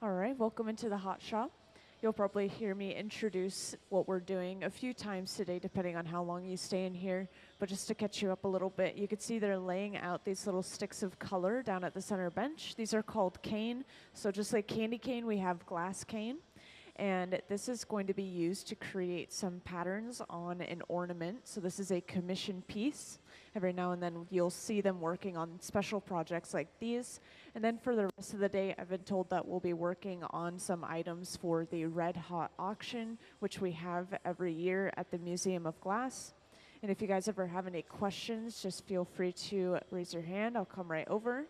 All right, welcome into the hot shop. You'll probably hear me introduce what we're doing a few times today, depending on how long you stay in here. But just to catch you up a little bit, you can see they're laying out these little sticks of color down at the center bench. These are called cane. So just like candy cane, we have glass cane. And this is going to be used to create some patterns on an ornament. So this is a commission piece. Every now and then you'll see them working on special projects like these. And then for the rest of the day, I've been told that we'll be working on some items for the Red Hot auction, which we have every year at the Museum of Glass. And if you guys ever have any questions, just feel free to raise your hand. I'll come right over.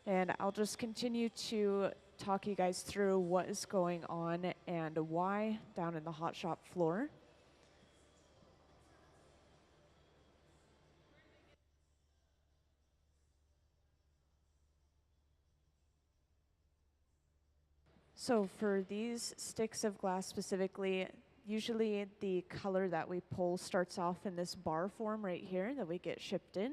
And I'll just continue to talk you guys through what is going on and why down in the hot shop floor. So for these sticks of glass specifically, usually the color that we pull starts off in this bar form right here that we get shipped in.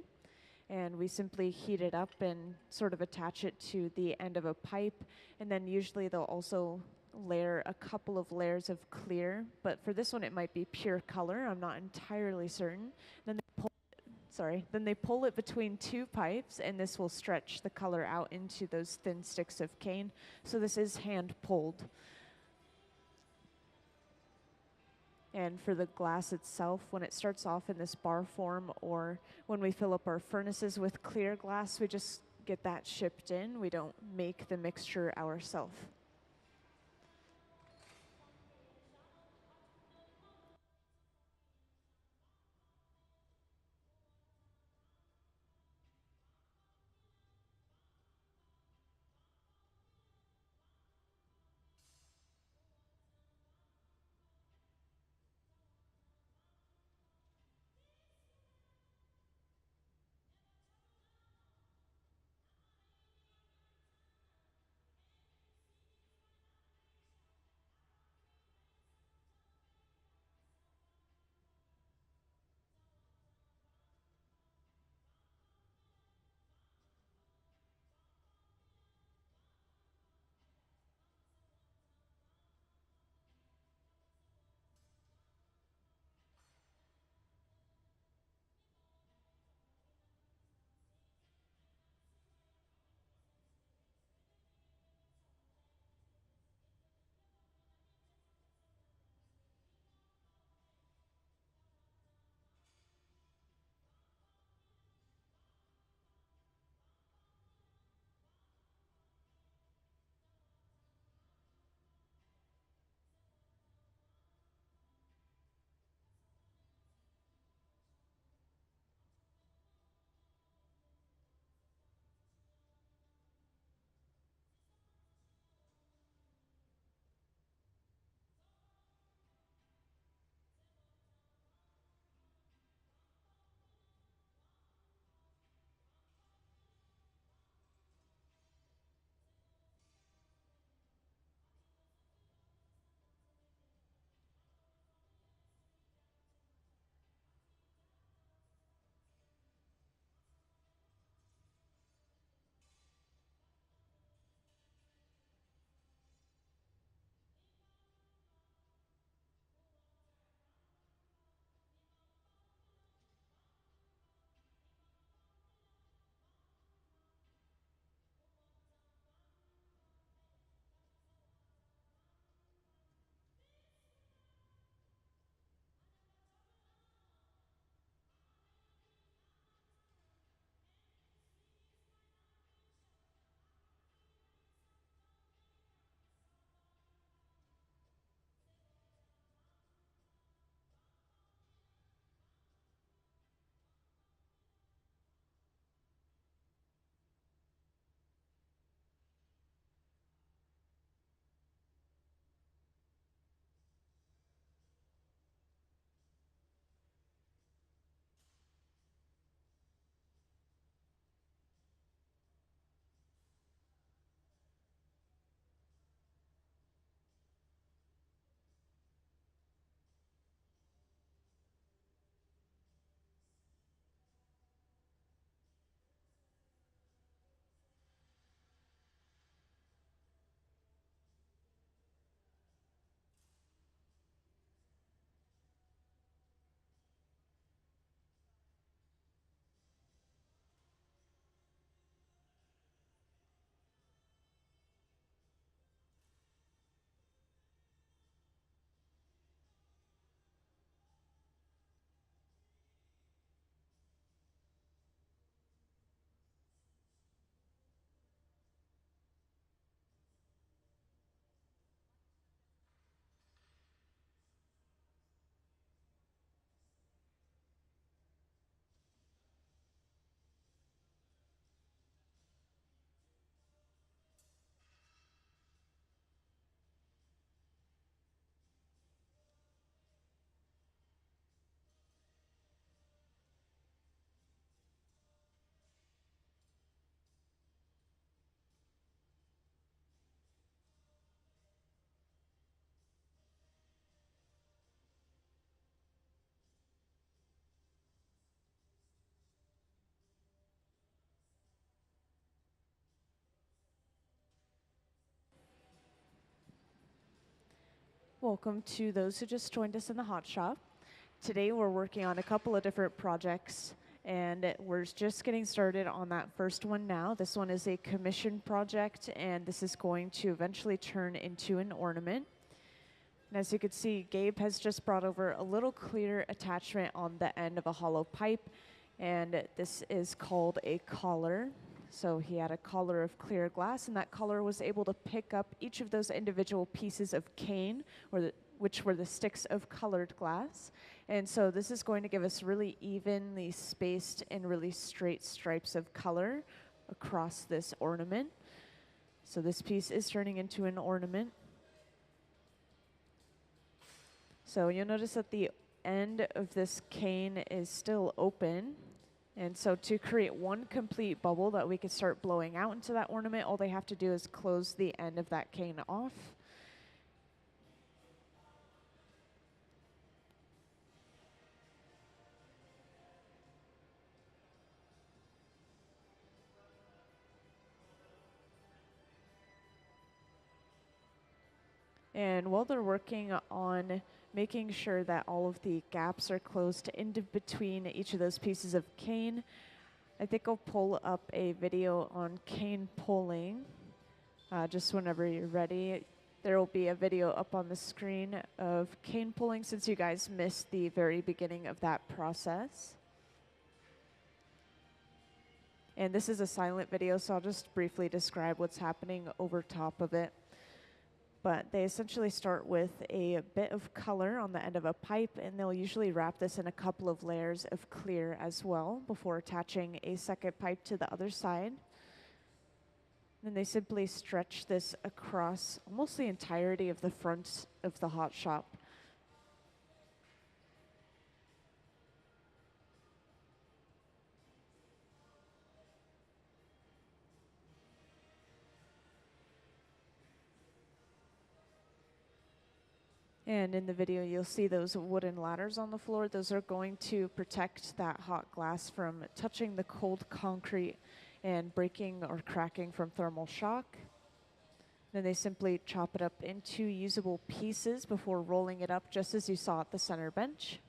And we simply heat it up and sort of attach it to the end of a pipe. And then usually they'll also layer a couple of layers of clear, but for this one it might be pure color. I'm not entirely certain. Then they pull it between two pipes, and this will stretch the color out into those thin sticks of cane. So this is hand pulled. And for the glass itself, when it starts off in this bar form, or when we fill up our furnaces with clear glass, we just get that shipped in. We don't make the mixture ourselves. Welcome to those who just joined us in the hot shop. Today we're working on a couple of different projects and we're just getting started on that first one now. This one is a commission project and this is going to eventually turn into an ornament. And as you can see, Gabe has just brought over a little clear attachment on the end of a hollow pipe, and this is called a collar. So he had a collar of clear glass, and that collar was able to pick up each of those individual pieces of cane, which were the sticks of colored glass. And so this is going to give us really evenly spaced and really straight stripes of color across this ornament. So this piece is turning into an ornament. So you'll notice that the end of this cane is still open. And so to create one complete bubble that we could start blowing out into that ornament, all they have to do is close the end of that cane off. And while they're working on making sure that all of the gaps are closed in between each of those pieces of cane, I think I'll pull up a video on cane pulling just whenever you're ready. There will be a video up on the screen of cane pulling since you guys missed the very beginning of that process. And this is a silent video, so I'll just briefly describe what's happening over top of it. But they essentially start with a bit of color on the end of a pipe, and they'll usually wrap this in a couple of layers of clear as well before attaching a second pipe to the other side. Then they simply stretch this across almost the entirety of the front of the hot shop. And in the video, you'll see those wooden ladders on the floor. Those are going to protect that hot glass from touching the cold concrete and breaking or cracking from thermal shock. Then they simply chop it up into usable pieces before rolling it up, just as you saw at the center bench.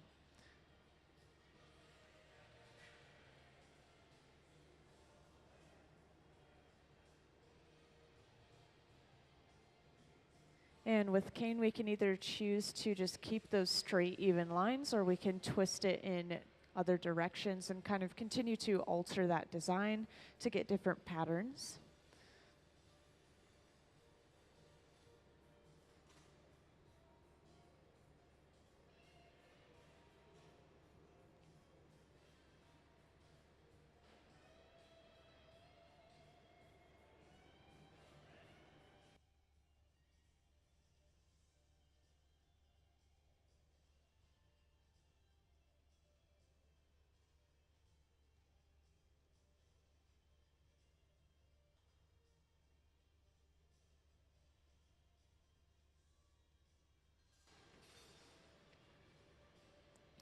And with cane, we can either choose to just keep those straight, even lines, or we can twist it in other directions and kind of continue to alter that design to get different patterns.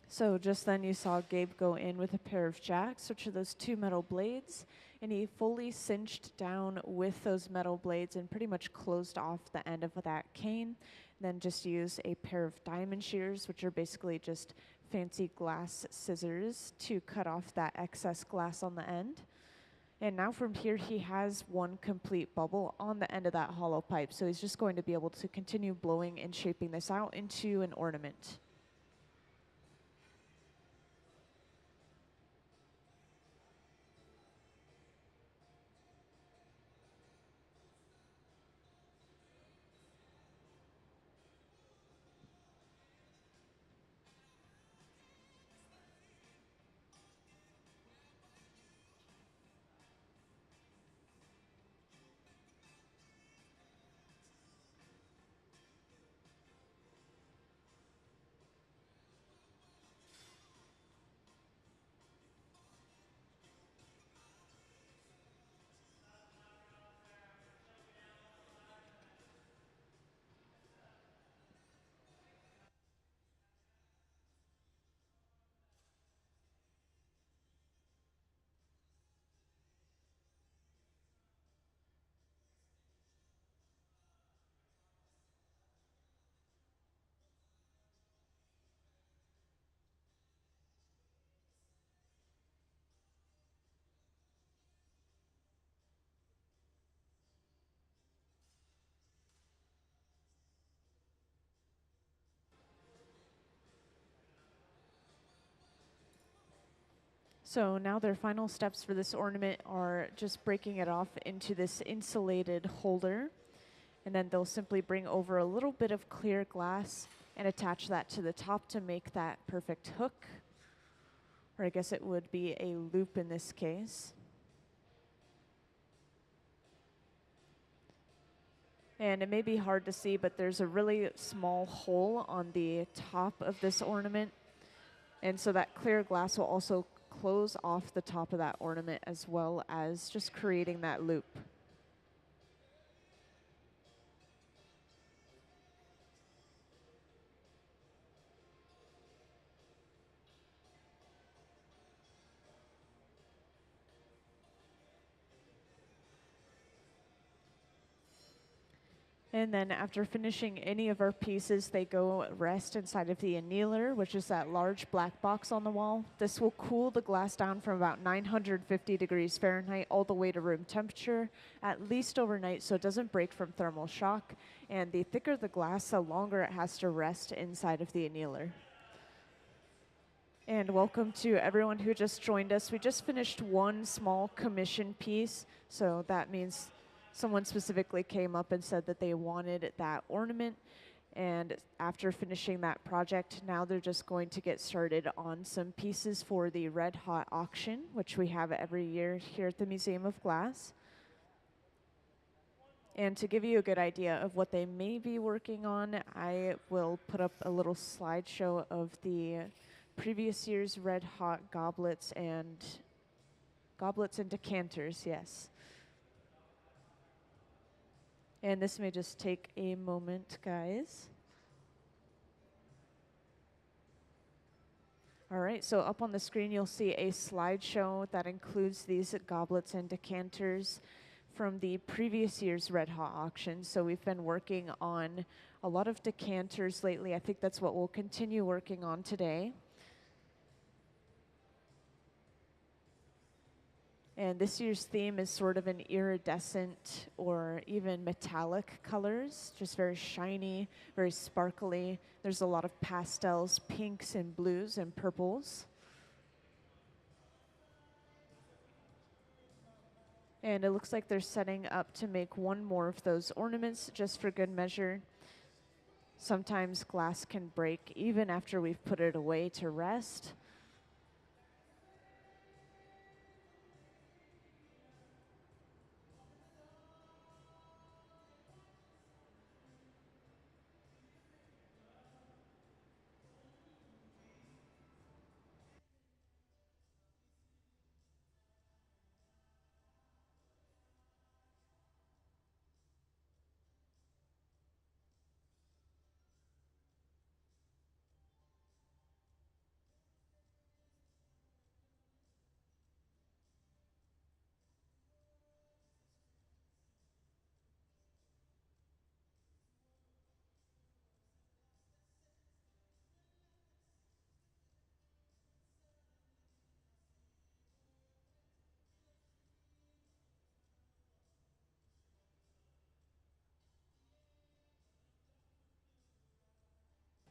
So just then you saw Gabe go in with a pair of jacks, which are those two metal blades, and he fully cinched down with those metal blades and pretty much closed off the end of that cane. Then just use a pair of diamond shears, which are basically just fancy glass scissors to cut off that excess glass on the end. And now from here, he has one complete bubble on the end of that hollow pipe. So he's just going to be able to continue blowing and shaping this out into an ornament. So now their final steps for this ornament are just breaking it off into this insulated holder, and then they'll simply bring over a little bit of clear glass and attach that to the top to make that perfect hook, or I guess it would be a loop in this case. And it may be hard to see, but there's a really small hole on the top of this ornament, and so that clear glass will also close off the top of that ornament as well as just creating that loop. And then after finishing any of our pieces, they go rest inside of the annealer, which is that large black box on the wall. This will cool the glass down from about 950 degrees Fahrenheit all the way to room temperature, at least overnight, so it doesn't break from thermal shock. And the thicker the glass, the longer it has to rest inside of the annealer. And welcome to everyone who just joined us. We just finished one small commission piece, so that means someone specifically came up and said that they wanted that ornament, and after finishing that project, now they're just going to get started on some pieces for the Red Hot auction, which we have every year here at the Museum of Glass. And to give you a good idea of what they may be working on, I will put up a little slideshow of the previous year's Red Hot goblets and decanters, yes. And this may just take a moment, guys. All right, so up on the screen, you'll see a slideshow that includes these goblets and decanters from the previous year's Red Hot auction. So we've been working on a lot of decanters lately. I think that's what we'll continue working on today. And this year's theme is sort of an iridescent or even metallic colors, just very shiny, very sparkly. There's a lot of pastels, pinks and blues and purples. And it looks like they're setting up to make one more of those ornaments just for good measure. Sometimes glass can break even after we've put it away to rest.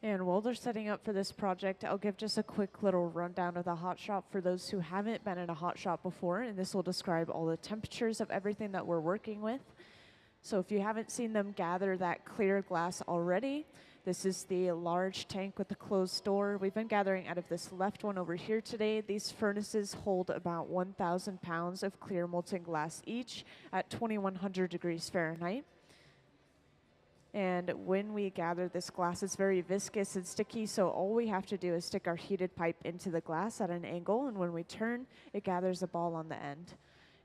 And while they're setting up for this project, I'll give just a quick little rundown of the hot shop for those who haven't been in a hot shop before, and this will describe all the temperatures of everything that we're working with. So if you haven't seen them gather that clear glass already, this is the large tank with the closed door. We've been gathering out of this left one over here today. These furnaces hold about 1,000 pounds of clear molten glass each at 2,100 degrees Fahrenheit. And when we gather this glass, it's very viscous and sticky, so all we have to do is stick our heated pipe into the glass at an angle, and when we turn, it gathers a ball on the end.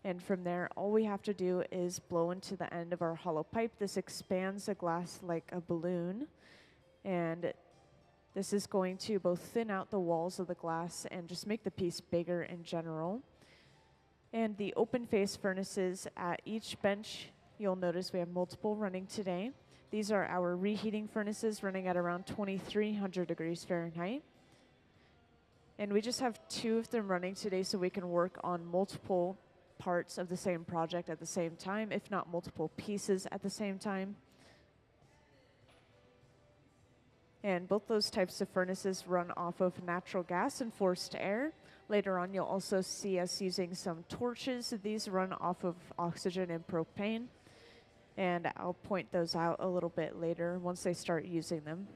And from there, all we have to do is blow into the end of our hollow pipe. This expands the glass like a balloon, and this is going to both thin out the walls of the glass and just make the piece bigger in general. And the open face furnaces at each bench, you'll notice we have multiple running today. These are our reheating furnaces running at around 2,300 degrees Fahrenheit. And we just have 2 of them running today so we can work on multiple parts of the same project at the same time, if not multiple pieces at the same time. And both those types of furnaces run off of natural gas and forced air, Later on, you'll also see us using some torches. These run off of oxygen and propane, and I'll point those out a little bit later once they start using them.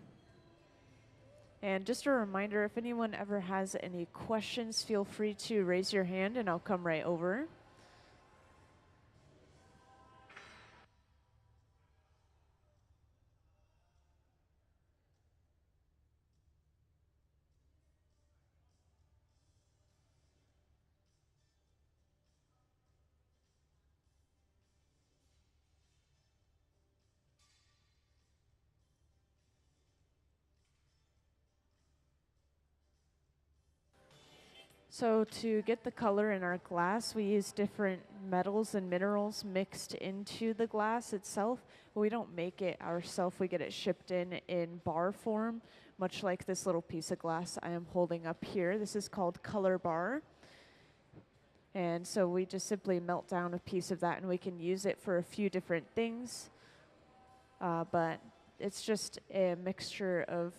And just a reminder, if anyone ever has any questions, feel free to raise your hand and I'll come right over. So to get the color in our glass, we use different metals and minerals mixed into the glass itself. We don't make it ourselves, we get it shipped in bar form, much like this little piece of glass I am holding up here. This is called color bar. And so we just simply melt down a piece of that and we can use it for a few different things. But it's just a mixture of,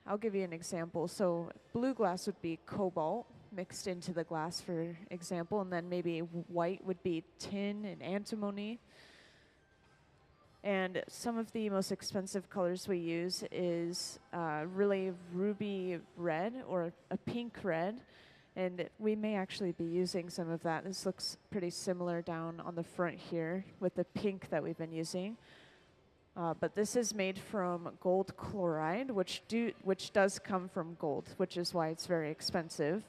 I'll give you an example. So blue glass would be cobalt mixed into the glass, for example, and then maybe white would be tin and antimony. And some of the most expensive colors we use is really ruby red or a pink red. And we may actually be using some of that. This looks pretty similar down on the front here with the pink that we've been using. But this is made from gold chloride, which does come from gold, which is why it's very expensive.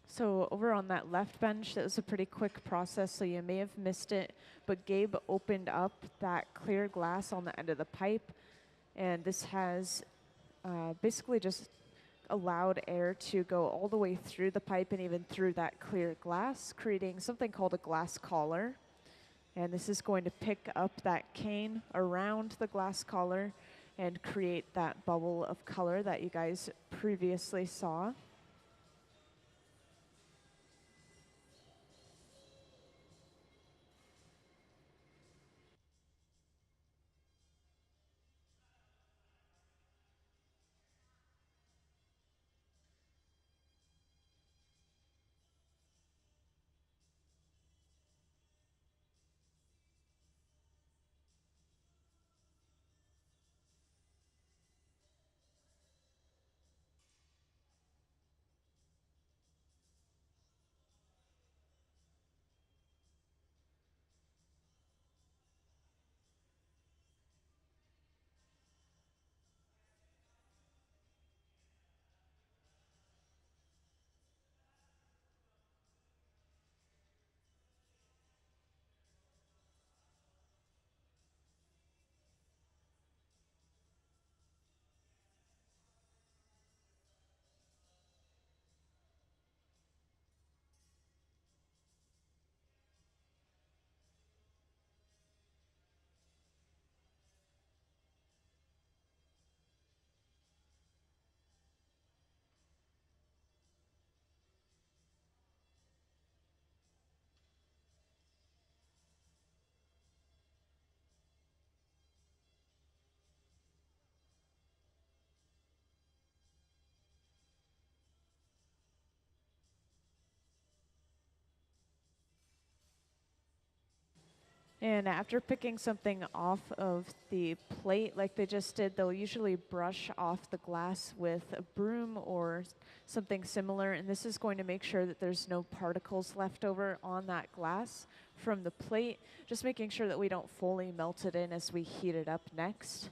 So over on that left bench, that was a pretty quick process, so you may have missed it, but Gabe opened up that clear glass on the end of the pipe, and this has basically just allowed air to go all the way through the pipe and even through that clear glass, creating something called a glass collar. And this is going to pick up that cane around the glass collar and create that bubble of color that you guys previously saw. And after picking something off of the plate like they just did, they'll usually brush off the glass with a broom or something similar. And this is going to make sure that there's no particles left over on that glass from the plate, just making sure that we don't fully melt it in as we heat it up next.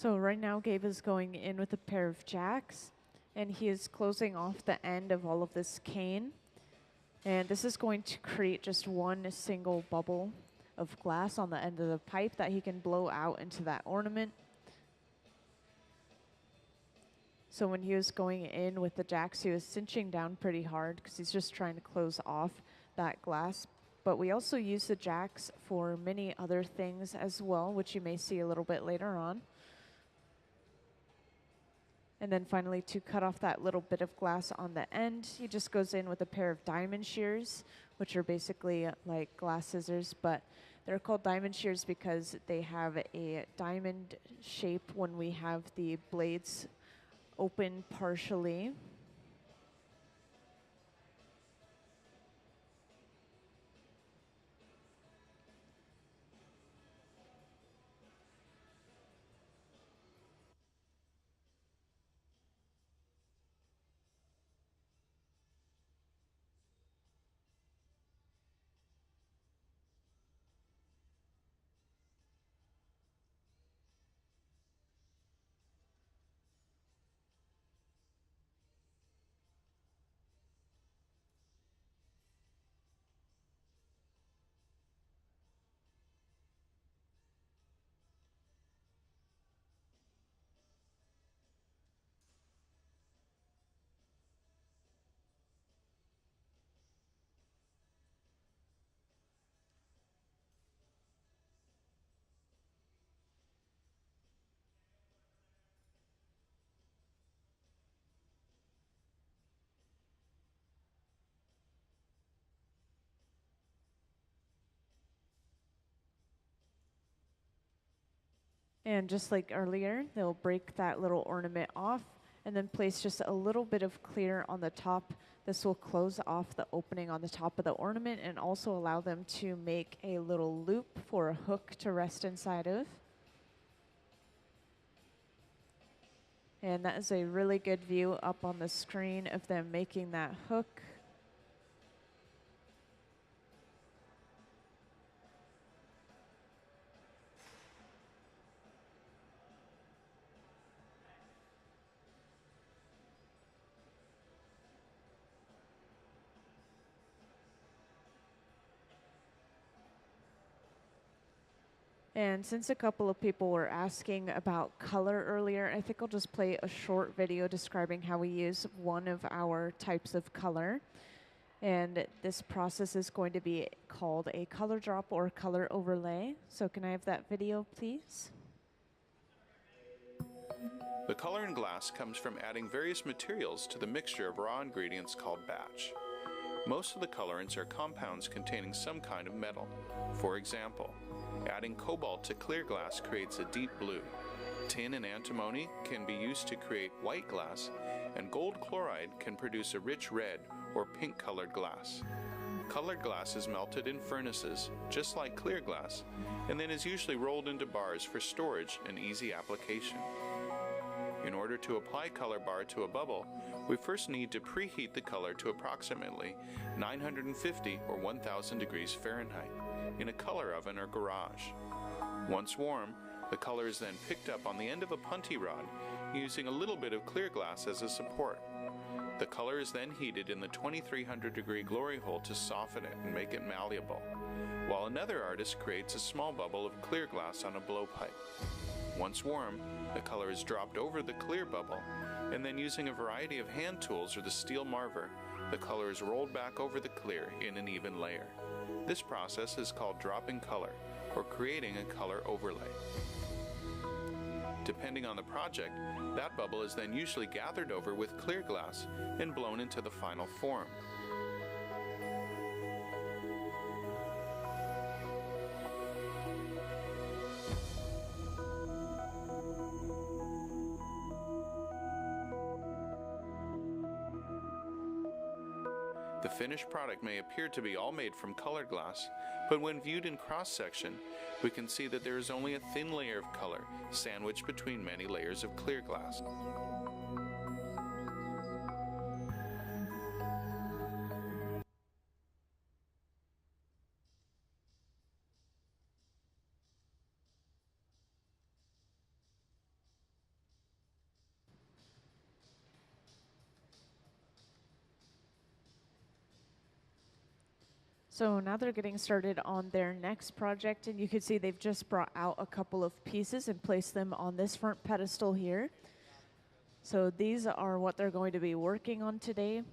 So right now Gabe is going in with a pair of jacks, and he is closing off the end of all of this cane. And this is going to create just one single bubble of glass on the end of the pipe that he can blow out into that ornament. So when he was going in with the jacks, he was cinching down pretty hard because he's just trying to close off that glass. But we also use the jacks for many other things as well, which you may see a little bit later on. And then finally, to cut off that little bit of glass on the end, he just goes in with a pair of diamond shears, which are basically like glass scissors, but they're called diamond shears because they have a diamond shape when we have the blades open partially. And just like earlier, they'll break that little ornament off and then place just a little bit of clear on the top. This will close off the opening on the top of the ornament and also allow them to make a little loop for a hook to rest inside of. And that is a really good view up on the screen of them making that hook. And since a couple of people were asking about color earlier, I think I'll just play a short video describing how we use one of our types of color. And this process is going to be called a color drop or color overlay. So can I have that video, please? The color in glass comes from adding various materials to the mixture of raw ingredients called batch. Most of the colorants are compounds containing some kind of metal. For example, adding cobalt to clear glass creates a deep blue. Tin and antimony can be used to create white glass, and gold chloride can produce a rich red or pink colored glass. Colored glass is melted in furnaces, just like clear glass, and then is usually rolled into bars for storage and easy application. In order to apply color bar to a bubble, we first need to preheat the color to approximately 950 or 1000 degrees Fahrenheit in a color oven or garage. Once warm, the color is then picked up on the end of a punty rod using a little bit of clear glass as a support. The color is then heated in the 2300 degree glory hole to soften it and make it malleable, while another artist creates a small bubble of clear glass on a blowpipe. Once warm, the color is dropped over the clear bubble, and then using a variety of hand tools or the steel marver, the color is rolled back over the clear in an even layer. This process is called dropping color, or creating a color overlay. Depending on the project, that bubble is then usually gathered over with clear glass and blown into the final form. The finished product may appear to be all made from colored glass, but when viewed in cross-section, we can see that there is only a thin layer of color sandwiched between many layers of clear glass. So now they're getting started on their next project, and you can see they've just brought out a couple of pieces and placed them on this front pedestal here. So these are what they're going to be working on today.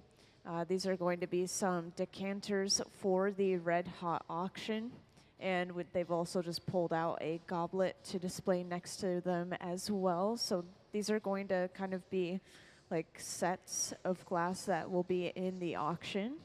These are going to be some decanters for the Red Hot auction. And they've also just pulled out a goblet to display next to them as well. So these are going to kind of be like sets of glass that will be in the auction.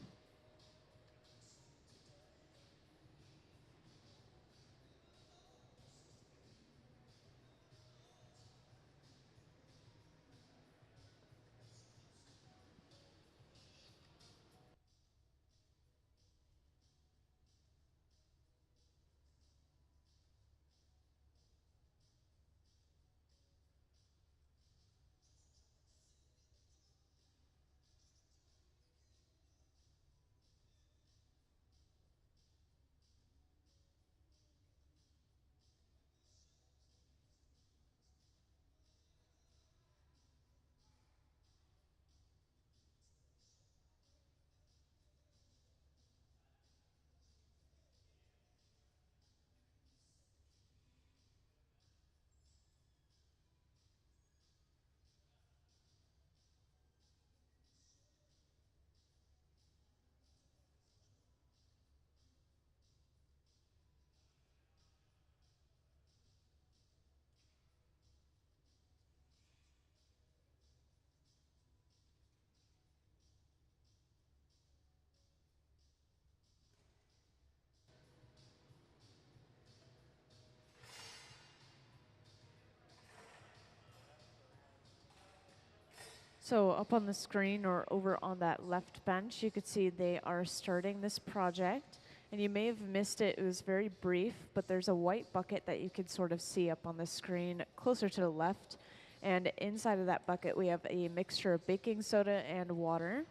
So up on the screen or over on that left bench, you could see they are starting this project. And you may have missed it, it was very brief, but there's a white bucket that you can sort of see up on the screen closer to the left. And inside of that bucket, we have a mixture of baking soda and water.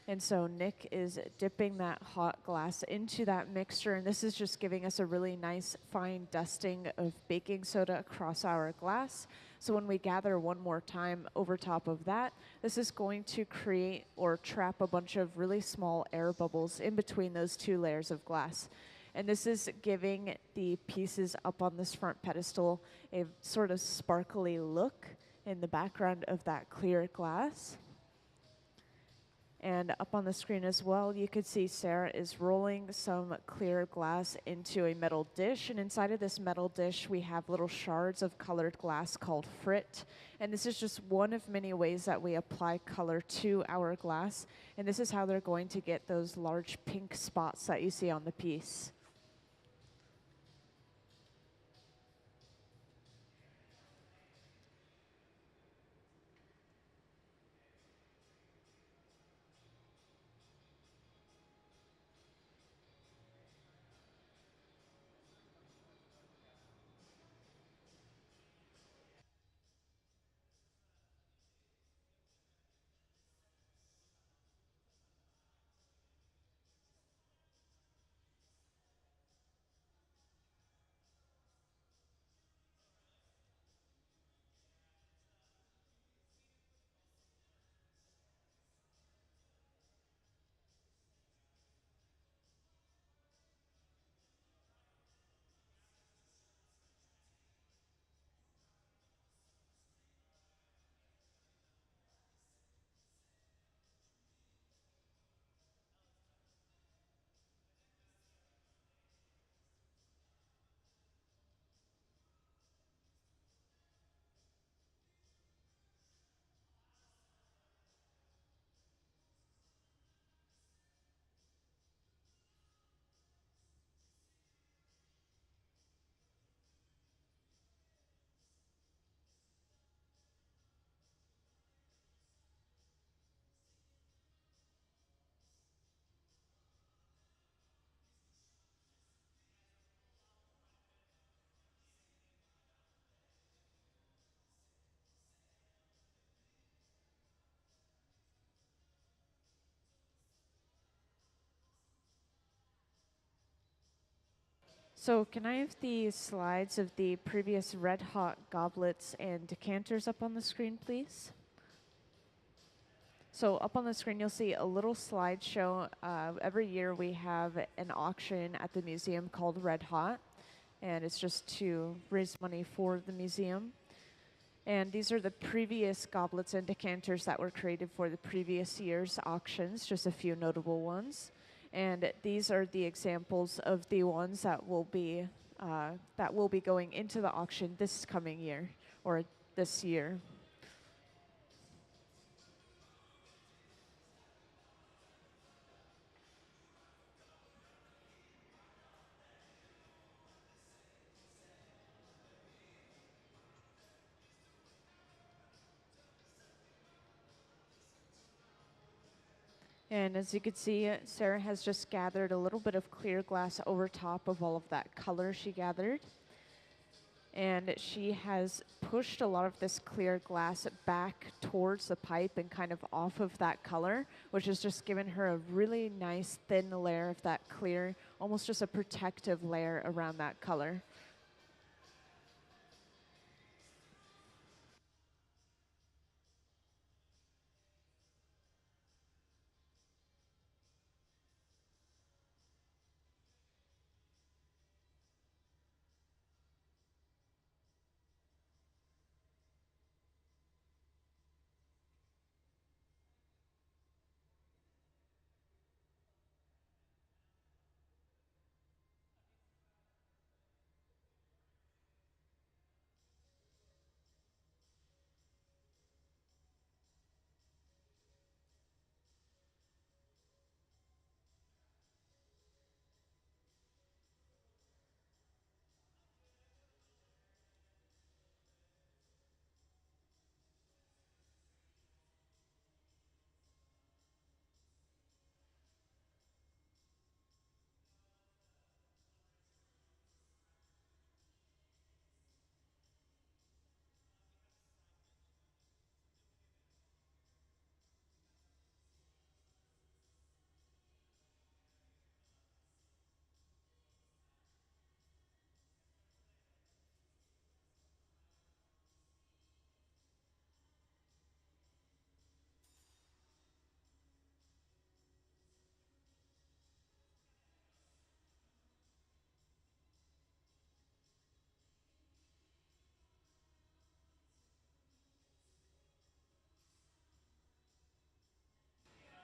And so Nick is dipping that hot glass into that mixture, and this is just giving us a really nice fine dusting of baking soda across our glass. So when we gather one more time over top of that, this is going to create or trap a bunch of really small air bubbles in between those two layers of glass. And this is giving the pieces up on this front pedestal a sort of sparkly look in the background of that clear glass. And up on the screen as well, you could see Sarah is rolling some clear glass into a metal dish. And inside of this metal dish, we have little shards of colored glass called frit. And this is just one of many ways that we apply color to our glass. And this is how they're going to get those large pink spots that you see on the piece. So can I have the slides of the previous Red Hot goblets and decanters up on the screen, please? So up on the screen, you'll see a little slideshow. Every year we have an auction at the museum called Red Hot, and it's just to raise money for the museum. And these are the previous goblets and decanters that were created for the previous year's auctions, just a few notable ones. And these are the examples of the ones that will be going into the auction this coming year, or this year. And as you can see, Sarah has just gathered a little bit of clear glass over top of all of that color she gathered. And she has pushed a lot of this clear glass back towards the pipe and kind of off of that color, which has just given her a really nice thin layer of that clear, almost just a protective layer around that color.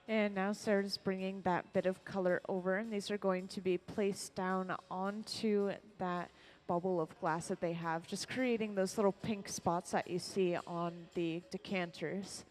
And now Sarah's bringing that bit of color over, and these are going to be placed down onto that bubble of glass that they have, just creating those little pink spots that you see on the decanters.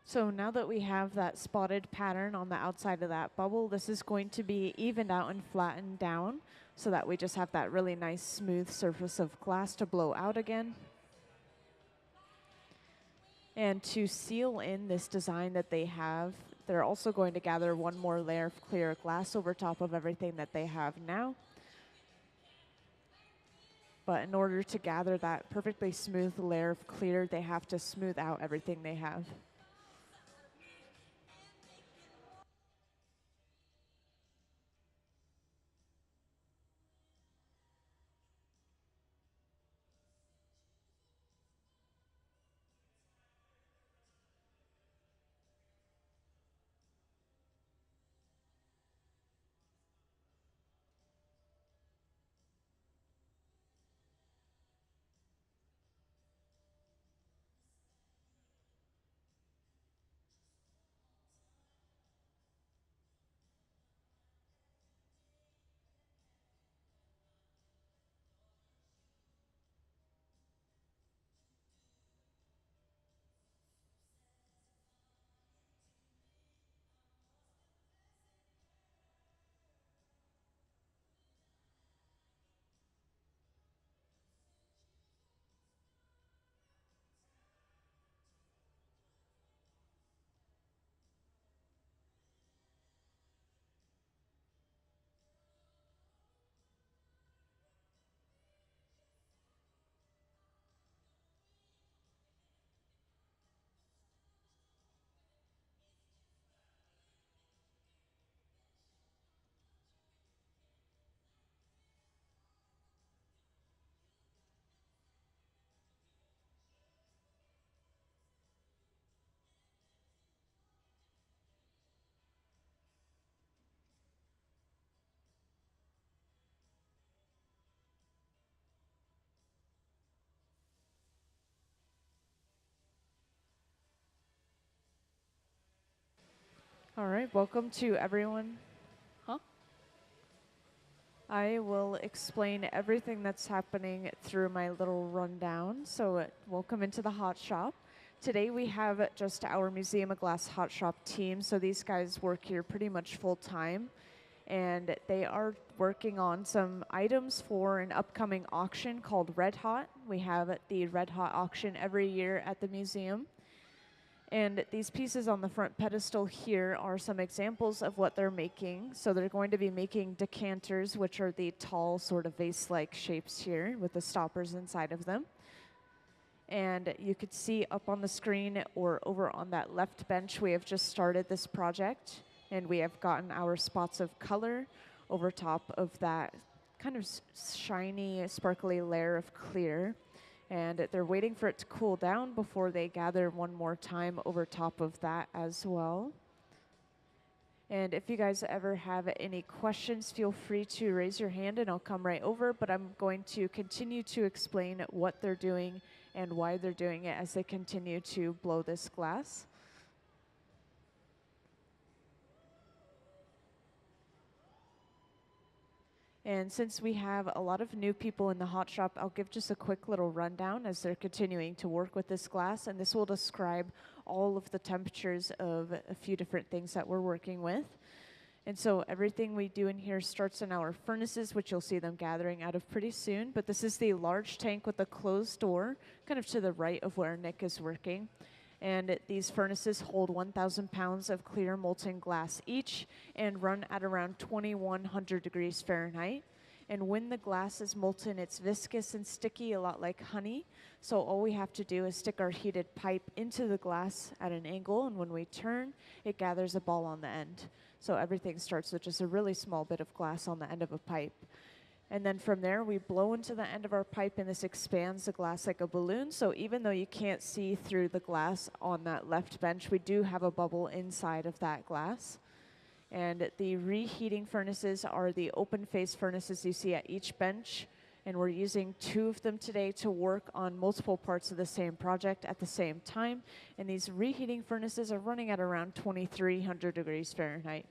So now that we have that spotted pattern on the outside of that bubble, this is going to be evened out and flattened down so that we just have that really nice smooth surface of glass to blow out again. And to seal in this design that they have, they're also going to gather one more layer of clear glass over top of everything that they have now. But in order to gather that perfectly smooth layer of clear, they have to smooth out everything they have. All right, welcome to everyone. Huh? I will explain everything that's happening through my little rundown. So welcome into the Hot Shop. Today we have just our Museum of Glass Hot Shop team. So these guys work here pretty much full time. And they are working on some items for an upcoming auction called Red Hot. We have the Red Hot auction every year at the museum. And these pieces on the front pedestal here are some examples of what they're making. So they're going to be making decanters, which are the tall sort of vase-like shapes here with the stoppers inside of them. And you could see up on the screen or over on that left bench, we have just started this project. And we have gotten our spots of color over top of that kind of shiny, sparkly layer of clear. And they're waiting for it to cool down before they gather one more time over top of that as well. And if you guys ever have any questions, feel free to raise your hand and I'll come right over. But I'm going to continue to explain what they're doing and why they're doing it as they continue to blow this glass. And since we have a lot of new people in the Hot Shop, I'll give just a quick little rundown as they're continuing to work with this glass. And this will describe all of the temperatures of a few different things that we're working with. And so everything we do in here starts in our furnaces, which you'll see them gathering out of pretty soon. But this is the large tank with the closed door, kind of to the right of where Nick is working. And these furnaces hold 1,000 pounds of clear molten glass each and run at around 2,100 degrees Fahrenheit. And when the glass is molten, it's viscous and sticky, a lot like honey. So all we have to do is stick our heated pipe into the glass at an angle, and when we turn, it gathers a ball on the end. So everything starts with just a really small bit of glass on the end of a pipe. And then from there, we blow into the end of our pipe, and this expands the glass like a balloon. So even though you can't see through the glass on that left bench, we do have a bubble inside of that glass. And the reheating furnaces are the open face furnaces you see at each bench. And we're using 2 of them today to work on multiple parts of the same project at the same time. And these reheating furnaces are running at around 2,300 degrees Fahrenheit.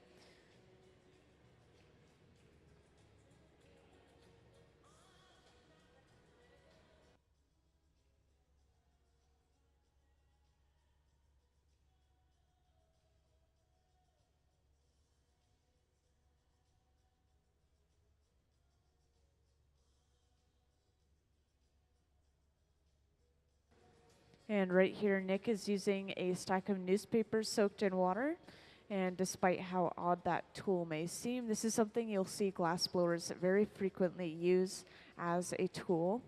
And right here, Nick is using a stack of newspapers soaked in water. And despite how odd that tool may seem, this is something you'll see glass blowers very frequently use as a tool.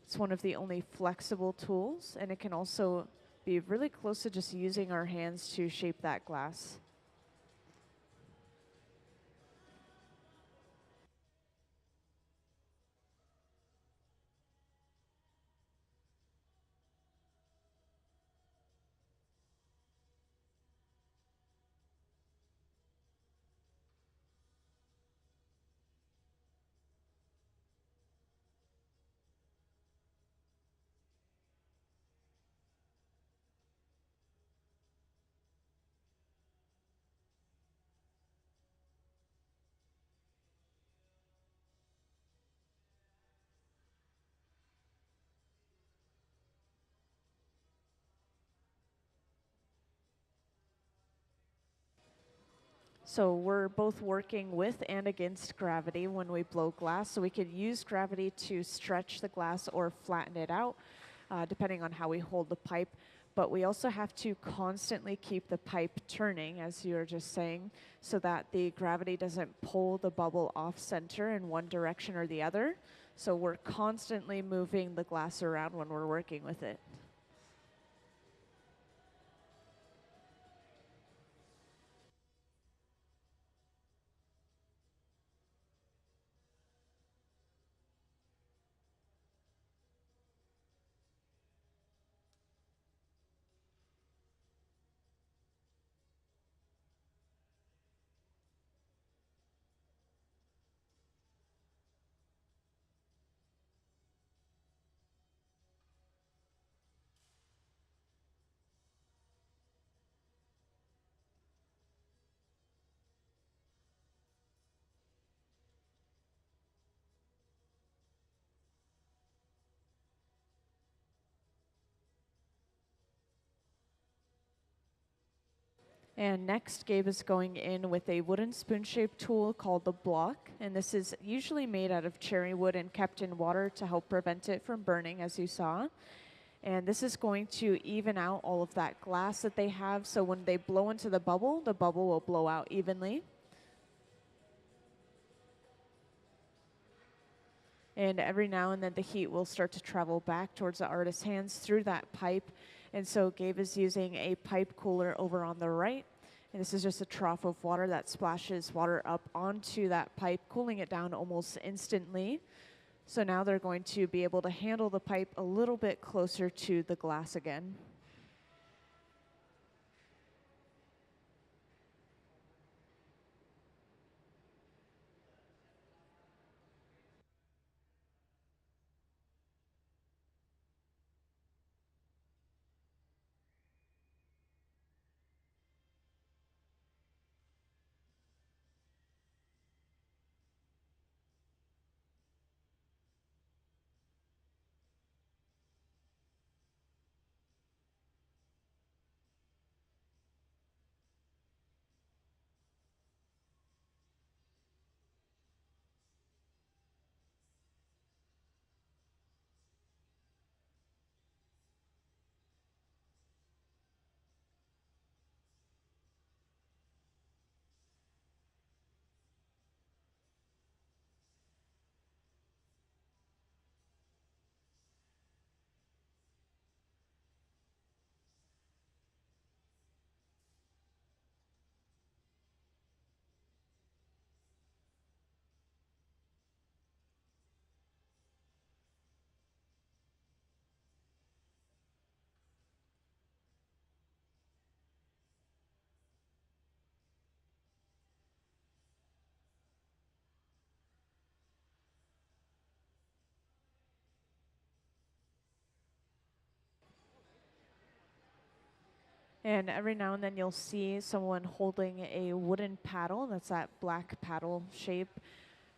It's one of the only flexible tools, and it can also be really close to just using our hands to shape that glass. So we're both working with and against gravity when we blow glass. So we could use gravity to stretch the glass or flatten it out, depending on how we hold the pipe. But we also have to constantly keep the pipe turning, as you were just saying, so that the gravity doesn't pull the bubble off center in one direction or the other. So we're constantly moving the glass around when we're working with it. And next, Gabe is going in with a wooden spoon-shaped tool called the block. And this is usually made out of cherry wood and kept in water to help prevent it from burning, as you saw. And this is going to even out all of that glass that they have. So when they blow into the bubble will blow out evenly. And every now and then the heat will start to travel back towards the artist's hands through that pipe. And so Gabe is using a pipe cooler over on the right. And this is just a trough of water that splashes water up onto that pipe, cooling it down almost instantly. So now they're going to be able to handle the pipe a little bit closer to the glass again. And every now and then you'll see someone holding a wooden paddle. That's that black paddle shape.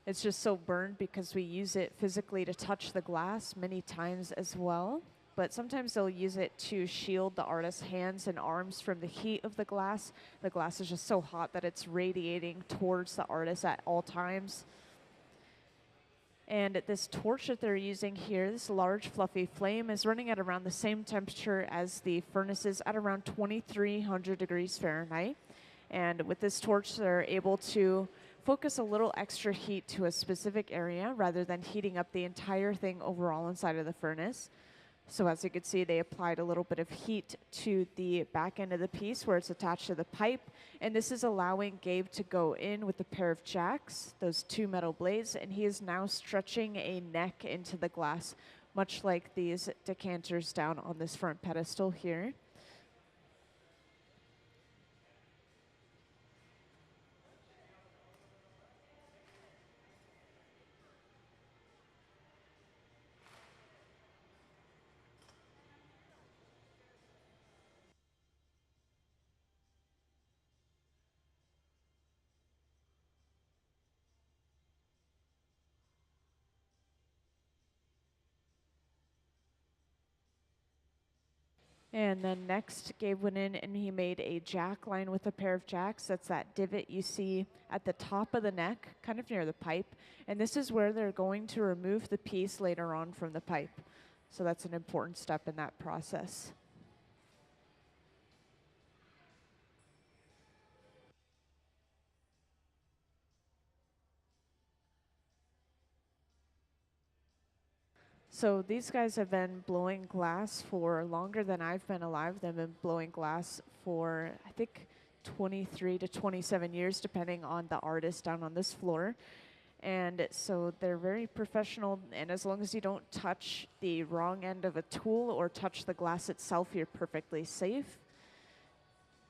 It's just so burned because we use it physically to touch the glass many times as well. But sometimes they'll use it to shield the artist's hands and arms from the heat of the glass. The glass is just so hot that it's radiating towards the artist at all times. And this torch that they're using here, this large fluffy flame, is running at around the same temperature as the furnaces at around 2300 degrees Fahrenheit. And with this torch, they're able to focus a little extra heat to a specific area rather than heating up the entire thing overall inside of the furnace. So as you can see, they applied a little bit of heat to the back end of the piece where it's attached to the pipe. And this is allowing Gabe to go in with a pair of jacks, those two metal blades, and he is now stretching a neck into the glass, much like these decanters down on this front pedestal here. And then next, Gabe went in and he made a jack line with a pair of jacks. That's that divot you see at the top of the neck, kind of near the pipe. And this is where they're going to remove the piece later on from the pipe. So that's an important step in that process. So these guys have been blowing glass for longer than I've been alive. They've been blowing glass for, I think, 23 to 27 years, depending on the artist down on this floor. And so they're very professional, and as long as you don't touch the wrong end of a tool or touch the glass itself, you're perfectly safe.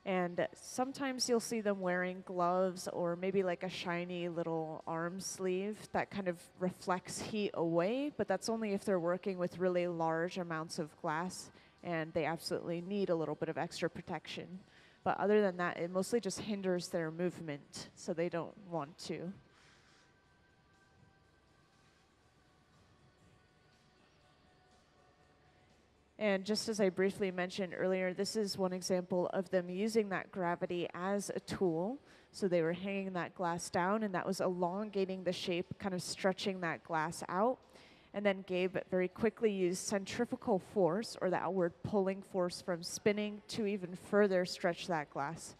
And sometimes you'll see them wearing gloves or maybe like a shiny little arm sleeve that kind of reflects heat away, but that's only if they're working with really large amounts of glass and they absolutely need a little bit of extra protection. But other than that, it mostly just hinders their movement, so they don't want to. And just as I briefly mentioned earlier, this is one example of them using that gravity as a tool. So they were hanging that glass down, and that was elongating the shape, kind of stretching that glass out. And then Gabe very quickly used centrifugal force, or the outward pulling force from spinning, to even further stretch that glass.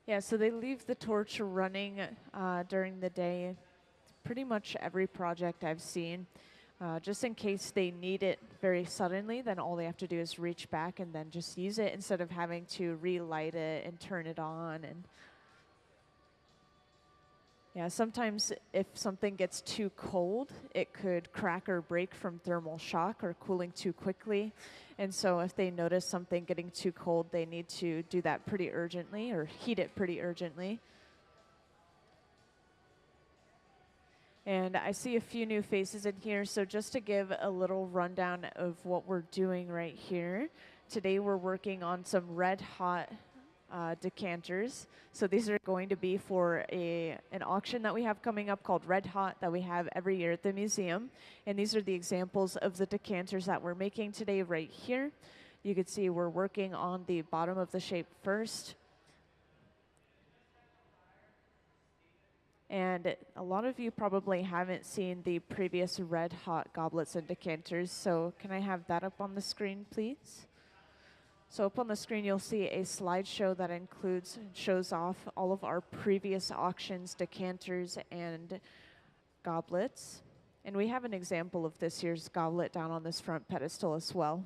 Yeah, so they leave the torch running during the day. Pretty much every project I've seen. Just in case they need it very suddenly, then all they have to do is reach back and then just use it instead of having to relight it and turn it on. And Yeah, sometimes if something gets too cold, it could crack or break from thermal shock or cooling too quickly. And so if they notice something getting too cold, they need to do that pretty urgently or heat it pretty urgently. And I see a few new faces in here, so just to give a little rundown of what we're doing right here. Today we're working on some red hot decanters. So these are going to be for an auction that we have coming up called Red Hot that we have every year at the museum. And these are the examples of the decanters that we're making today right here. You can see we're working on the bottom of the shape first. And a lot of you probably haven't seen the previous Red Hot goblets and decanters, so can I have that up on the screen, please? So up on the screen, you'll see a slideshow that shows off all of our previous auctions, decanters, and goblets. And we have an example of this year's goblet down on this front pedestal as well.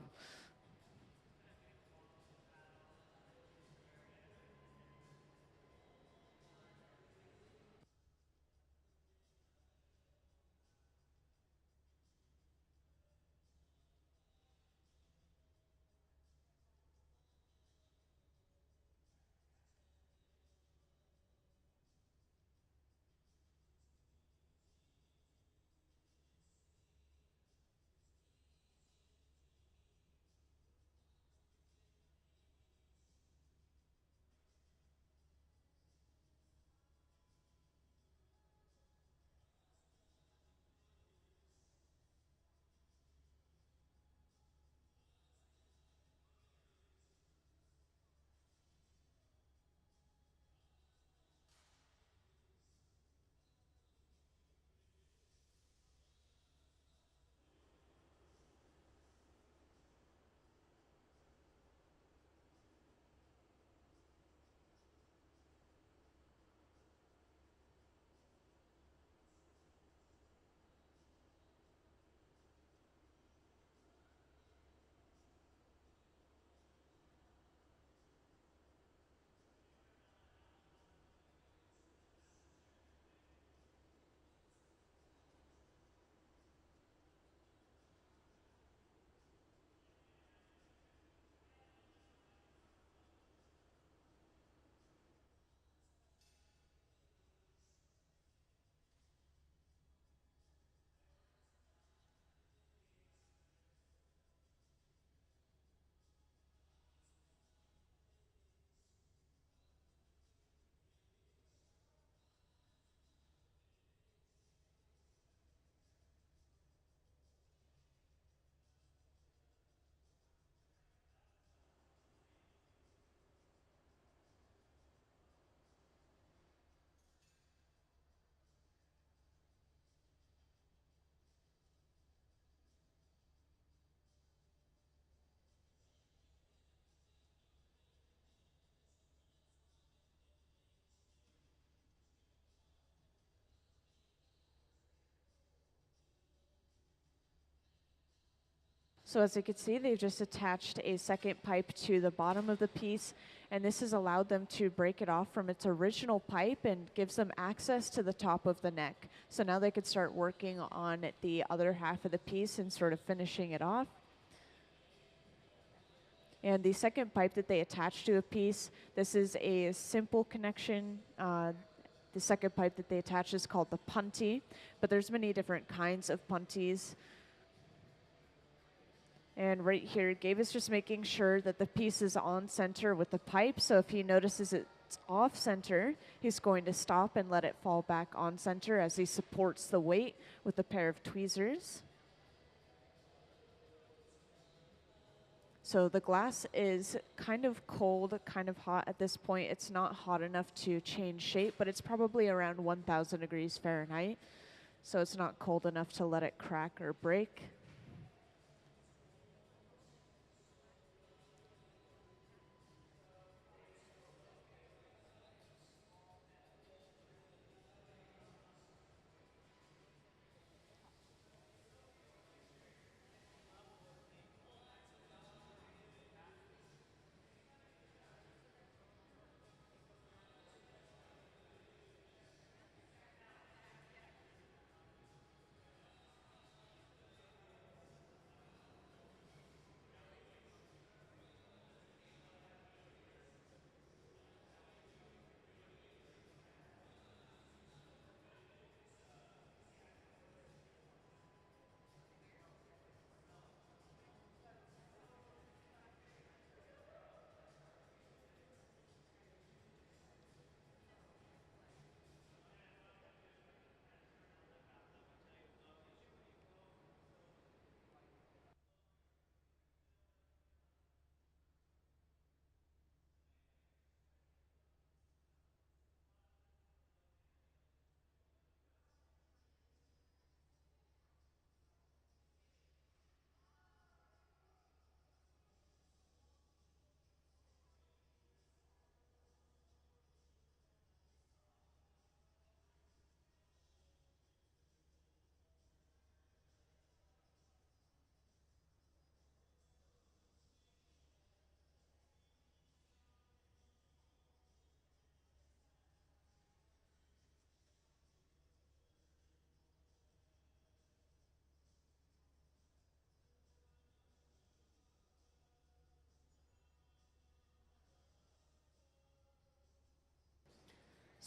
So as you can see, they've just attached a second pipe to the bottom of the piece, and this has allowed them to break it off from its original pipe and gives them access to the top of the neck. So now they could start working on the other half of the piece and sort of finishing it off. And the second pipe that they attach to a piece, this is a simple connection. The second pipe that they attach is called the punty, but there's many different kinds of punties. And right here, Gabe is just making sure that the piece is on center with the pipe. So if he notices it's off center, he's going to stop and let it fall back on center as he supports the weight with a pair of tweezers. So the glass is kind of cold, kind of hot at this point. It's not hot enough to change shape, but it's probably around 1,000 degrees Fahrenheit. So it's not cold enough to let it crack or break.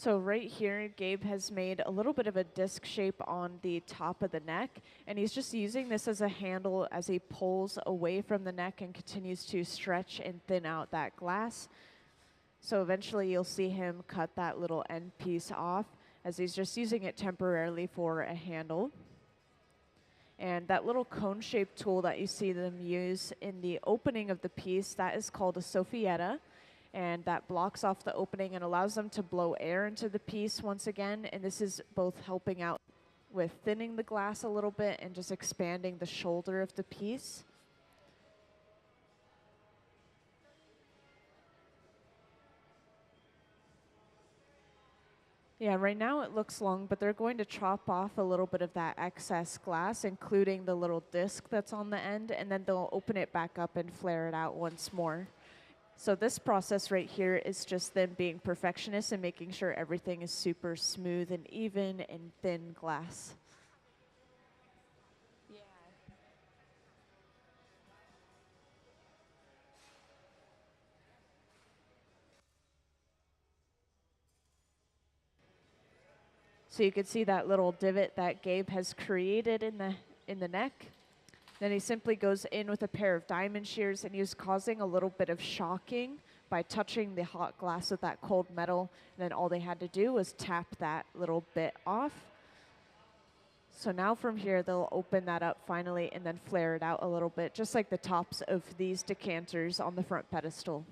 So right here, Gabe has made a little bit of a disc shape on the top of the neck, and he's just using this as a handle as he pulls away from the neck and continues to stretch and thin out that glass. So eventually you'll see him cut that little end piece off as he's just using it temporarily for a handle. And that little cone-shaped tool that you see them use in the opening of the piece, that is called a soffietta. And that blocks off the opening and allows them to blow air into the piece once again. And this is both helping out with thinning the glass a little bit and just expanding the shoulder of the piece. Yeah, right now it looks long, but they're going to chop off a little bit of that excess glass, including the little disc that's on the end, and then they'll open it back up and flare it out once more. So this process right here is just them being perfectionists and making sure everything is super smooth and even and thin glass. So you can see that little divot that Gabe has created in the neck. Then he simply goes in with a pair of diamond shears, and he's causing a little bit of shocking by touching the hot glass with that cold metal. And then all they had to do was tap that little bit off. So now from here, they'll open that up finally and then flare it out a little bit, just like the tops of these decanters on the front pedestal.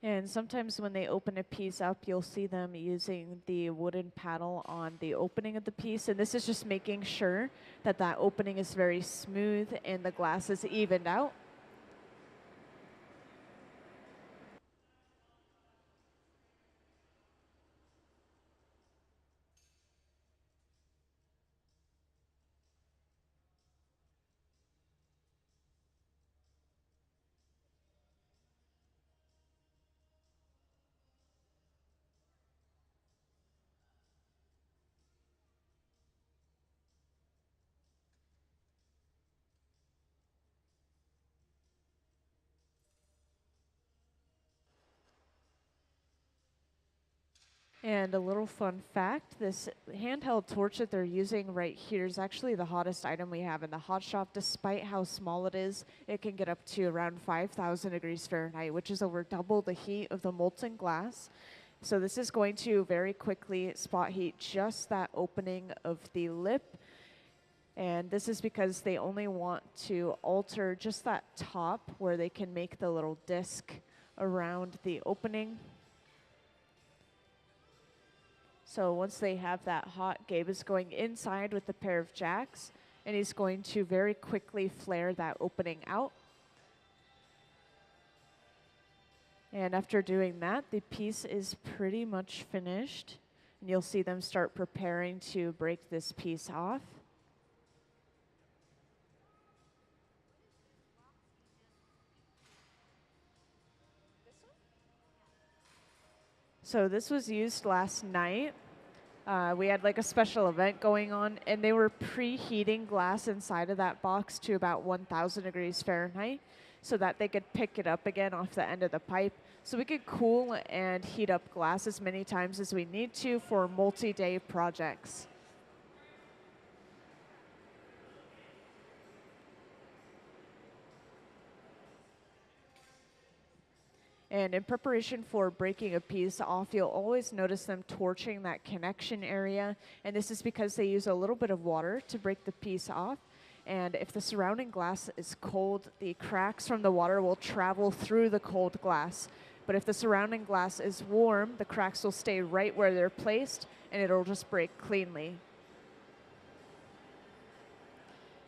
And sometimes when they open a piece up, you'll see them using the wooden paddle on the opening of the piece. And this is just making sure that that opening is very smooth and the glass is evened out. And a little fun fact, this handheld torch that they're using right here is actually the hottest item we have in the hot shop. Despite how small it is, it can get up to around 5,000 degrees Fahrenheit, which is over double the heat of the molten glass. So this is going to very quickly spot heat just that opening of the lip. And this is because they only want to alter just that top where they can make the little disc around the opening. So once they have that hot, Gabe is going inside with a pair of jacks, and he's going to very quickly flare that opening out. And after doing that, the piece is pretty much finished. And you'll see them start preparing to break this piece off. So this was used last night. We had like a special event going on, and they were preheating glass inside of that box to about 1,000 degrees Fahrenheit so that they could pick it up again off the end of the pipe. So we could cool and heat up glass as many times as we need to for multi-day projects. And in preparation for breaking a piece off, you'll always notice them torching that connection area. And this is because they use a little bit of water to break the piece off. And if the surrounding glass is cold, the cracks from the water will travel through the cold glass. But if the surrounding glass is warm, the cracks will stay right where they're placed, and it'll just break cleanly.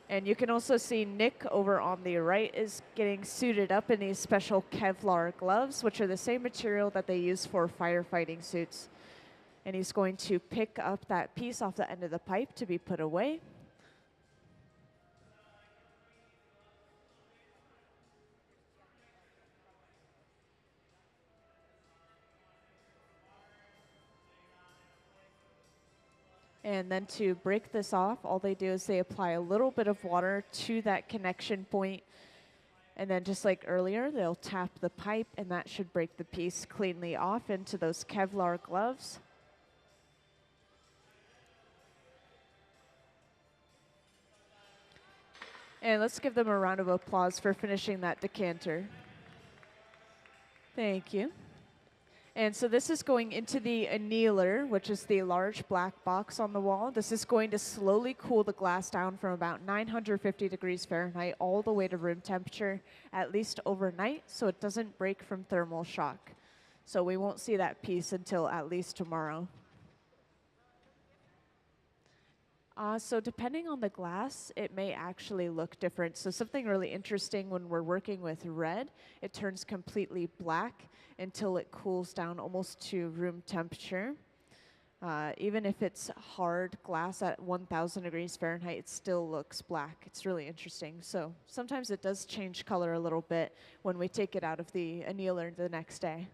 And you can also see Nick over on the right is getting suited up in these special Kevlar gloves, which are the same material that they use for firefighting suits. And he's going to pick up that piece off the end of the pipe to be put away. And then to break this off, all they do is they apply a little bit of water to that connection point. And then just like earlier, they'll tap the pipe and that should break the piece cleanly off into those Kevlar gloves. And let's give them a round of applause for finishing that decanter. Thank you. And so this is going into the annealer, which is the large black box on the wall. This is going to slowly cool the glass down from about 950 degrees Fahrenheit all the way to room temperature, at least overnight, so it doesn't break from thermal shock. So we won't see that piece until at least tomorrow. So depending on the glass, it may actually look different. So something really interesting when we're working with red, it turns completely black until it cools down almost to room temperature. Even if it's hard glass at 1,000 degrees Fahrenheit, it still looks black. It's really interesting. So sometimes it does change color a little bit when we take it out of the annealer the next day.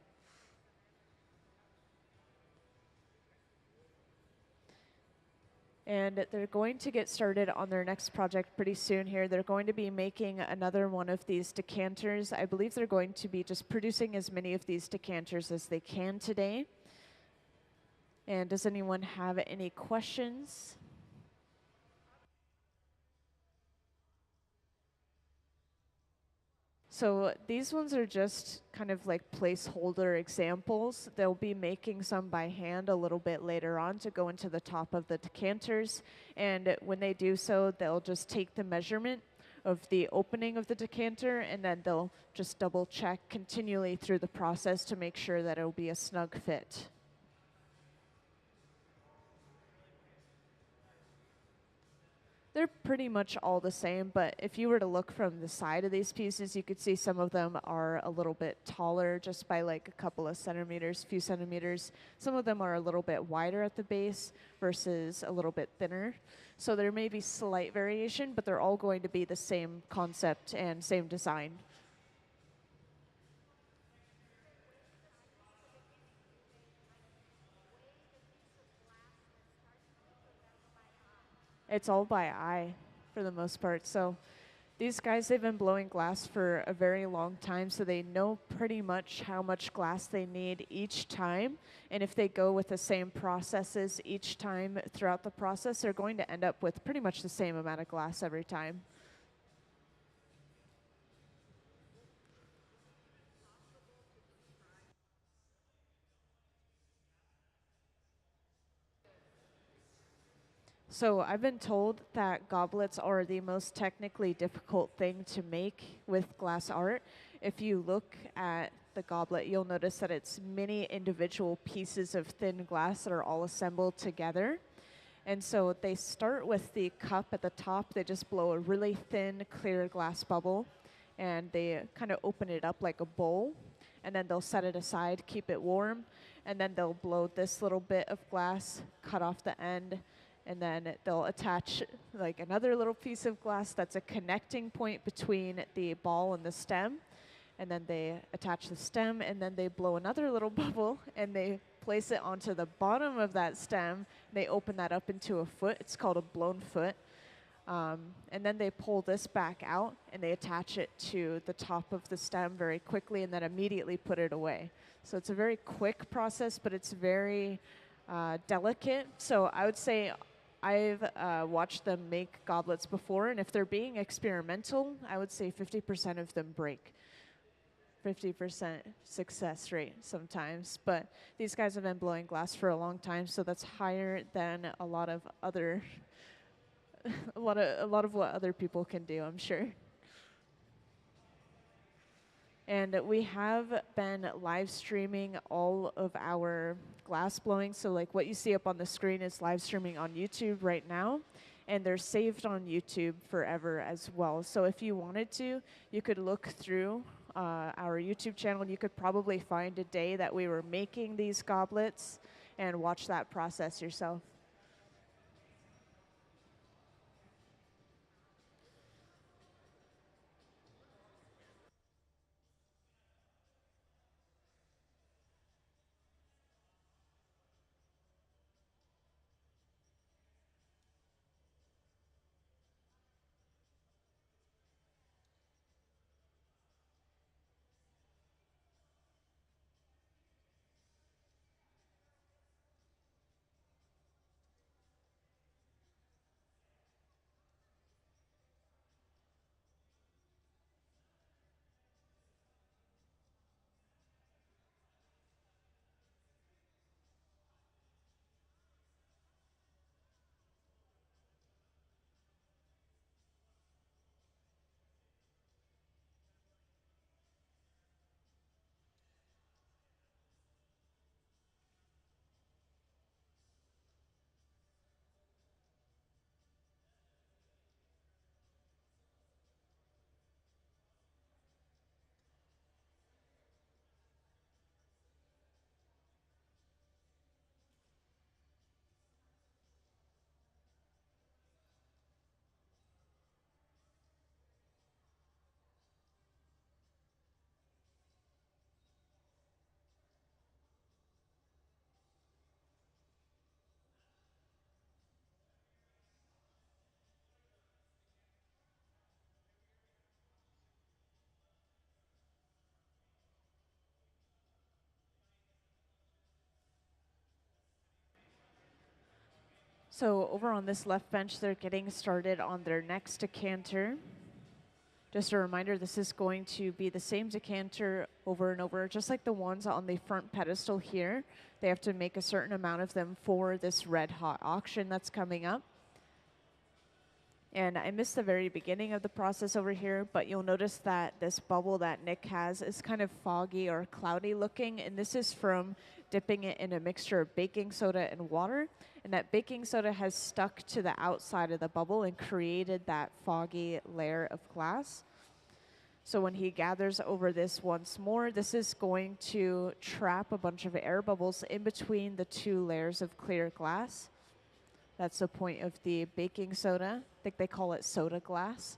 And they're going to get started on their next project pretty soon here. They're going to be making another one of these decanters. I believe they're going to be just producing as many of these decanters as they can today. And does anyone have any questions? So these ones are just kind of like placeholder examples. They'll be making some by hand a little bit later on to go into the top of the decanters. And when they do so, they'll just take the measurement of the opening of the decanter and then they'll just double check continually through the process to make sure that it'll be a snug fit. They're pretty much all the same, but if you were to look from the side of these pieces, you could see some of them are a little bit taller just by like a couple of centimeters, few centimeters. Some of them are a little bit wider at the base versus a little bit thinner. So there may be slight variation, but they're all going to be the same concept and same design. It's all by eye for the most part. So these guys, they've been blowing glass for a very long time, so they know pretty much how much glass they need each time. And if they go with the same processes each time throughout the process, they're going to end up with pretty much the same amount of glass every time. So I've been told that goblets are the most technically difficult thing to make with glass art. If you look at the goblet, you'll notice that it's many individual pieces of thin glass that are all assembled together. And so they start with the cup at the top. They just blow a really thin, clear glass bubble, and they kind of open it up like a bowl. And then they'll set it aside, keep it warm, and then they'll blow this little bit of glass, cut off the end, and then they'll attach like another little piece of glass that's a connecting point between the ball and the stem. And then they attach the stem, and then they blow another little bubble, and they place it onto the bottom of that stem. They open that up into a foot. It's called a blown foot. And then they pull this back out, and they attach it to the top of the stem very quickly, and then immediately put it away. So it's a very quick process, but it's very delicate. So I would say I've watched them make goblets before, and if they're being experimental, I would say 50% of them break. 50% success rate sometimes, but these guys have been blowing glass for a long time, so that's higher than a lot of other, a lot of what other people can do, I'm sure. And we have been live streaming all of our glass blowing. So like what you see up on the screen is live streaming on YouTube right now. and they're saved on YouTube forever as well. So if you wanted to, you could look through our YouTube channel, and you could probably find a day that we were making these goblets and watch that process yourself. So over on this left bench, they're getting started on their next decanter. Just a reminder, this is going to be the same decanter over and over, just like the ones on the front pedestal here. They have to make a certain amount of them for this red hot auction that's coming up. And I missed the very beginning of the process over here, but you'll notice that this bubble that Nick has is kind of foggy or cloudy looking, and this is from dipping it in a mixture of baking soda and water. And that baking soda has stuck to the outside of the bubble and created that foggy layer of glass. So when he gathers over this once more, this is going to trap a bunch of air bubbles in between the two layers of clear glass. That's the point of the baking soda. I think they call it soda glass.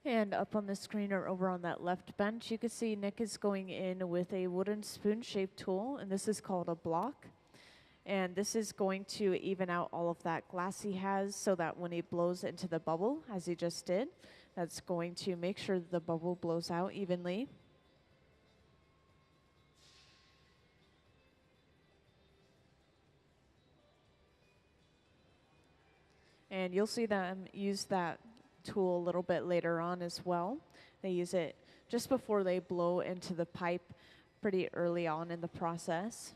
And up on the screen or over on that left bench, you can see Nick is going in with a wooden spoon-shaped tool, and this is called a block. And this is going to even out all of that glass he has so that when he blows into the bubble, as he just did, that's going to make sure that the bubble blows out evenly. And you'll see them use that tool a little bit later on as well. They use it just before they blow into the pipe pretty early on in the process.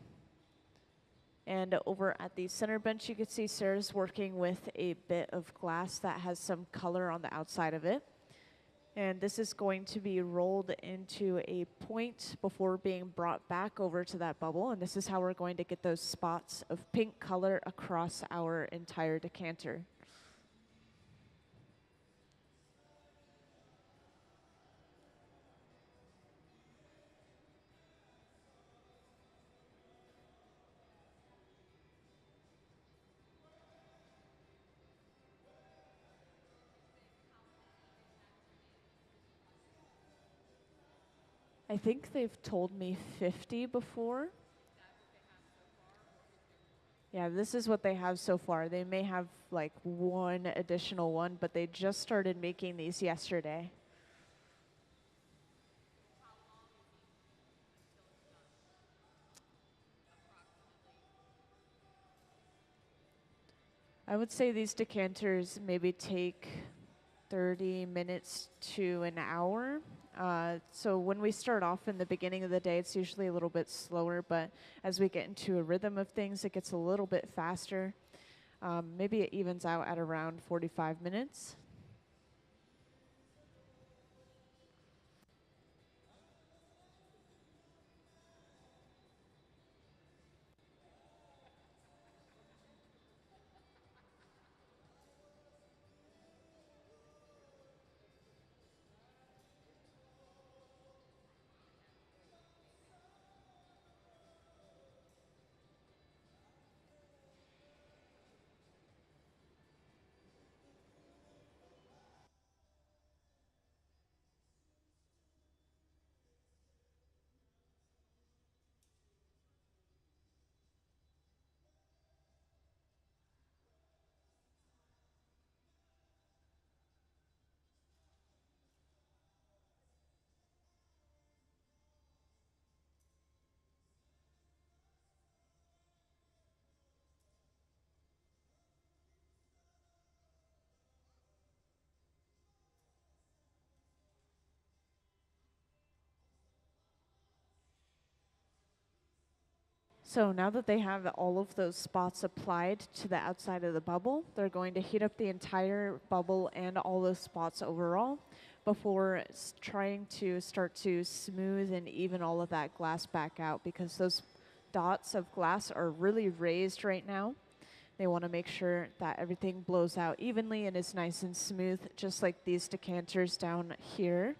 And over at the center bench, you can see Sarah's working with a bit of glass that has some color on the outside of it. And this is going to be rolled into a point before being brought back over to that bubble. And this is how we're going to get those spots of pink color across our entire decanter. I think they've told me 50 before. Yeah, this is what they have so far. They may have like one additional one, but they just started making these yesterday. I would say these decanters maybe take 30 minutes to an hour. So when we start off in the beginning of the day, it's usually a little bit slower, but as we get into a rhythm of things, it gets a little bit faster. Maybe it evens out at around 45 minutes. So now that they have all of those spots applied to the outside of the bubble, they're going to heat up the entire bubble and all those spots overall before trying to start to smooth and even all of that glass back out, because those dots of glass are really raised right now. They want to make sure that everything blows out evenly and is nice and smooth, just like these decanters down here.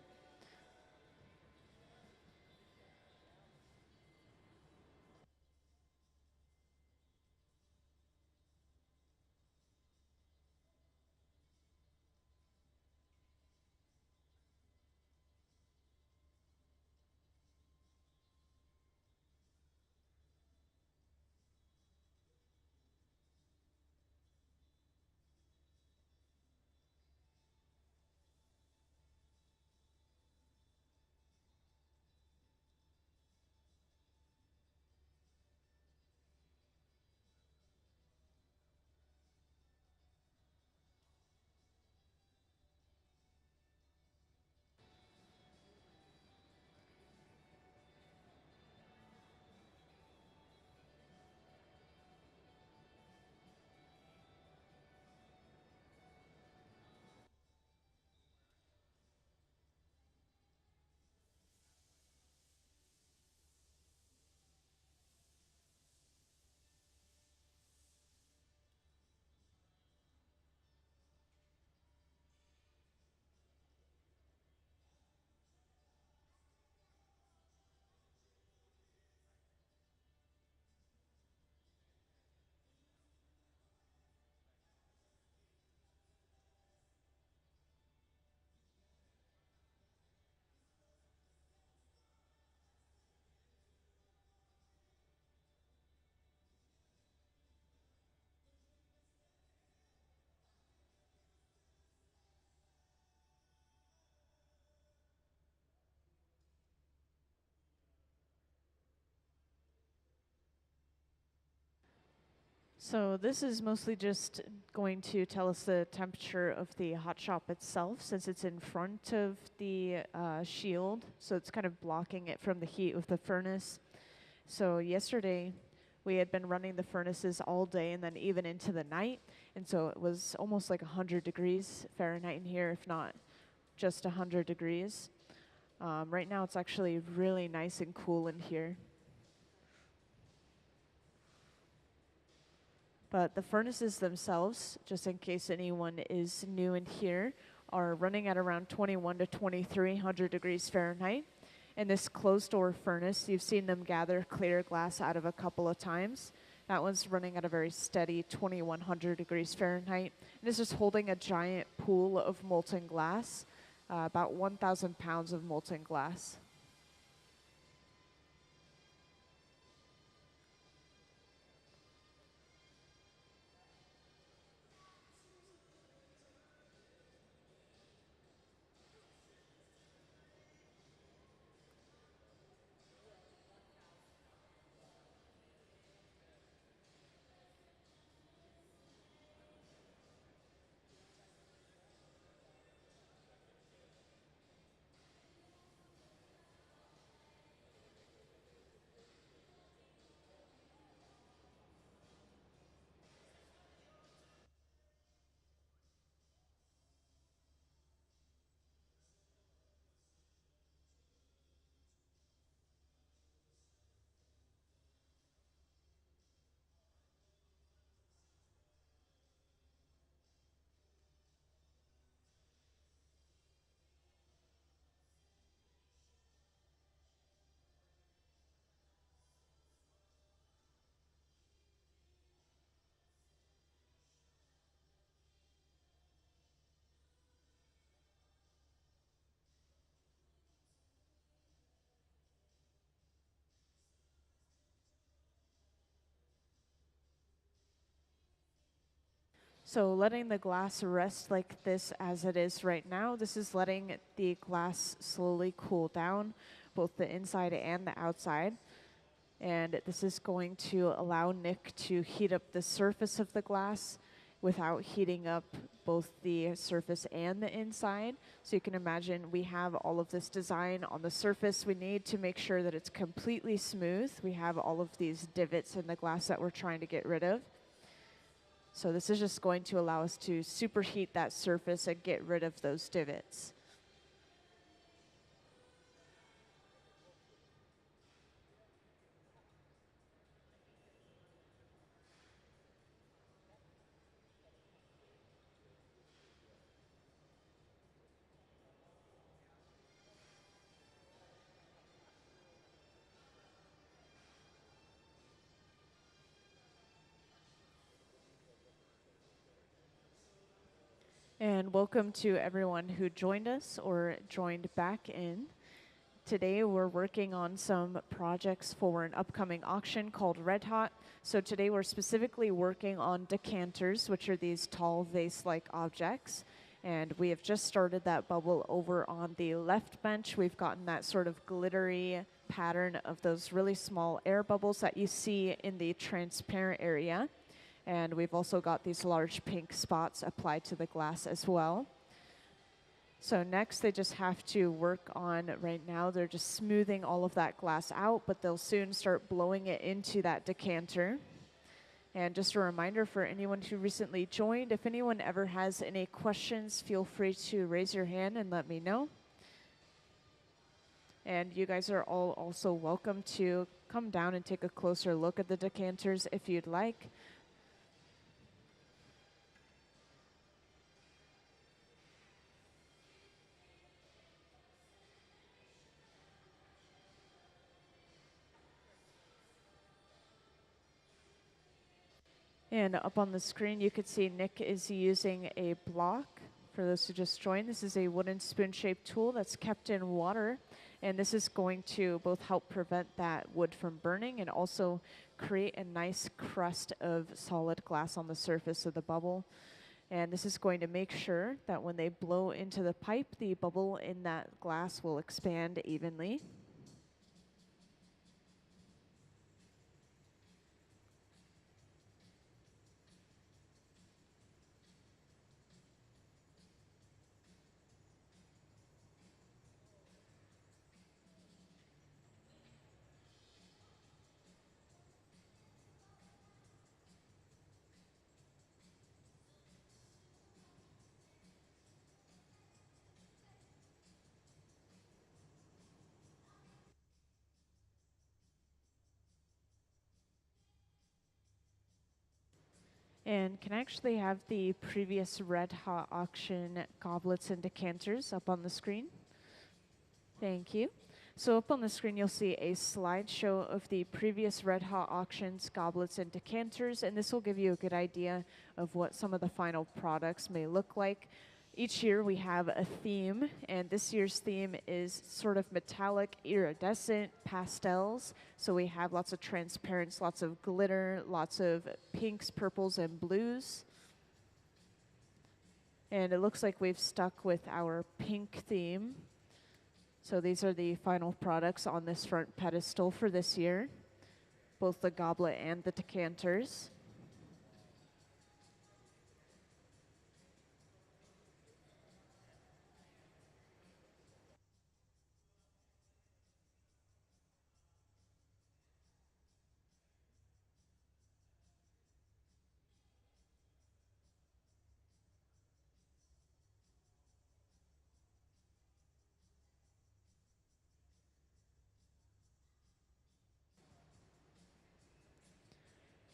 So this is mostly just going to tell us the temperature of the hot shop itself, since it's in front of the shield. So it's kind of blocking it from the heat of the furnace. So yesterday We had been running the furnaces all day and then even into the night, and so it was almost like 100 degrees Fahrenheit in here, if not just 100 degrees. Right now it's actually really nice and cool in here. But the furnaces themselves, just in case anyone is new in here, are running at around 21 to 2300 degrees Fahrenheit. In this closed door furnace, you've seen them gather clear glass out of a couple of times. That one's running at a very steady 2100 degrees Fahrenheit. And it's just holding a giant pool of molten glass, about 1,000 pounds of molten glass. So letting the glass rest like this as it is right now, this is letting the glass slowly cool down, both the inside and the outside. And this is going to allow Nick to heat up the surface of the glass without heating up both the surface and the inside. So you can imagine we have all of this design on the surface. We need to make sure that it's completely smooth. We have all of these divots in the glass that we're trying to get rid of. So this is just going to allow us to superheat that surface and get rid of those divots. And welcome to everyone who joined us or joined back in. Today we're working on some projects for an upcoming auction called Red Hot. So today we're specifically working on decanters, which are these tall vase-like objects. And we have just started that bubble over on the left bench. We've gotten that sort of glittery pattern of those really small air bubbles that you see in the transparent area. And we've also got these large pink spots applied to the glass as well. So next they just have to work on, right now they're just smoothing all of that glass out, but they'll soon start blowing it into that decanter. And just a reminder for anyone who recently joined, if anyone ever has any questions, feel free to raise your hand and let me know. And you guys are all also welcome to come down and take a closer look at the decanters if you'd like. And up on the screen, you could see Nick is using a block. For those who just joined, this is a wooden spoon-shaped tool that's kept in water. And this is going to both help prevent that wood from burning and also create a nice crust of solid glass on the surface of the bubble. And this is going to make sure that when they blow into the pipe, the bubble in that glass will expand evenly. And can I actually have the previous Red Hot auction goblets and decanters up on the screen? Thank you. So up on the screen, you'll see a slideshow of the previous Red Hot auctions, goblets, and decanters, and this will give you a good idea of what some of the final products may look like. Each year we have a theme, and this year's theme is sort of metallic, iridescent pastels. So we have lots of transparents, lots of glitter, lots of pinks, purples, and blues. And it looks like we've stuck with our pink theme. So these are the final products on this front pedestal for this year, both the goblet and the decanters.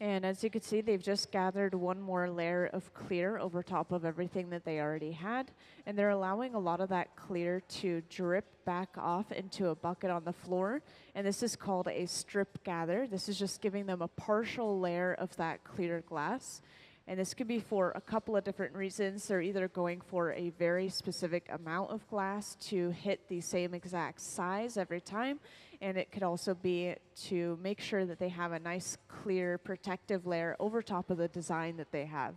And as you can see, they've just gathered one more layer of clear over top of everything that they already had. And they're allowing a lot of that clear to drip back off into a bucket on the floor. And this is called a strip gather. This is just giving them a partial layer of that clear glass. And this could be for a couple of different reasons. They're either going for a very specific amount of glass to hit the same exact size every time, and it could also be to make sure that they have a nice, clear, protective layer over top of the design that they have.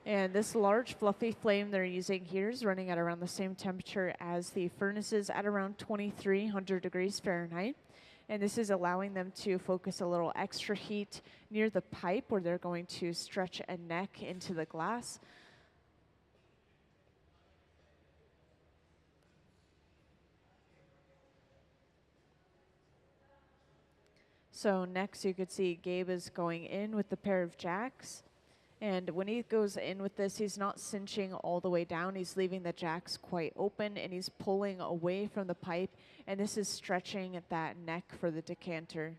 And this large fluffy flame they're using here is running at around the same temperature as the furnaces at around 2300 degrees Fahrenheit. And this is allowing them to focus a little extra heat near the pipe where they're going to stretch a neck into the glass. So next you could see Gabe is going in with the pair of jacks. And when he goes in with this, he's not cinching all the way down. He's leaving the jacks quite open, and he's pulling away from the pipe, and this is stretching that neck for the decanter.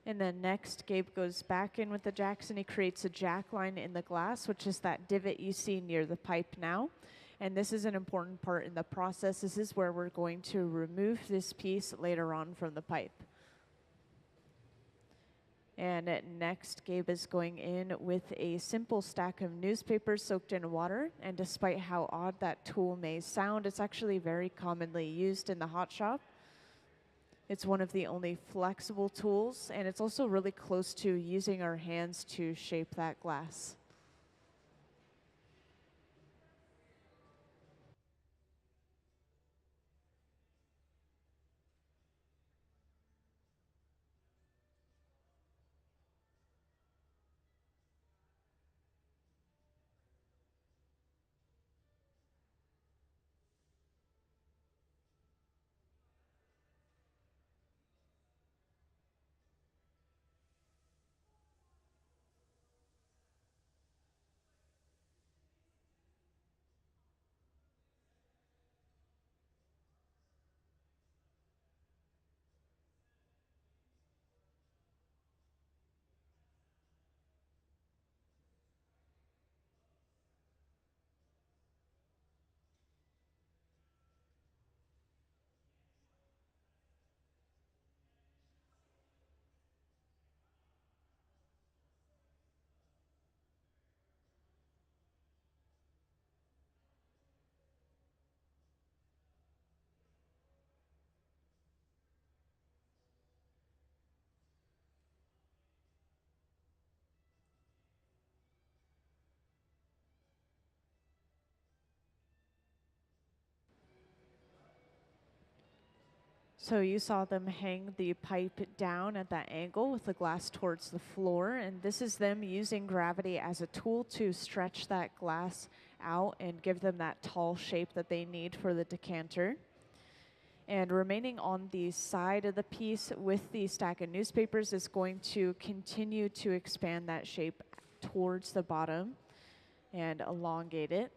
And then next, Gabe goes back in with the jacks and he creates a jack line in the glass, which is that divot you see near the pipe now. And this is an important part in the process. This is where we're going to remove this piece later on from the pipe. And next, Gabe is going in with a simple stack of newspapers soaked in water. And despite how odd that tool may sound, it's actually very commonly used in the hot shop. It's one of the only flexible tools, and it's also really close to using our hands to shape that glass. So you saw them hang the pipe down at that angle with the glass towards the floor, and this is them using gravity as a tool to stretch that glass out and give them that tall shape that they need for the decanter. And remaining on the side of the piece with the stack of newspapers is going to continue to expand that shape towards the bottom and elongate it.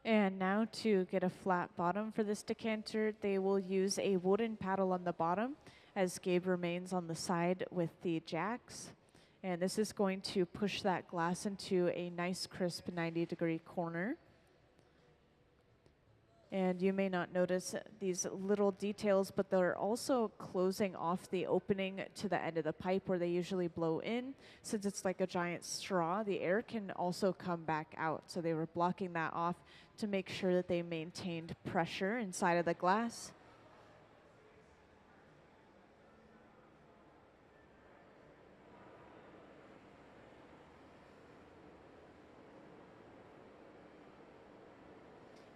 And now to get a flat bottom for this decanter, they will use a wooden paddle on the bottom as Gabe remains on the side with the jacks. And this is going to push that glass into a nice crisp 90-degree corner. And you may not notice these little details, but they're also closing off the opening to the end of the pipe where they usually blow in. Since it's like a giant straw, the air can also come back out. So they were blocking that off to make sure that they maintained pressure inside of the glass.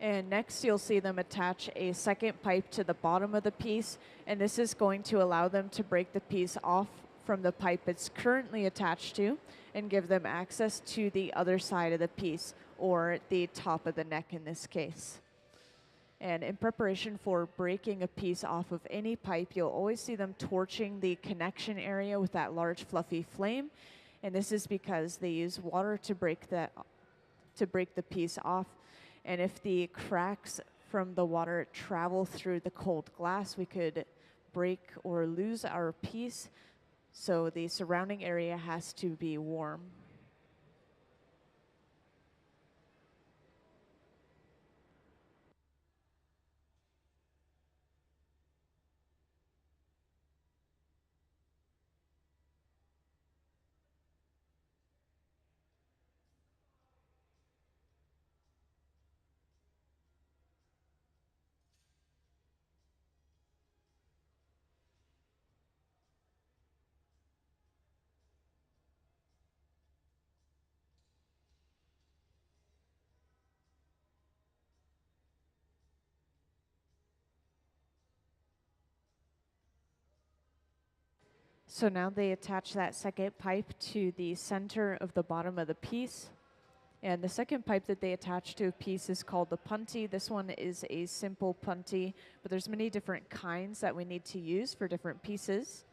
And next you'll see them attach a second pipe to the bottom of the piece, and this is going to allow them to break the piece off from the pipe it's currently attached to and give them access to the other side of the piece, or the top of the neck in this case. And in preparation for breaking a piece off of any pipe, you'll always see them torching the connection area with that large fluffy flame. And this is because they use water to break the piece off. And if the cracks from the water travel through the cold glass, we could break or lose our piece. So the surrounding area has to be warm. So now they attach that second pipe to the center of the bottom of the piece. And the second pipe that they attach to a piece is called the punty. This one is a simple punty, but there's many different kinds that we need to use for different pieces.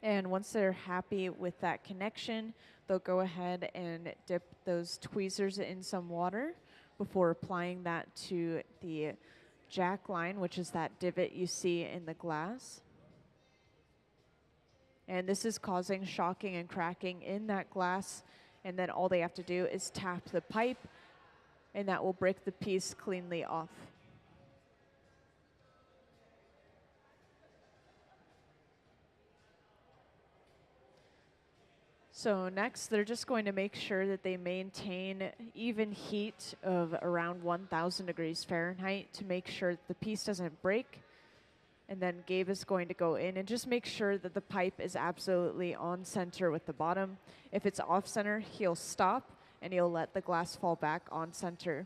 And once they're happy with that connection, they'll go ahead and dip those tweezers in some water before applying that to the jack line, which is that divot you see in the glass. And this is causing shocking and cracking in that glass. And then all they have to do is tap the pipe, and that will break the piece cleanly off. So next, they're just going to make sure that they maintain even heat of around 1,000 degrees Fahrenheit to make sure that the piece doesn't break. And then Gabe is going to go in and just make sure that the pipe is absolutely on center with the bottom. If it's off center, he'll stop and he'll let the glass fall back on center.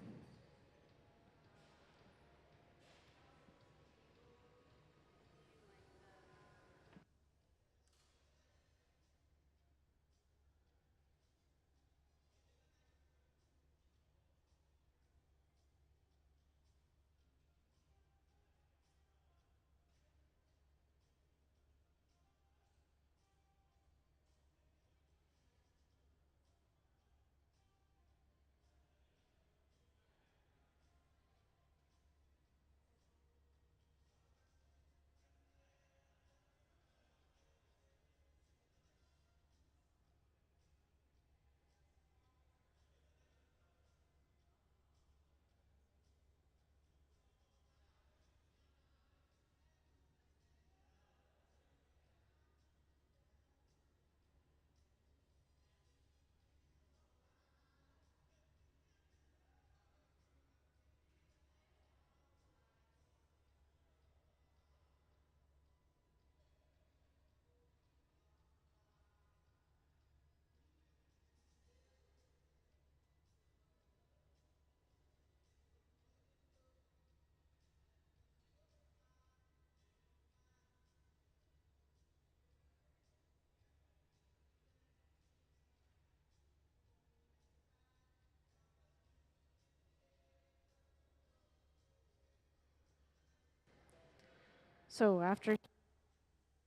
So after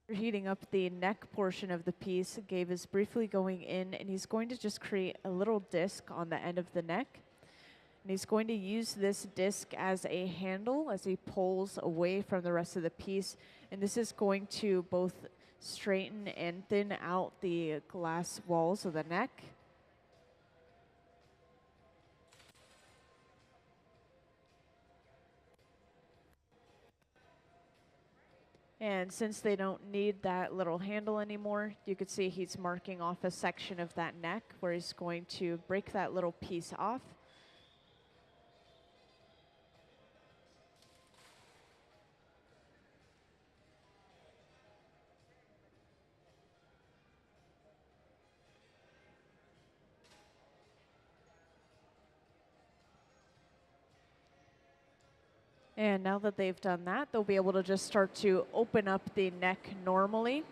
heating up the neck portion of the piece, Gabe is briefly going in and he's going to just create a little disc on the end of the neck. And he's going to use this disc as a handle as he pulls away from the rest of the piece. And this is going to both straighten and thin out the glass walls of the neck. And since they don't need that little handle anymore, you can see he's marking off a section of that neck where he's going to break that little piece off. And now that they've done that, they'll be able to just start to open up the neck normally,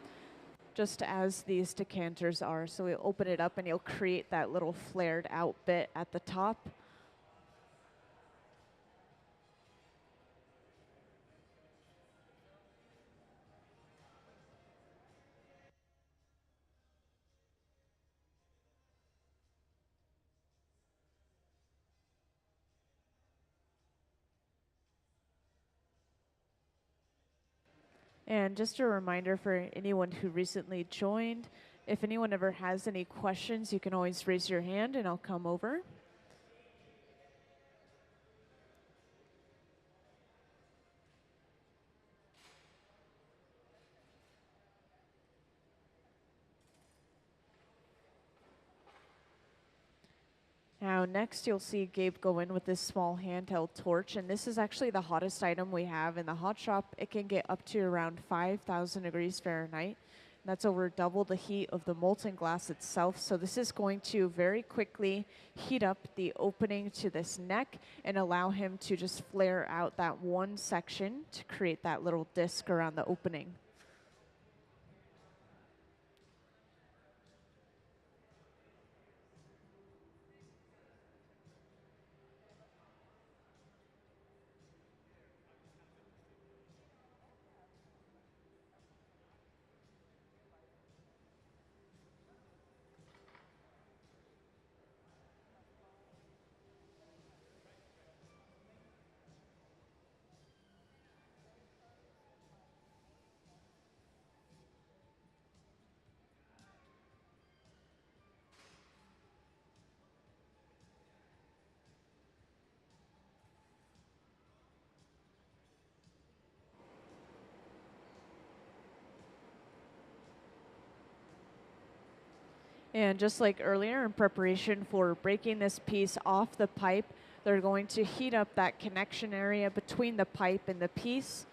just as these decanters are. So we'll open it up and you'll create that little flared out bit at the top. And just a reminder for anyone who recently joined, if anyone ever has any questions, you can always raise your hand and I'll come over. Now next you'll see Gabe go in with this small handheld torch, and this is actually the hottest item we have in the hot shop. It can get up to around 5,000 degrees Fahrenheit. That's over double the heat of the molten glass itself. So this is going to very quickly heat up the opening to this neck and allow him to just flare out that one section to create that little disc around the opening. And just like earlier, in preparation for breaking this piece off the pipe, they're going to heat up that connection area between the pipe and the piece.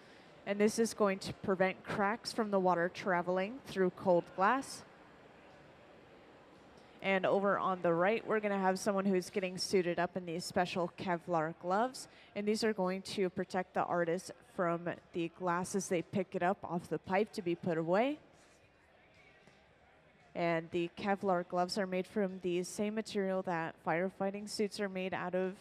And this is going to prevent cracks from the water traveling through cold glass. And over on the right, we're going to have someone who's getting suited up in these special Kevlar gloves. And these are going to protect the artist from the glass as they pick it up off the pipe to be put away. And the Kevlar gloves are made from the same material that firefighting suits are made out of.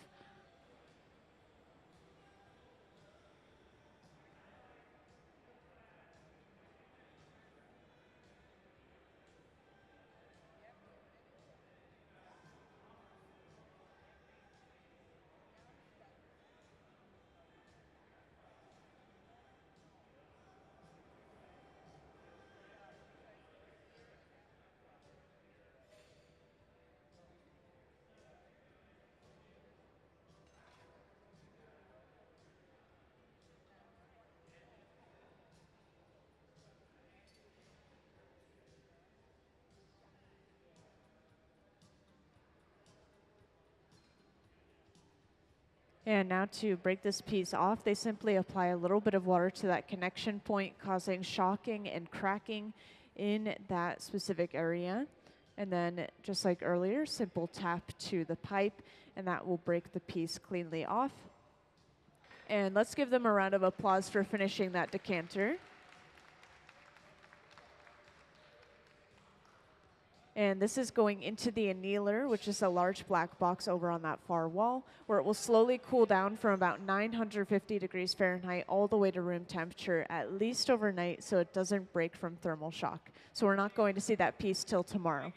And now to break this piece off, they simply apply a little bit of water to that connection point, causing shocking and cracking in that specific area. And then, just like earlier, simple tap to the pipe, and that will break the piece cleanly off. And let's give them a round of applause for finishing that decanter. And this is going into the annealer, which is a large black box over on that far wall, where it will slowly cool down from about 950 degrees Fahrenheit all the way to room temperature, at least overnight, so it doesn't break from thermal shock. So we're not going to see that piece till tomorrow.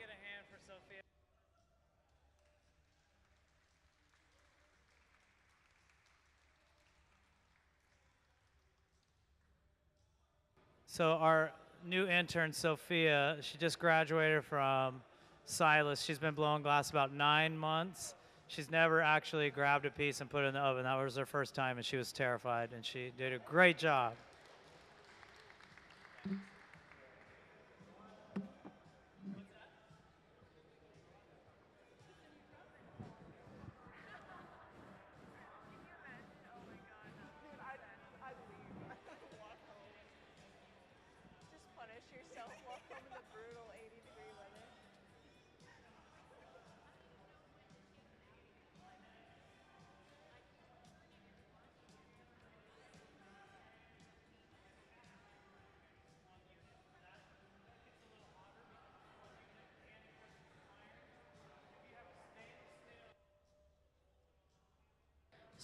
So our new intern, Sophia, she just graduated from Silas. She's been blowing glass about 9 months. She's never actually grabbed a piece and put it in the oven. That was her first time, and she was terrified, and she did a great job.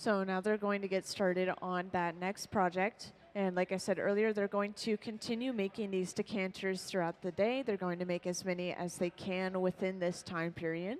So now they're going to get started on that next project. And like I said earlier, they're going to continue making these decanters throughout the day. They're going to make as many as they can within this time period.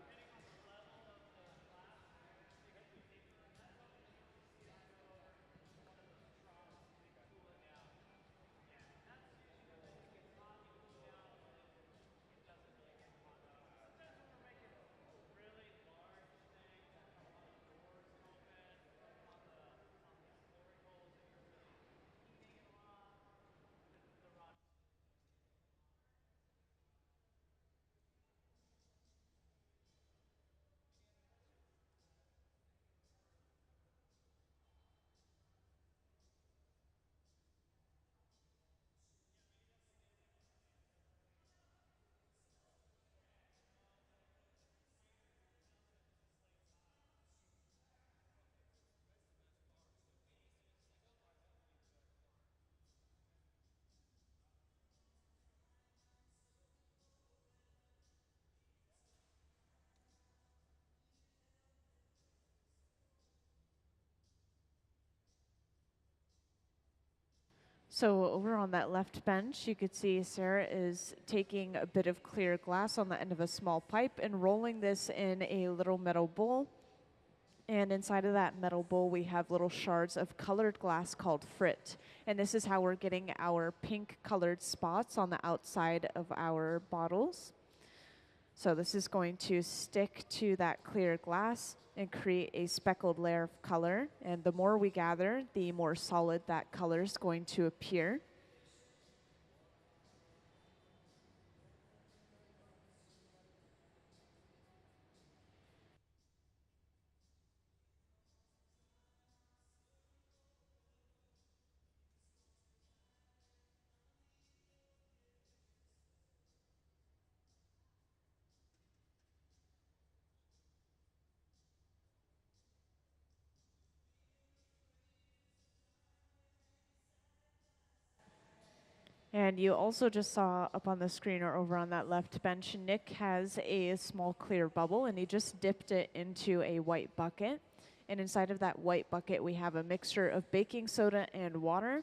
So over on that left bench, you could see Sarah is taking a bit of clear glass on the end of a small pipe and rolling this in a little metal bowl. And inside of that metal bowl, we have little shards of colored glass called frit. And this is how we're getting our pink colored spots on the outside of our bottles. So this is going to stick to that clear glass and create a speckled layer of color. And the more we gather, the more solid that color is going to appear. And you also just saw up on the screen or over on that left bench, Nick has a small clear bubble and he just dipped it into a white bucket. And inside of that white bucket, we have a mixture of baking soda and water.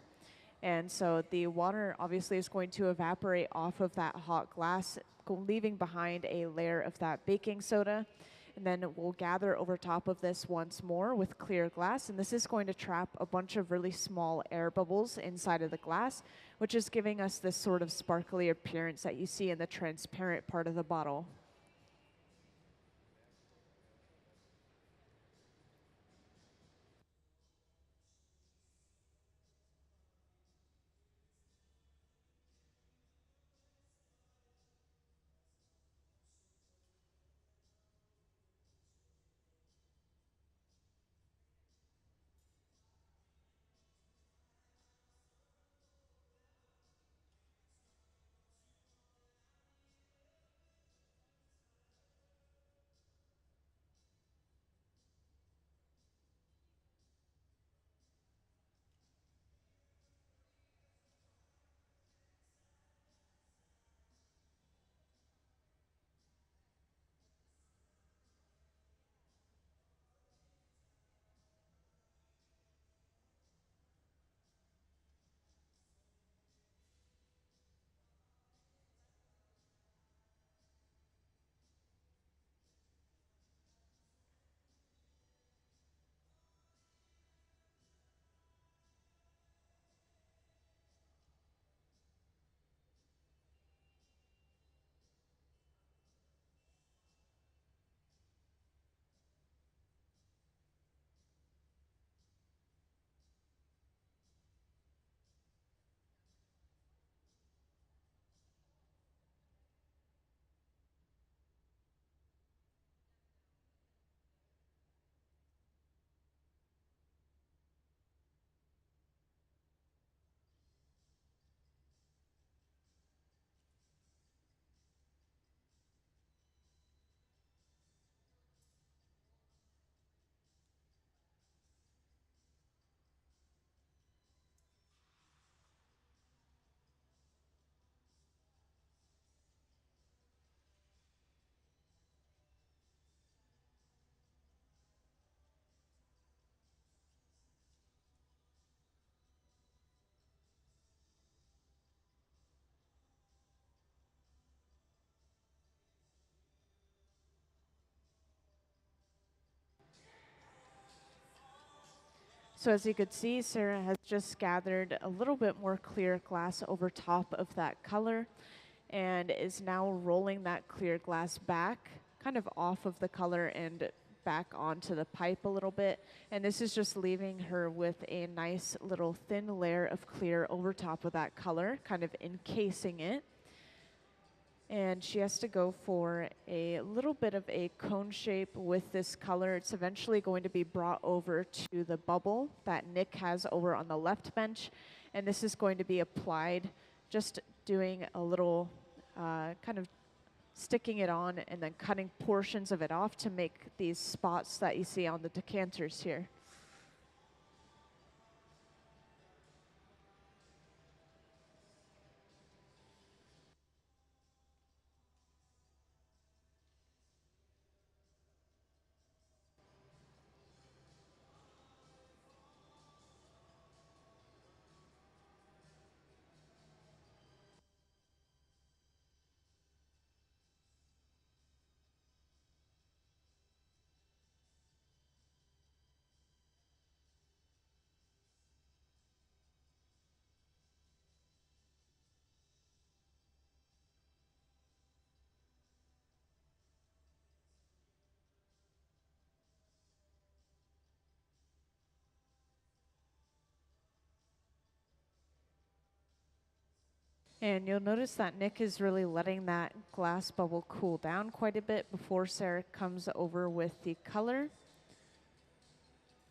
And so the water obviously is going to evaporate off of that hot glass, leaving behind a layer of that baking soda. And then we'll gather over top of this once more with clear glass. And this is going to trap a bunch of really small air bubbles inside of the glass, which is giving us this sort of sparkly appearance that you see in the transparent part of the bottle. So as you could see, Sarah has just gathered a little bit more clear glass over top of that color and is now rolling that clear glass back, kind of off of the color and back onto the pipe a little bit. And this is just leaving her with a nice little thin layer of clear over top of that color, kind of encasing it. And she has to go for a little bit of a cone shape with this color. It's eventually going to be brought over to the bubble that Nick has over on the left bench. And this is going to be applied, just doing a little kind of sticking it on and then cutting portions of it off to make these spots that you see on the decanters here. And you'll notice that Nick is really letting that glass bubble cool down quite a bit before Sarah comes over with the color.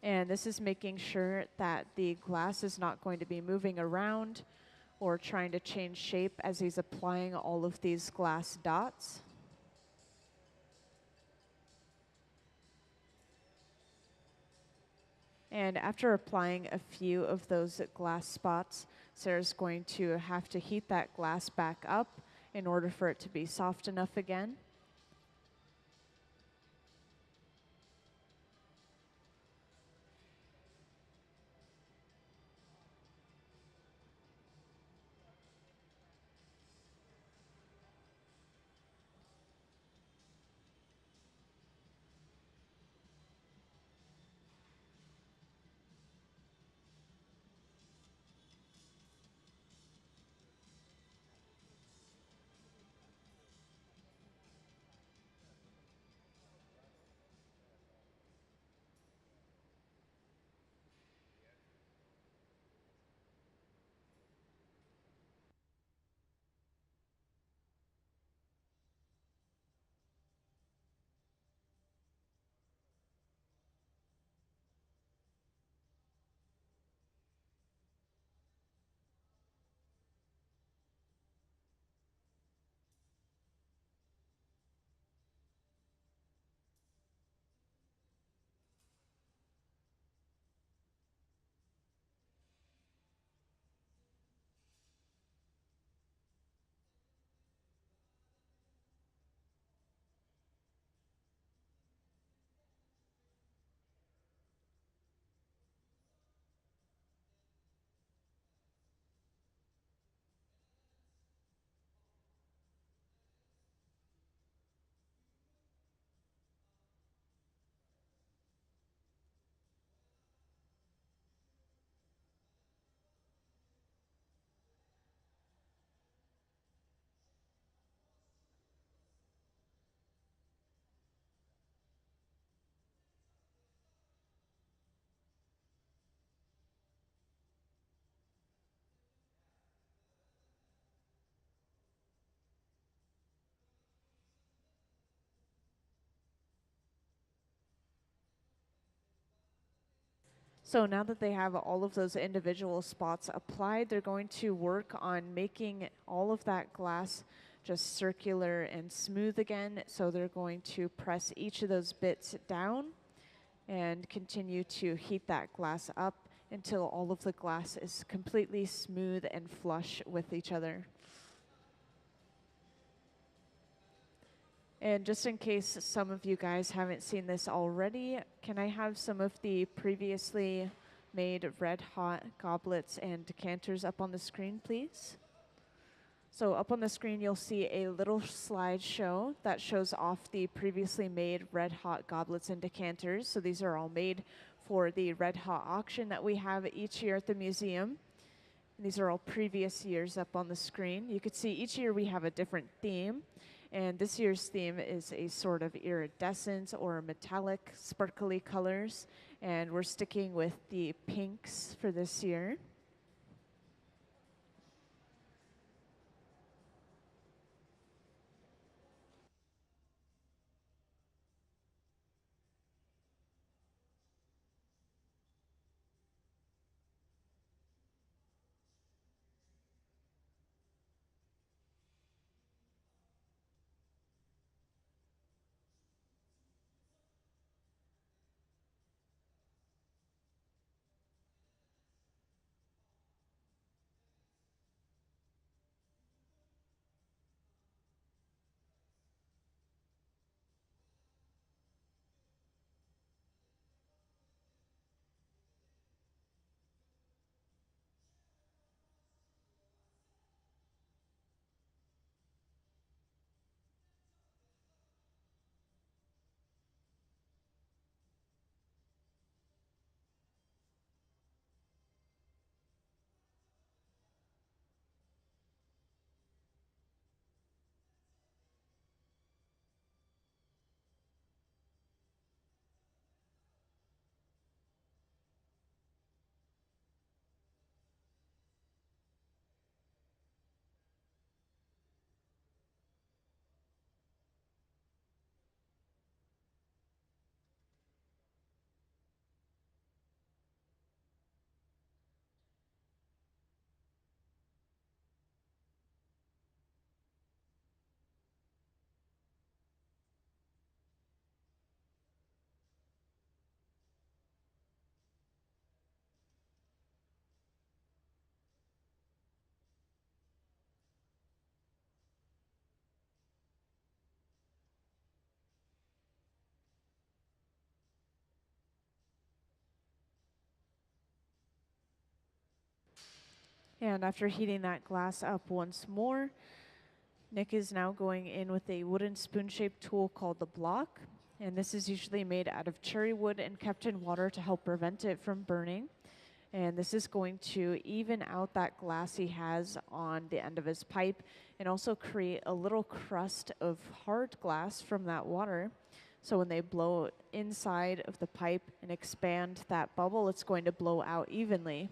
And this is making sure that the glass is not going to be moving around or trying to change shape as he's applying all of these glass dots. And after applying a few of those glass spots, Sarah's going to have to heat that glass back up in order for it to be soft enough again. So now that they have all of those individual spots applied, they're going to work on making all of that glass just circular and smooth again. So they're going to press each of those bits down and continue to heat that glass up until all of the glass is completely smooth and flush with each other. And just in case some of you guys haven't seen this already, can I have some of the previously made red hot goblets and decanters up on the screen, please? So up on the screen, you'll see a little slideshow that shows off the previously made red hot goblets and decanters. So these are all made for the Red Hot auction that we have each year at the museum. And these are all previous years up on the screen. You could see each year we have a different theme. And this year's theme is a sort of iridescent or metallic sparkly colors. And we're sticking with the pinks for this year. And after heating that glass up once more, Nick is now going in with a wooden spoon-shaped tool called the block. And this is usually made out of cherry wood and kept in water to help prevent it from burning. And this is going to even out that glass he has on the end of his pipe and also create a little crust of hard glass from that water. So when they blow inside of the pipe and expand that bubble, it's going to blow out evenly.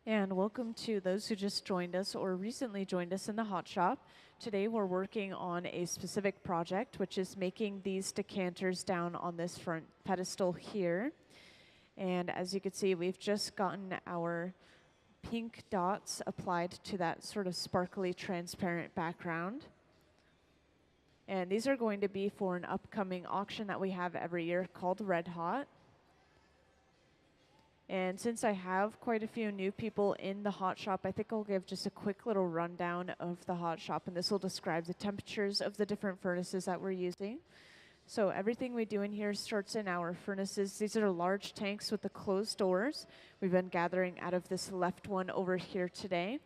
And welcome to those who just joined us or recently joined us in the hot shop. Today we're working on a specific project, which is making these decanters down on this front pedestal here. And as you can see, we've just gotten our pink dots applied to that sort of sparkly transparent background. And these are going to be for an upcoming auction that we have every year called Red Hot. And since I have quite a few new people in the hot shop, I think I'll give just a quick little rundown of the hot shop, and this will describe the temperatures of the different furnaces that we're using. So everything we do in here starts in our furnaces. These are large tanks with the closed doors. We've been gathering out of this left one over here today.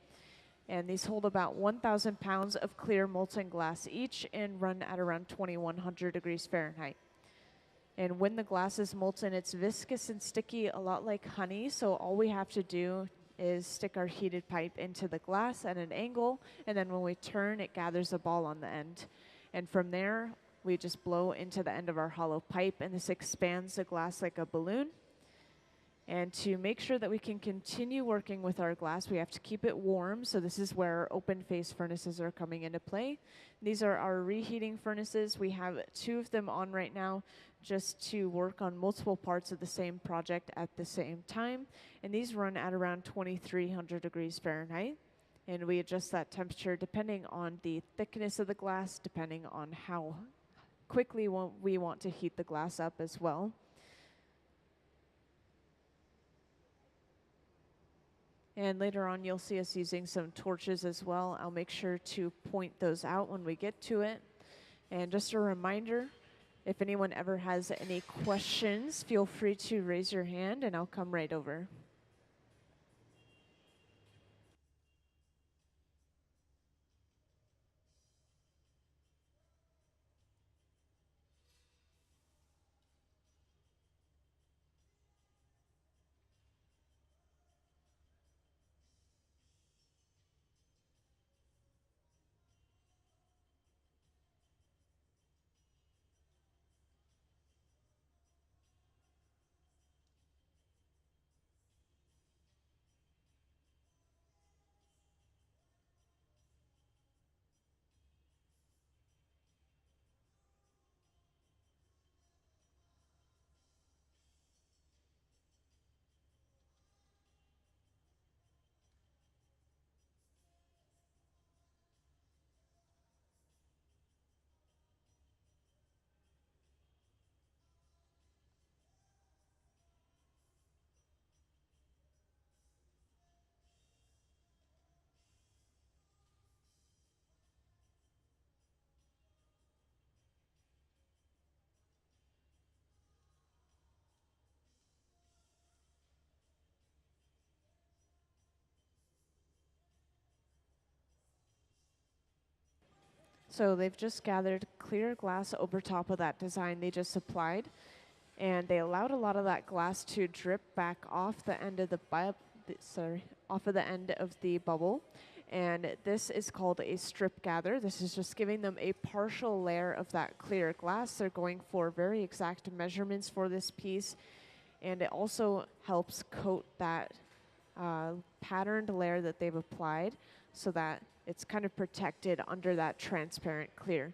And these hold about 1,000 pounds of clear molten glass each and run at around 2,100 degrees Fahrenheit. And when the glass is molten, it's viscous and sticky, a lot like honey. So all we have to do is stick our heated pipe into the glass at an angle, and then when we turn, it gathers a ball on the end. And from there, we just blow into the end of our hollow pipe, and this expands the glass like a balloon. And to make sure that we can continue working with our glass, we have to keep it warm. So this is where open face furnaces are coming into play. These are our reheating furnaces. We have 2 of them on right now just to work on multiple parts of the same project at the same time. And these run at around 2,300 degrees Fahrenheit. And we adjust that temperature depending on the thickness of the glass, depending on how quickly we want to heat the glass up as well. And later on, you'll see us using some torches as well. I'll make sure to point those out when we get to it. And just a reminder, if anyone ever has any questions, feel free to raise your hand and I'll come right over. So they've just gathered clear glass over top of that design they just applied, and they allowed a lot of that glass to drip back off the end of the end of the bubble. And this is called a strip gather. This is just giving them a partial layer of that clear glass. They're going for very exact measurements for this piece, and it also helps coat that patterned layer that they've applied so that it's kind of protected under that transparent clear.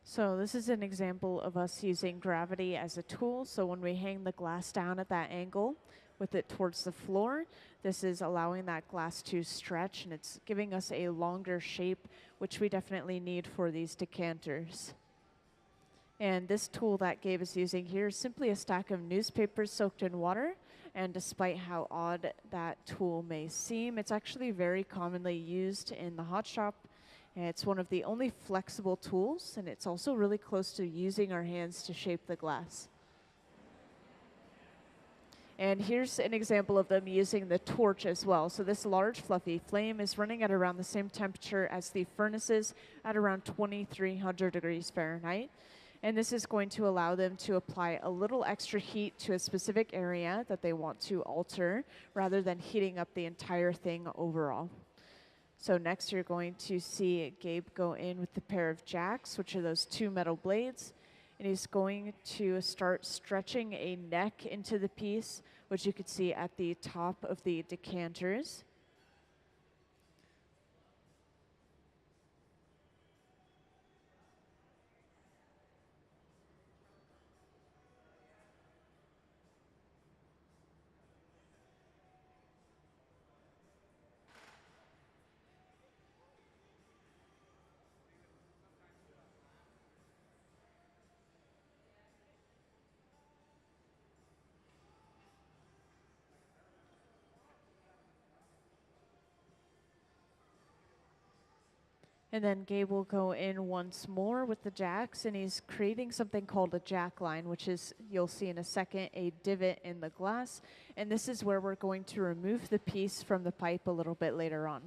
So this is an example of us using gravity as a tool. So when we hang the glass down at that angle, with it towards the floor. This is allowing that glass to stretch, and it's giving us a longer shape, which we definitely need for these decanters. And this tool that Gabe is using here is simply a stack of newspapers soaked in water. And despite how odd that tool may seem, it's actually very commonly used in the hot shop. And it's one of the only flexible tools, and it's also really close to using our hands to shape the glass. And here's an example of them using the torch as well. So this large fluffy flame is running at around the same temperature as the furnaces at around 2300 degrees Fahrenheit. And this is going to allow them to apply a little extra heat to a specific area that they want to alter rather than heating up the entire thing overall. So next you're going to see Gabe go in with the pair of jacks, which are those two metal blades. And he's going to start stretching a neck into the piece, which you could see at the top of the decanters. And then Gabe will go in once more with the jacks, and he's creating something called a jack line, which is, you'll see in a second, a divot in the glass. And this is where we're going to remove the piece from the pipe a little bit later on.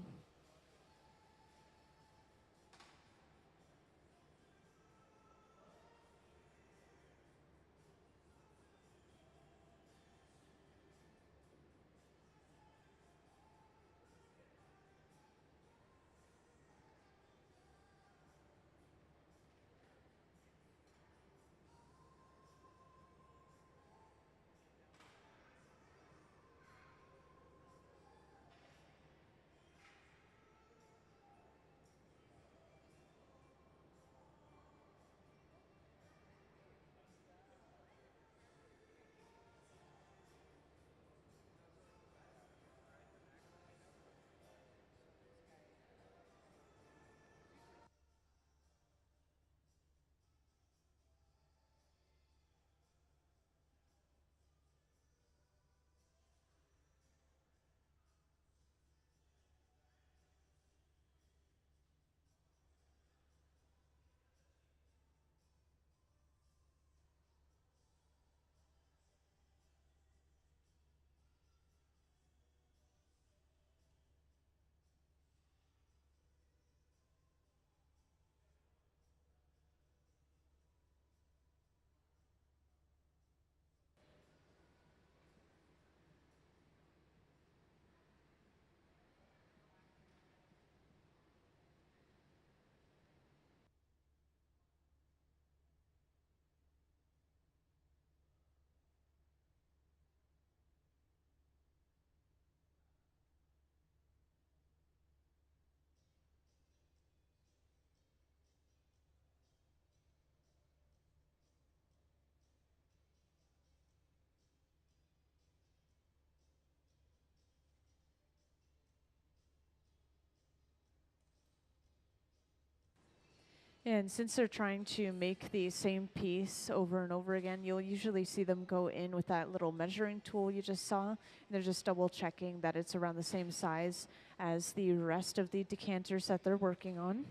And since they're trying to make the same piece over and over again, you'll usually see them go in with that little measuring tool you just saw. And they're just double checking that it's around the same size as the rest of the decanters that they're working on.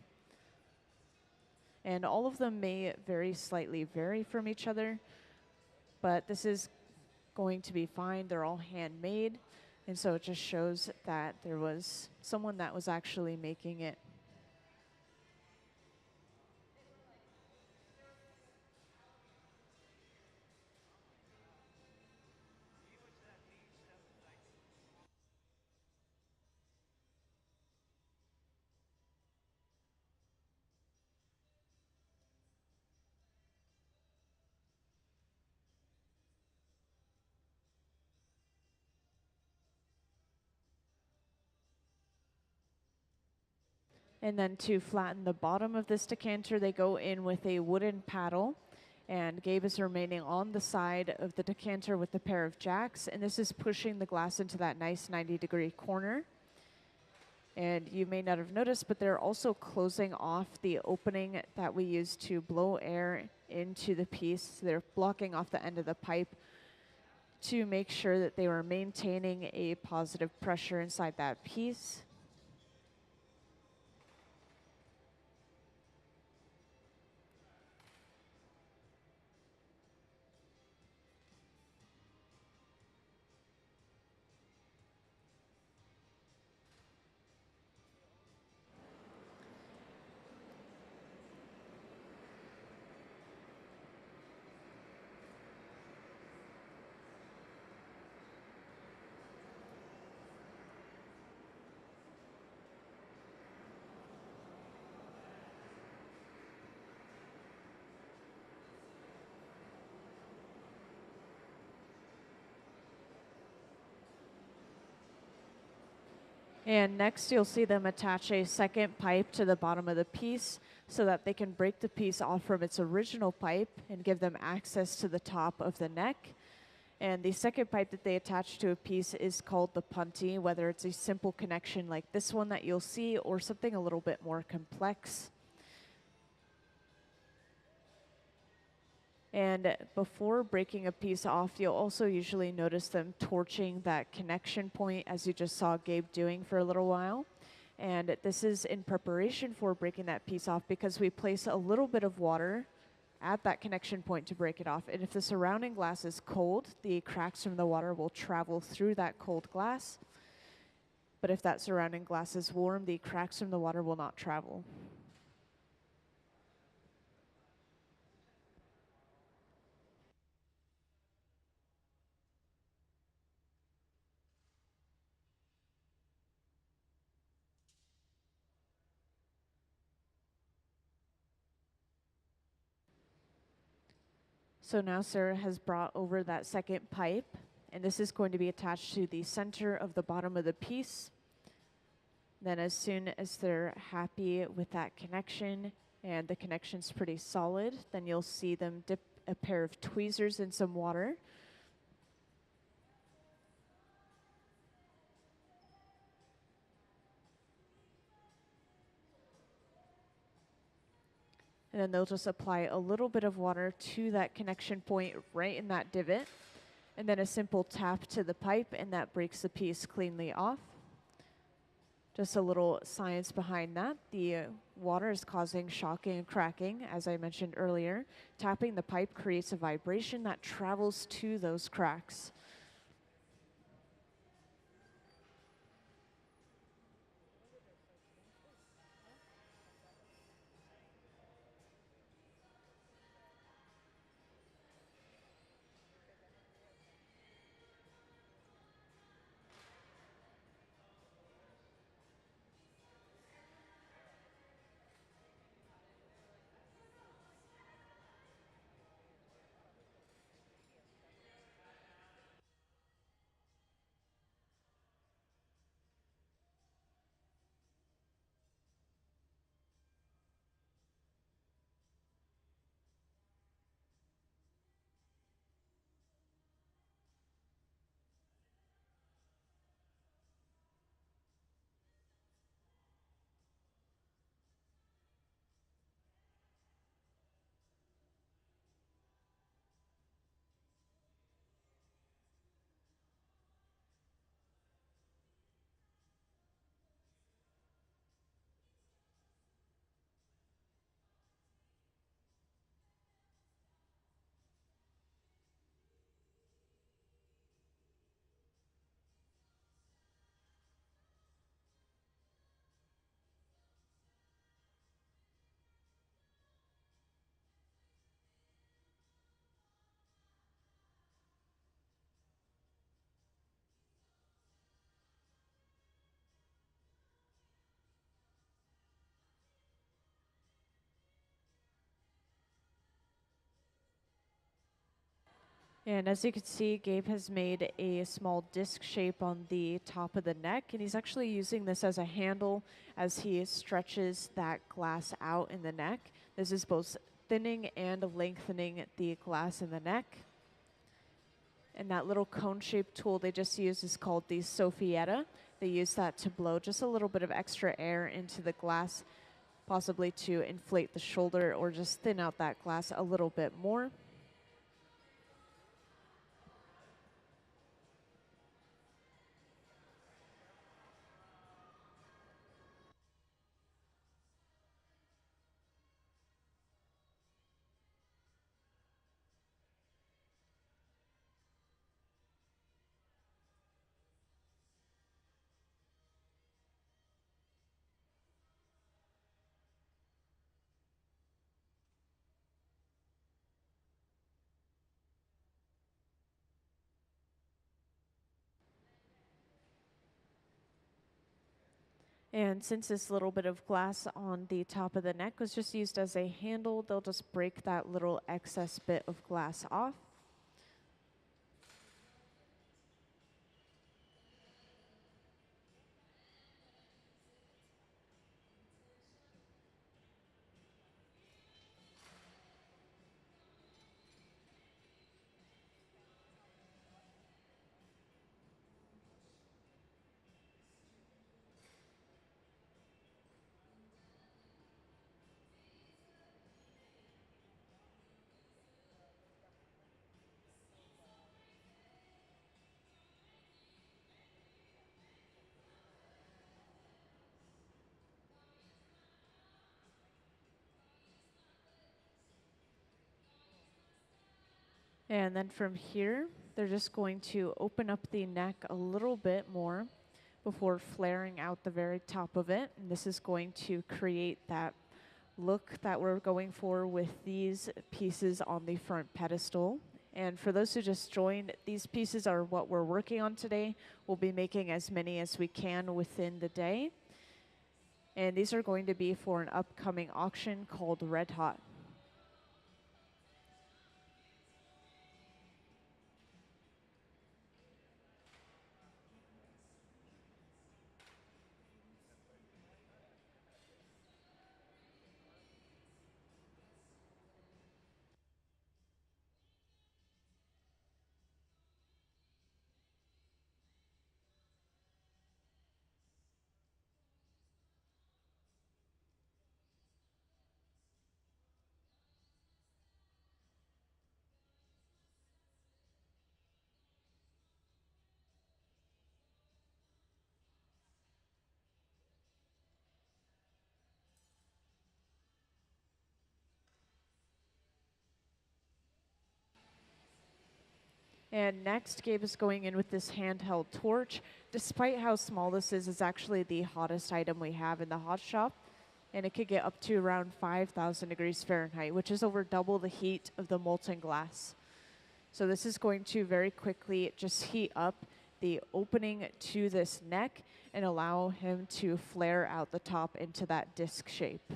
And all of them may very slightly vary from each other, but this is going to be fine. They're all handmade. And so it just shows that there was someone that was actually making it. And then to flatten the bottom of this decanter, they go in with a wooden paddle. And Gabe is remaining on the side of the decanter with the pair of jacks, and this is pushing the glass into that nice 90-degree corner. And you may not have noticed, but they're also closing off the opening that we use to blow air into the piece. So they're blocking off the end of the pipe to make sure that they were maintaining a positive pressure inside that piece. And next you'll see them attach a second pipe to the bottom of the piece so that they can break the piece off from its original pipe and give them access to the top of the neck. And the second pipe that they attach to a piece is called the punty, whether it's a simple connection like this one that you'll see or something a little bit more complex. And before breaking a piece off, you'll also usually notice them torching that connection point, as you just saw Gabe doing for a little while. And this is in preparation for breaking that piece off because we place a little bit of water at that connection point to break it off. And if the surrounding glass is cold, the cracks from the water will travel through that cold glass. But if that surrounding glass is warm, the cracks from the water will not travel. So now Sarah has brought over that second pipe, and this is going to be attached to the center of the bottom of the piece. Then as soon as they're happy with that connection and the connection's pretty solid, then you'll see them dip a pair of tweezers in some water. And then they'll just apply a little bit of water to that connection point right in that divot. And then a simple tap to the pipe, and that breaks the piece cleanly off. Just a little science behind that. The water is causing shocking and cracking, as I mentioned earlier. Tapping the pipe creates a vibration that travels to those cracks. And as you can see, Gabe has made a small disc shape on the top of the neck, and he's actually using this as a handle as he stretches that glass out in the neck. This is both thinning and lengthening the glass in the neck. And that little cone-shaped tool they just used is called the Sophietta. They use that to blow just a little bit of extra air into the glass, possibly to inflate the shoulder or just thin out that glass a little bit more. And since this little bit of glass on the top of the neck was just used as a handle, they'll just break that little excess bit of glass off. And then from here, they're just going to open up the neck a little bit more before flaring out the very top of it. And this is going to create that look that we're going for with these pieces on the front pedestal. And for those who just joined, these pieces are what we're working on today. We'll be making as many as we can within the day. And these are going to be for an upcoming auction called Red Hot. And next, Gabe is going in with this handheld torch. Despite how small this is, it's actually the hottest item we have in the hot shop. And it could get up to around 5,000 degrees Fahrenheit, which is over double the heat of the molten glass. So this is going to very quickly just heat up the opening to this neck and allow him to flare out the top into that disc shape.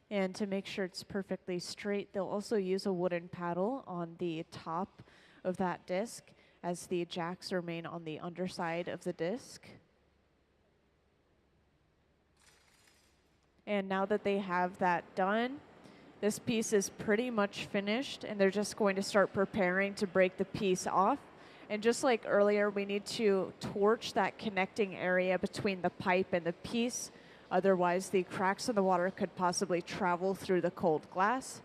And to make sure it's perfectly straight, they'll also use a wooden paddle on the top of that disc as the jacks remain on the underside of the disc. And now that they have that done, this piece is pretty much finished, and they're just going to start preparing to break the piece off. And just like earlier, we need to torch that connecting area between the pipe and the piece. Otherwise, the cracks in the water could possibly travel through the cold glass.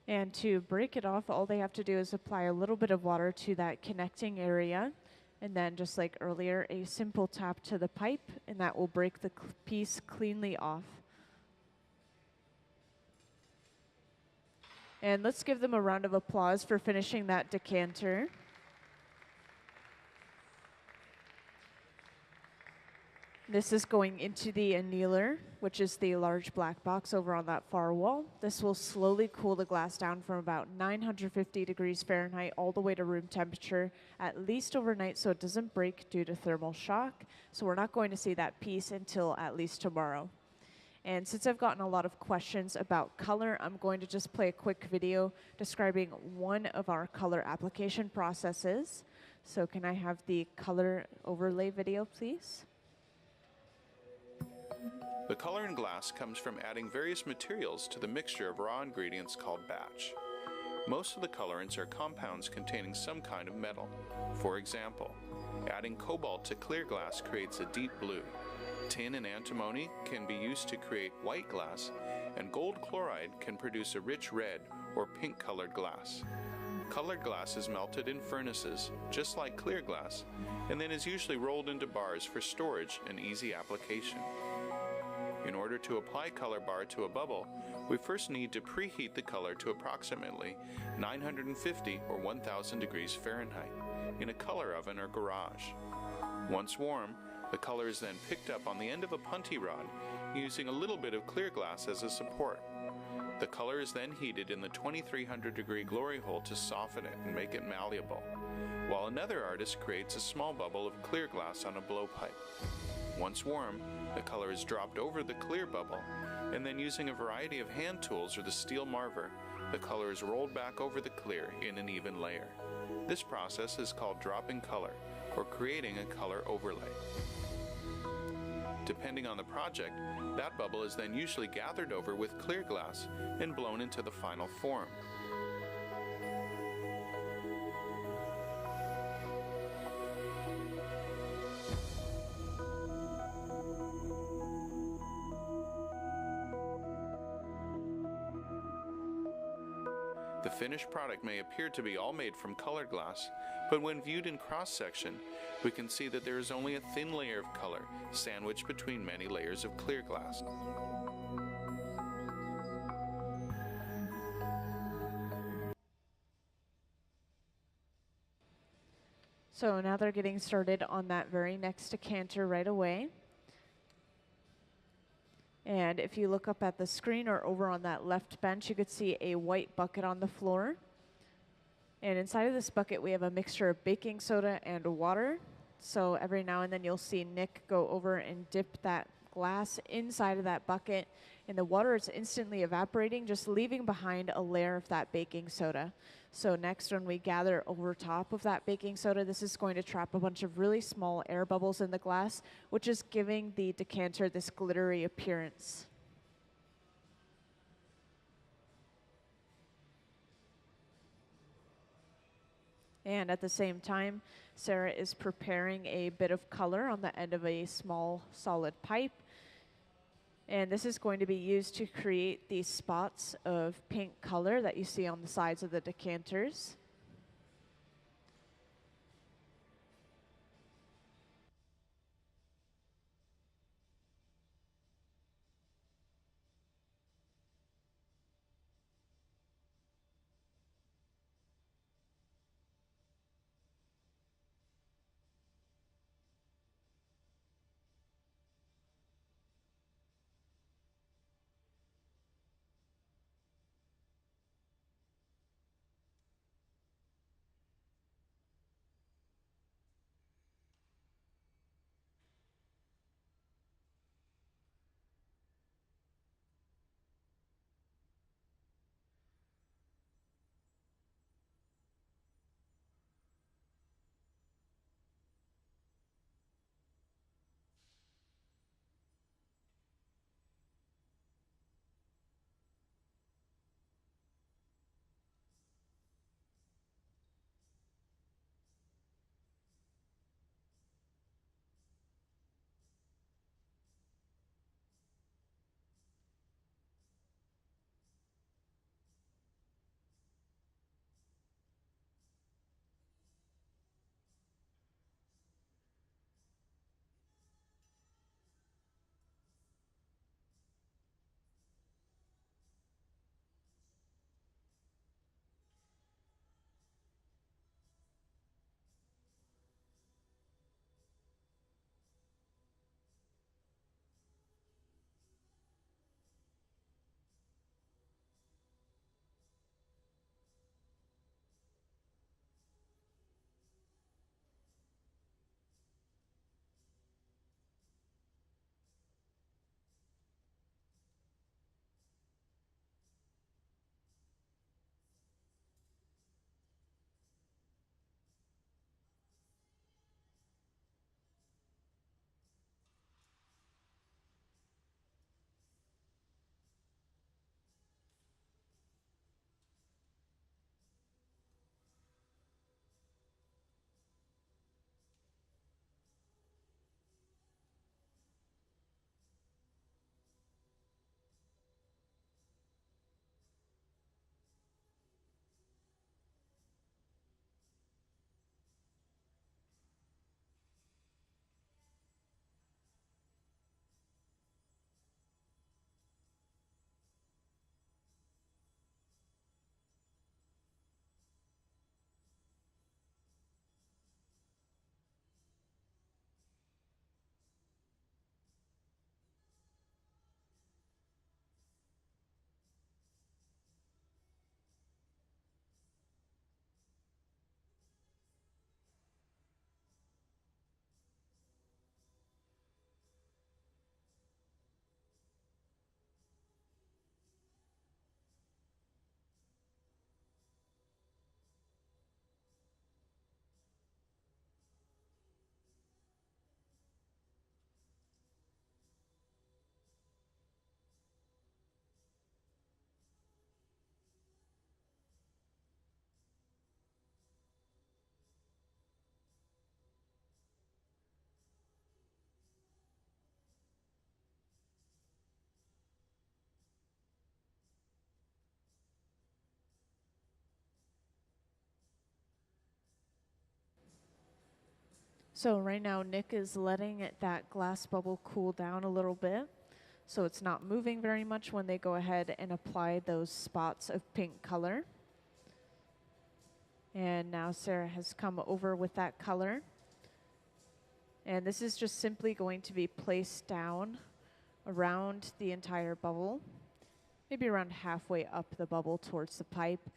And to break it off, all they have to do is apply a little bit of water to that connecting area And then just like earlier, a simple tap to the pipe, and that will break the piece cleanly off. And let's give them a round of applause for finishing that decanter. This is going into the annealer, which is the large black box over on that far wall. This will slowly cool the glass down from about 950 degrees Fahrenheit all the way to room temperature, at least overnight, so it doesn't break due to thermal shock. So we're not going to see that piece until at least tomorrow. And since I've gotten a lot of questions about color, I'm going to just play a quick video describing one of our color application processes. So can I have the color overlay video, please? The color in glass comes from adding various materials to the mixture of raw ingredients called batch. Most of the colorants are compounds containing some kind of metal. For example, adding cobalt to clear glass creates a deep blue. Tin and antimony can be used to create white glass, and gold chloride can produce a rich red or pink colored glass. Colored glass is melted in furnaces, just like clear glass, and then is usually rolled into bars for storage and easy application. In order to apply color bar to a bubble, we first need to preheat the color to approximately 950 or 1000 degrees Fahrenheit in a color oven or garage. Once warm, the color is then picked up on the end of a punty rod using a little bit of clear glass as a support. The color is then heated in the 2300 degree glory hole to soften it and make it malleable, while another artist creates a small bubble of clear glass on a blowpipe. Once warm, the color is dropped over the clear bubble, and then using a variety of hand tools or the steel marver, the color is rolled back over the clear in an even layer. This process is called dropping color, or creating a color overlay. Depending on the project, that bubble is then usually gathered over with clear glass and blown into the final form. The finished product may appear to be all made from colored glass, but when viewed in cross-section, we can see that there is only a thin layer of color sandwiched between many layers of clear glass. So now they're getting started on that very next decanter right away. And if you look up at the screen or over on that left bench, you could see a white bucket on the floor. And inside of this bucket, we have a mixture of baking soda and water. So every now and then you'll see Nick go over and dip that glass inside of that bucket, and the water is instantly evaporating, just leaving behind a layer of that baking soda. So next, when we gather over top of that baking soda, this is going to trap a bunch of really small air bubbles in the glass, which is giving the decanter this glittery appearance. And at the same time, Sarah is preparing a bit of color on the end of a small solid pipe. And this is going to be used to create these spots of pink color that you see on the sides of the decanters. So right now Nick is letting that glass bubble cool down a little bit, so it's not moving very much when they go ahead and apply those spots of pink color. And now Sarah has come over with that color. And this is just simply going to be placed down around the entire bubble, maybe around halfway up the bubble towards the pipe.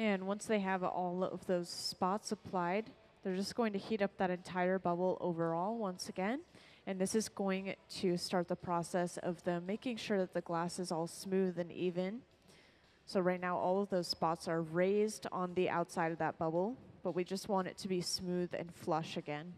And once they have all of those spots applied, they're just going to heat up that entire bubble overall once again. And this is going to start the process of them making sure that the glass is all smooth and even. So right now all of those spots are raised on the outside of that bubble, but we just want it to be smooth and flush again.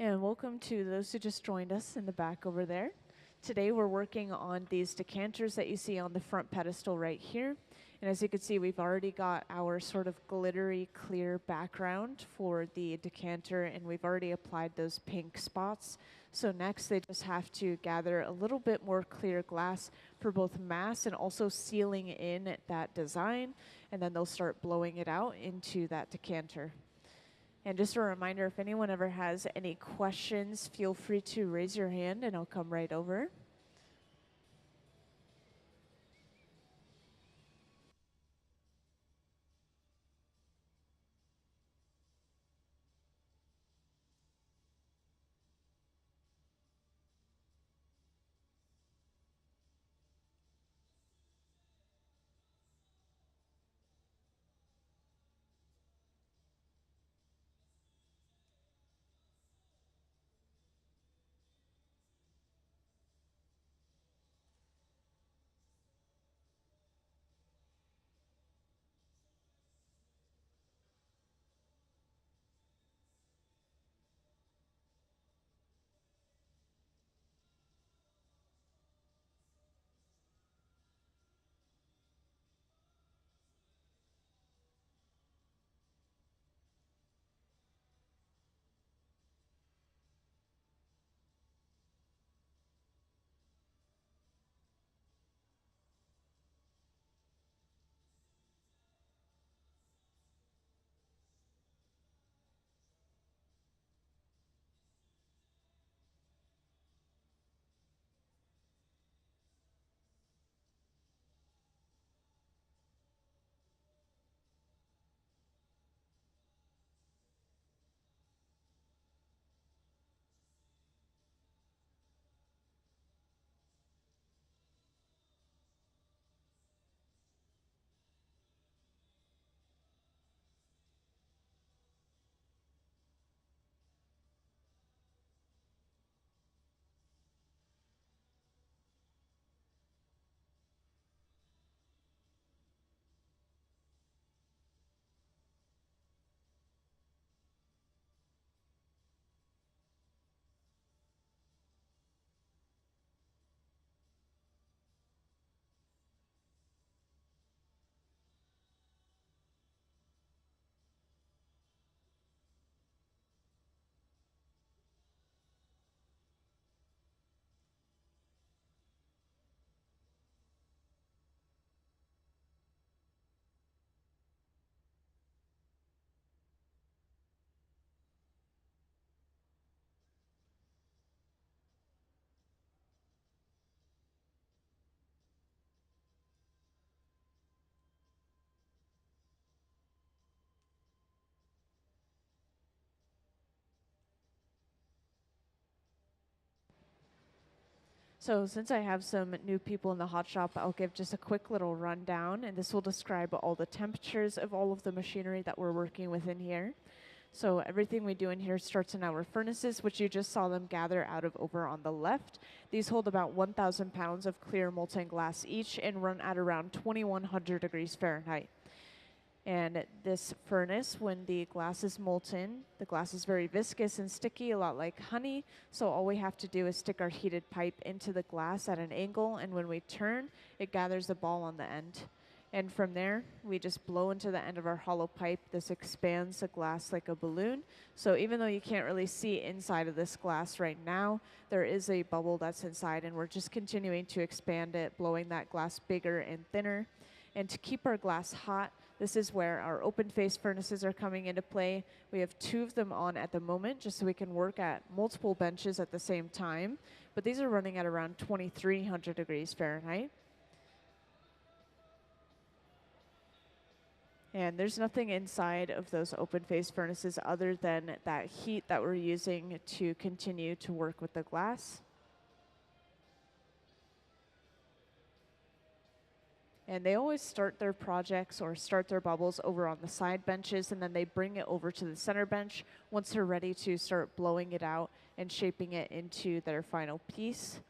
And welcome to those who just joined us in the back over there. Today we're working on these decanters that you see on the front pedestal right here. And as you can see, we've already got our sort of glittery clear background for the decanter, and we've already applied those pink spots. So next they just have to gather a little bit more clear glass for both mass and also sealing in that design, and then they'll start blowing it out into that decanter. And just a reminder, if anyone ever has any questions, feel free to raise your hand and I'll come right over. So since I have some new people in the hot shop, I'll give just a quick little rundown, and this will describe all the temperatures of all of the machinery that we're working with in here. So everything we do in here starts in our furnaces, which you just saw them gather out of over on the left. These hold about 1,000 pounds of clear molten glass each and run at around 2,100 degrees Fahrenheit. And this furnace, when the glass is molten, the glass is very viscous and sticky, a lot like honey. So all we have to do is stick our heated pipe into the glass at an angle, and when we turn, it gathers the ball on the end. And from there, we just blow into the end of our hollow pipe. This expands the glass like a balloon. So even though you can't really see inside of this glass right now, there is a bubble that's inside, and we're just continuing to expand it, blowing that glass bigger and thinner. And to keep our glass hot, this is where our open face furnaces are coming into play. We have 2 of them on at the moment, just so we can work at multiple benches at the same time. But these are running at around 2,300 degrees Fahrenheit. And there's nothing inside of those open face furnaces other than that heat that we're using to continue to work with the glass. And they always start their projects or start their bubbles over on the side benches, and then they bring it over to the center bench once they're ready to start blowing it out and shaping it into their final piece.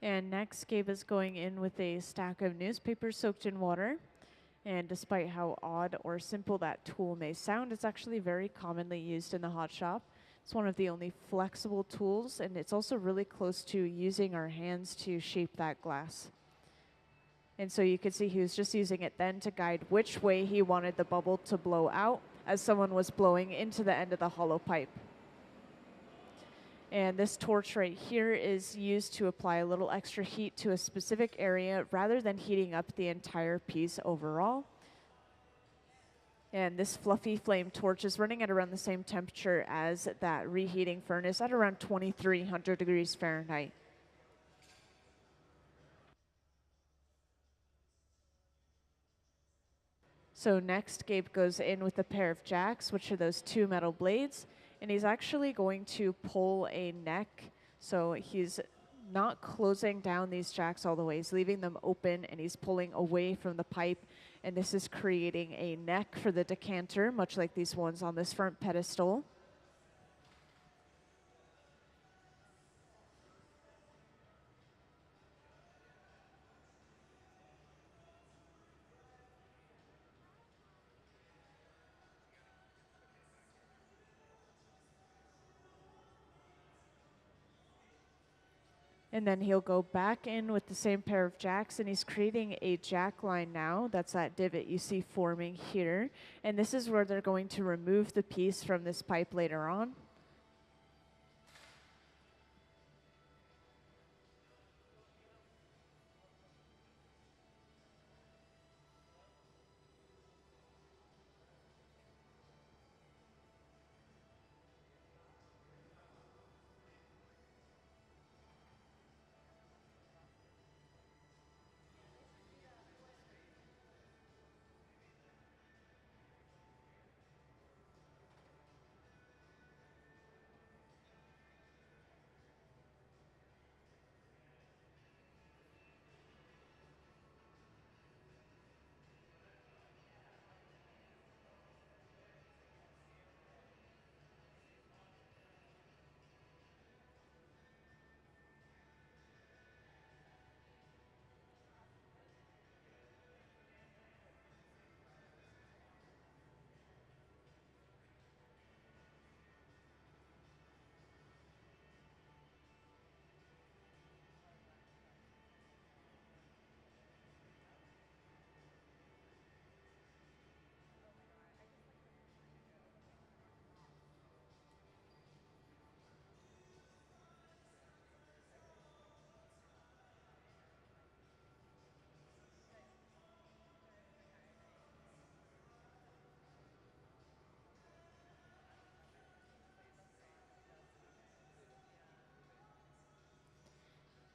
And next, Gabe is going in with a stack of newspapers soaked in water. And despite how odd or simple that tool may sound, it's actually very commonly used in the hot shop. It's one of the only flexible tools, and it's also really close to using our hands to shape that glass. And so you could see he was just using it then to guide which way he wanted the bubble to blow out as someone was blowing into the end of the hollow pipe. And this torch right here is used to apply a little extra heat to a specific area rather than heating up the entire piece overall. And this fluffy flame torch is running at around the same temperature as that reheating furnace at around 2300 degrees Fahrenheit. So next, Gabe goes in with a pair of jacks, which are those two metal blades, and he's actually going to pull a neck. So he's not closing down these jacks all the way. He's leaving them open, and he's pulling away from the pipe, and this is creating a neck for the decanter, much like these ones on this front pedestal. And then he'll go back in with the same pair of jacks, and he's creating a jack line now. That's that divot you see forming here. And this is where they're going to remove the piece from this pipe later on.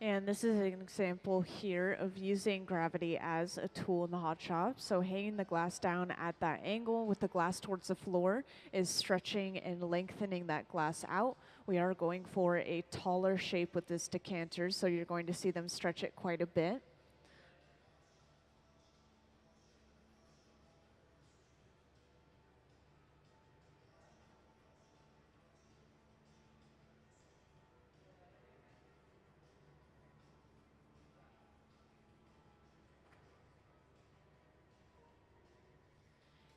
And this is an example here of using gravity as a tool in the hot shop. So hanging the glass down at that angle with the glass towards the floor is stretching and lengthening that glass out. We are going for a taller shape with this decanter, so you're going to see them stretch it quite a bit.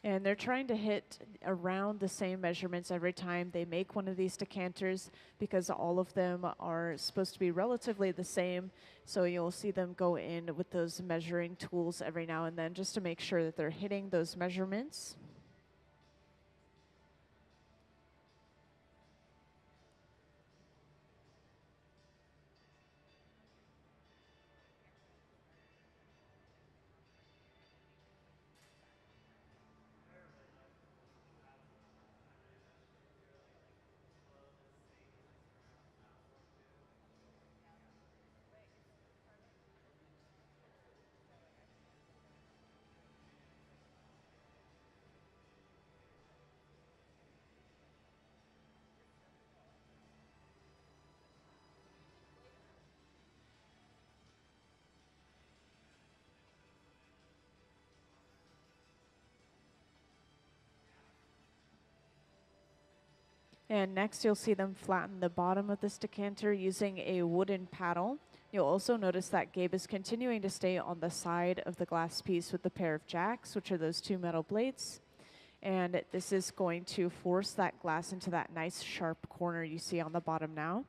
And they're trying to hit around the same measurements every time they make one of these decanters because all of them are supposed to be relatively the same. So you'll see them go in with those measuring tools every now and then just to make sure that they're hitting those measurements. And next you'll see them flatten the bottom of this decanter using a wooden paddle. You'll also notice that Gabe is continuing to stay on the side of the glass piece with the pair of jacks, which are those two metal blades. And this is going to force that glass into that nice sharp corner you see on the bottom now.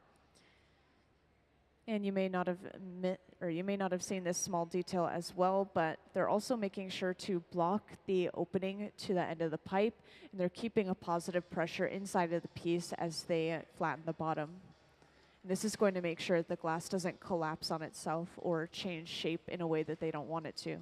And you may not have seen this small detail as well, but they're also making sure to block the opening to the end of the pipe, and they're keeping a positive pressure inside of the piece as they flatten the bottom. And this is going to make sure the glass doesn't collapse on itself or change shape in a way that they don't want it to.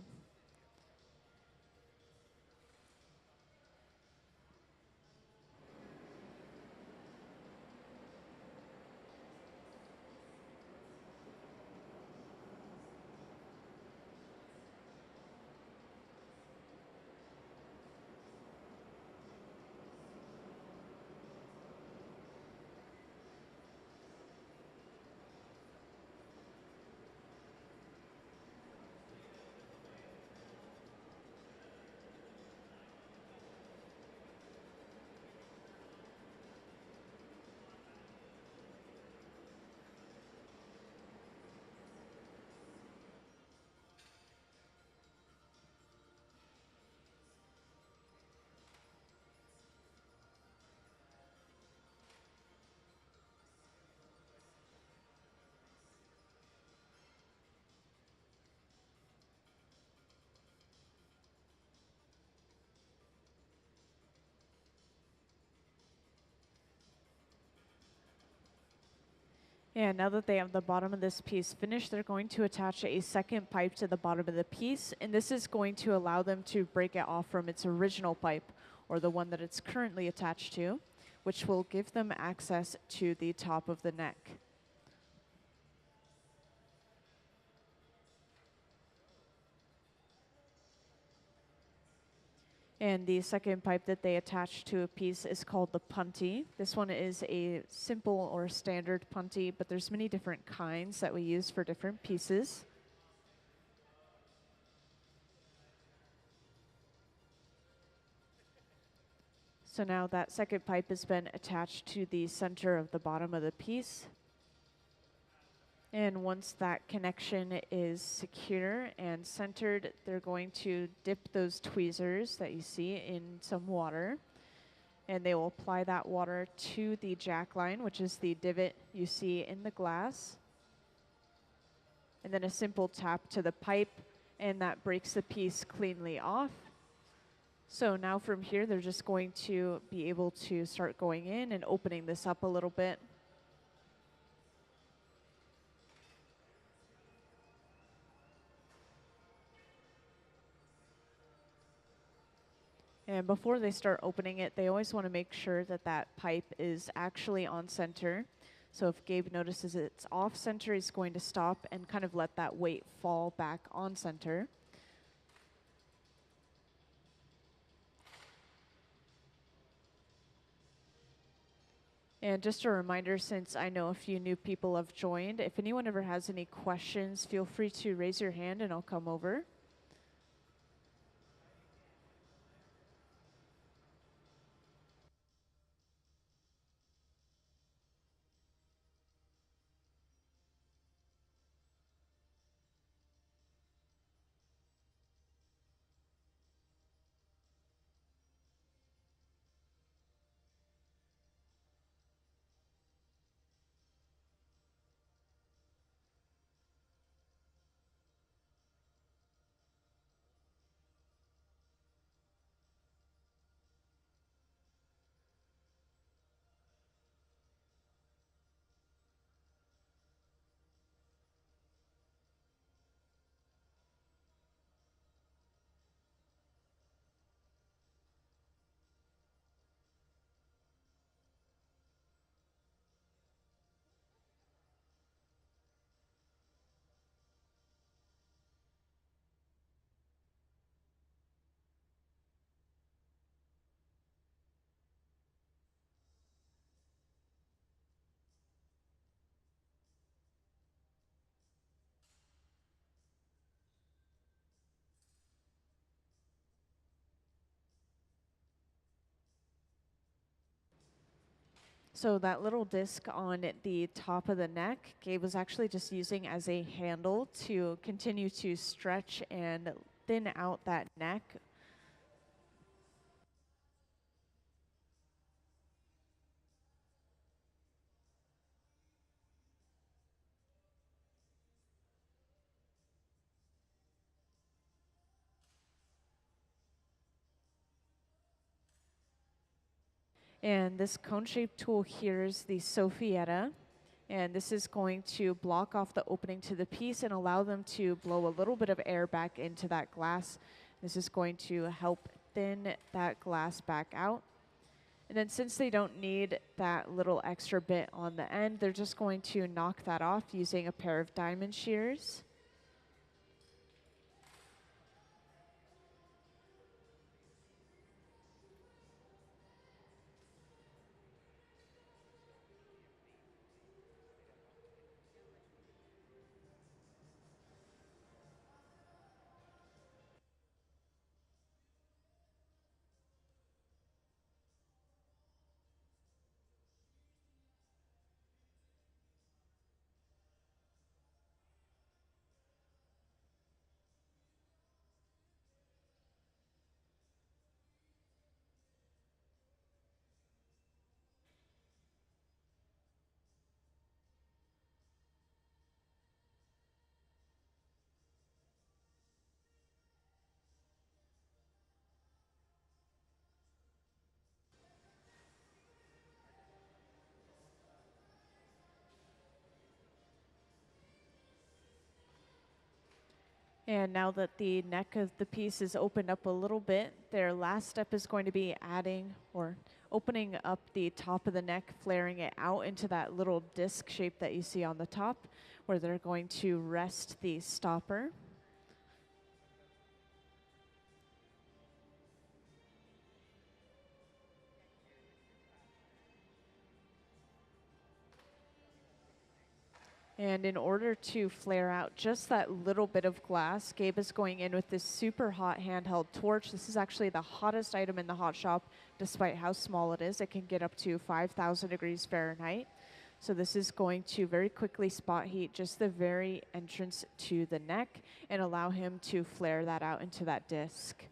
And now that they have the bottom of this piece finished, they're going to attach a second pipe to the bottom of the piece, and this is going to allow them to break it off from its original pipe, or the one that it's currently attached to, which will give them access to the top of the neck. And the second pipe that they attach to a piece is called the punty. This one is a simple or standard punty, but there's many different kinds that we use for different pieces. So now that second pipe has been attached to the center of the bottom of the piece. And once that connection is secure and centered, they're going to dip those tweezers that you see in some water. And they will apply that water to the jack line, which is the divot you see in the glass. And then a simple tap to the pipe, and that breaks the piece cleanly off. So now from here, they're just going to be able to start going in and opening this up a little bit. And before they start opening it, they always want to make sure that that pipe is actually on center. So if Gabe notices it's off center, he's going to stop and kind of let that weight fall back on center. And just a reminder, since I know a few new people have joined, if anyone ever has any questions, feel free to raise your hand and I'll come over. So that little disc on the top of the neck, Gabe was actually just using as a handle to continue to stretch and thin out that neck. And this cone-shaped tool here is the Sophietta. And this is going to block off the opening to the piece and allow them to blow a little bit of air back into that glass. This is going to help thin that glass back out. And then since they don't need that little extra bit on the end, they're just going to knock that off using a pair of diamond shears. And now that the neck of the piece is opened up a little bit, their last step is going to be adding or opening up the top of the neck, flaring it out into that little disc shape that you see on the top, where they're going to rest the stopper. And in order to flare out just that little bit of glass, Gabe is going in with this super hot handheld torch. This is actually the hottest item in the hot shop, despite how small it is. It can get up to 5,000 degrees Fahrenheit. So this is going to very quickly spot heat just the very entrance to the neck and allow him to flare that out into that disc.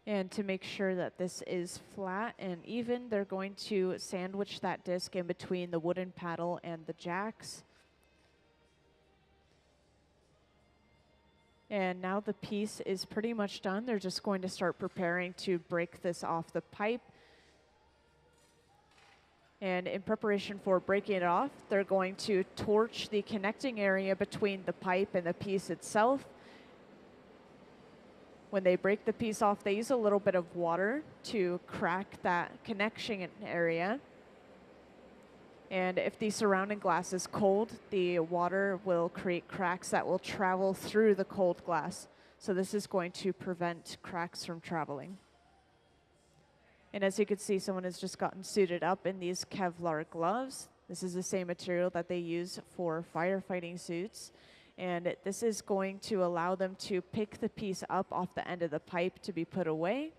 And to make sure that this is flat and even, they're going to sandwich that disc in between the wooden paddle and the jacks. And now the piece is pretty much done. They're just going to start preparing to break this off the pipe. And in preparation for breaking it off, they're going to torch the connecting area between the pipe and the piece itself. When they break the piece off, they use a little bit of water to crack that connection area. And if the surrounding glass is cold, the water will create cracks that will travel through the cold glass. So this is going to prevent cracks from traveling. And as you can see, someone has just gotten suited up in these Kevlar gloves. This is the same material that they use for firefighting suits. And this is going to allow them to pick the piece up off the end of the pipe to be put away.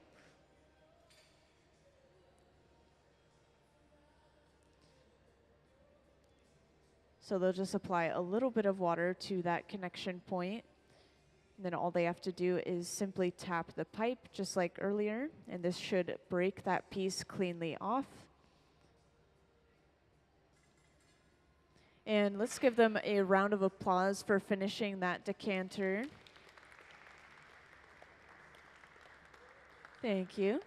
So they'll just apply a little bit of water to that connection point. And then all they have to do is simply tap the pipe just like earlier, and this should break that piece cleanly off. And let's give them a round of applause for finishing that decanter. Thank you.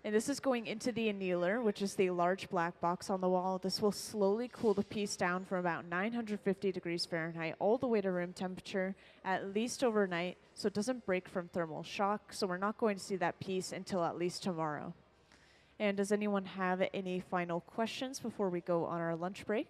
And this is going into the annealer, which is the large black box on the wall. This will slowly cool the piece down from about 950 degrees Fahrenheit all the way to room temperature, at least overnight, so it doesn't break from thermal shock. So we're not going to see that piece until at least tomorrow. And does anyone have any final questions before we go on our lunch break?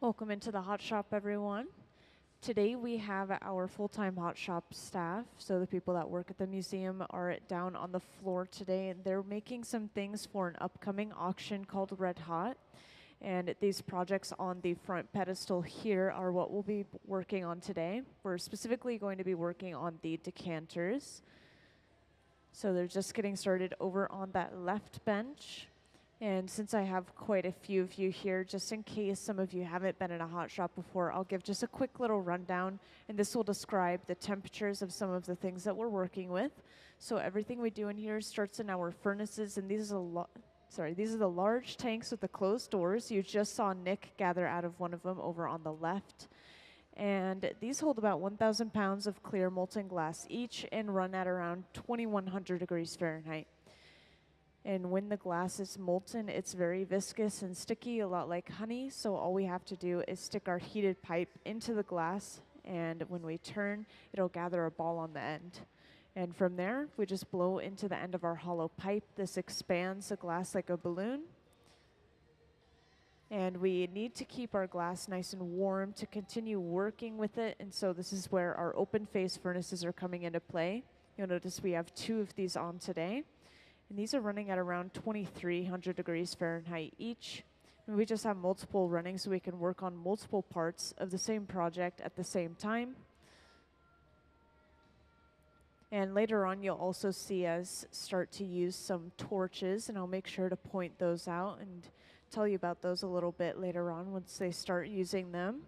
Welcome into the Hot Shop, everyone. Today we have our full-time Hot Shop staff, so the people that work at the museum are down on the floor today, and they're making some things for an upcoming auction called Red Hot. And these projects on the front pedestal here are what we'll be working on today. We're specifically going to be working on the decanters. So they're just getting started over on that left bench. And since I have quite a few of you here, just in case some of you haven't been in a hot shop before, I'll give just a quick little rundown, and this will describe the temperatures of some of the things that we're working with. So everything we do in here starts in our furnaces, and these are the large tanks with the closed doors. You just saw Nick gather out of one of them over on the left. And these hold about 1,000 pounds of clear molten glass each and run at around 2,100 degrees Fahrenheit. And when the glass is molten, it's very viscous and sticky, a lot like honey. So all we have to do is stick our heated pipe into the glass, and when we turn, it'll gather a ball on the end. And from there, we just blow into the end of our hollow pipe. This expands the glass like a balloon. And we need to keep our glass nice and warm to continue working with it. And so this is where our open face furnaces are coming into play. You'll notice we have 2 of these on today. And these are running at around 2,300 degrees Fahrenheit each. And we just have multiple running so we can work on multiple parts of the same project at the same time. And later on, you'll also see us start to use some torches, and I'll make sure to point those out and tell you about those a little bit later on once they start using them.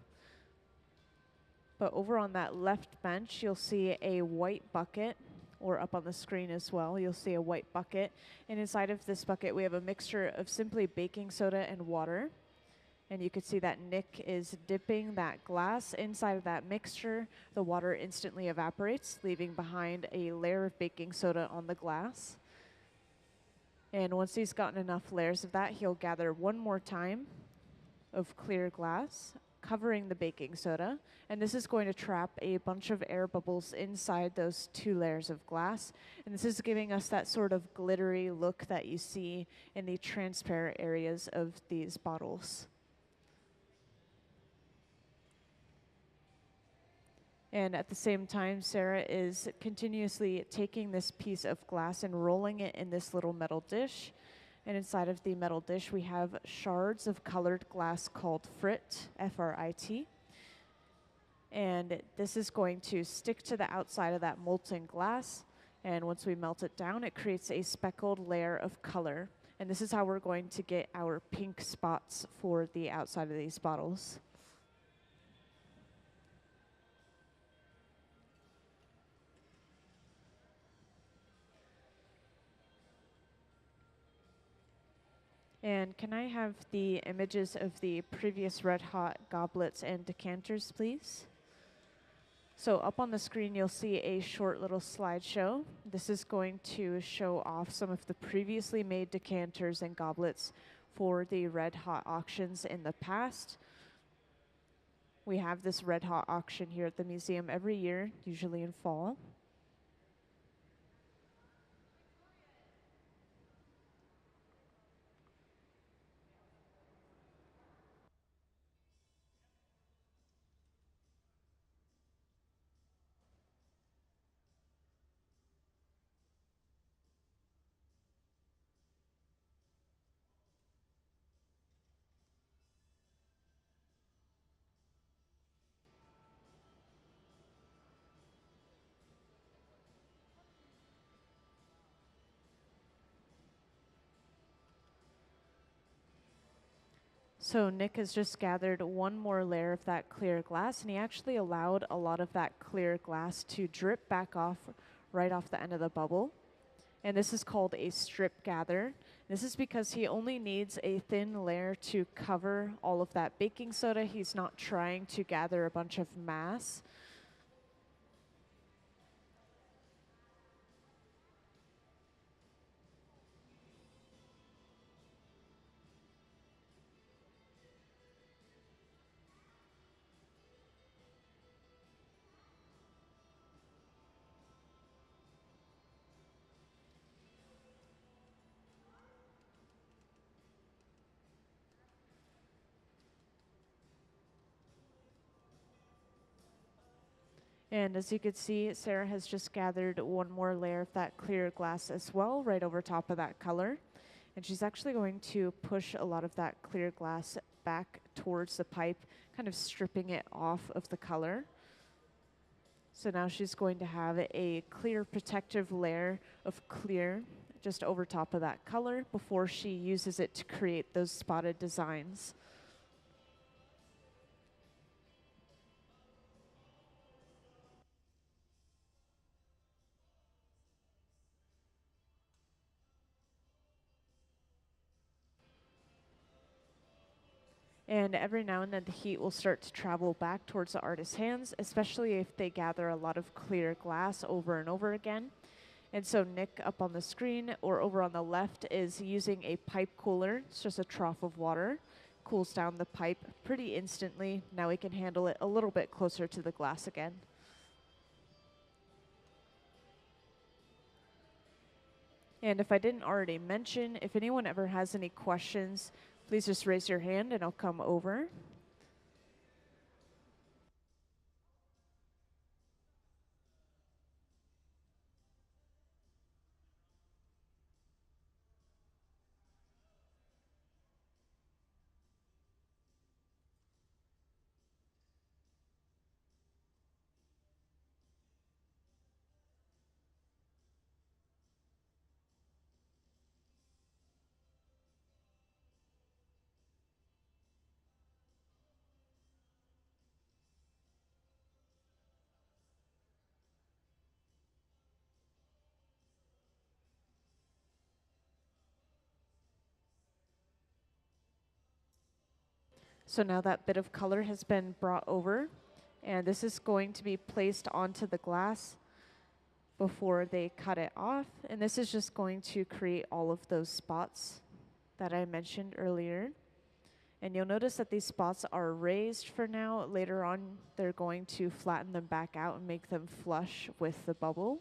But over on that left bench, you'll see a white bucket, or up on the screen as well, you'll see a white bucket. And inside of this bucket, we have a mixture of simply baking soda and water. And you can see that Nick is dipping that glass inside of that mixture. The water instantly evaporates, leaving behind a layer of baking soda on the glass. And once he's gotten enough layers of that, he'll gather one more time of clear glass, covering the baking soda. And this is going to trap a bunch of air bubbles inside those 2 layers of glass. And this is giving us that sort of glittery look that you see in the transparent areas of these bottles. And at the same time, Sarah is continuously taking this piece of glass and rolling it in this little metal dish. And inside of the metal dish, we have shards of colored glass called frit, F-R-I-T. And this is going to stick to the outside of that molten glass. And once we melt it down, it creates a speckled layer of color. And this is how we're going to get our pink spots for the outside of these bottles. And can I have the images of the previous Red Hot goblets and decanters, please? So up on the screen, you'll see a short little slideshow. This is going to show off some of the previously made decanters and goblets for the Red Hot auctions in the past. We have this Red Hot auction here at the museum every year, usually in fall. So Nick has just gathered one more layer of that clear glass, and he actually allowed a lot of that clear glass to drip back off right off the end of the bubble. And this is called a strip gather. This is because he only needs a thin layer to cover all of that baking soda. He's not trying to gather a bunch of mass. And as you can see, Sarah has just gathered one more layer of that clear glass as well, right over top of that color. And she's actually going to push a lot of that clear glass back towards the pipe, kind of stripping it off of the color. So now she's going to have a clear protective layer of clear just over top of that color before she uses it to create those spotted designs. And every now and then the heat will start to travel back towards the artist's hands, especially if they gather a lot of clear glass over and over again. And so Nick up on the screen or over on the left is using a pipe cooler. It's just a trough of water. Cools down the pipe pretty instantly. Now we can handle it a little bit closer to the glass again. And if I didn't already mention, if anyone ever has any questions, please just raise your hand and I'll come over. So now that bit of color has been brought over, and this is going to be placed onto the glass before they cut it off. And this is just going to create all of those spots that I mentioned earlier. And you'll notice that these spots are raised for now. Later on, they're going to flatten them back out and make them flush with the bubble.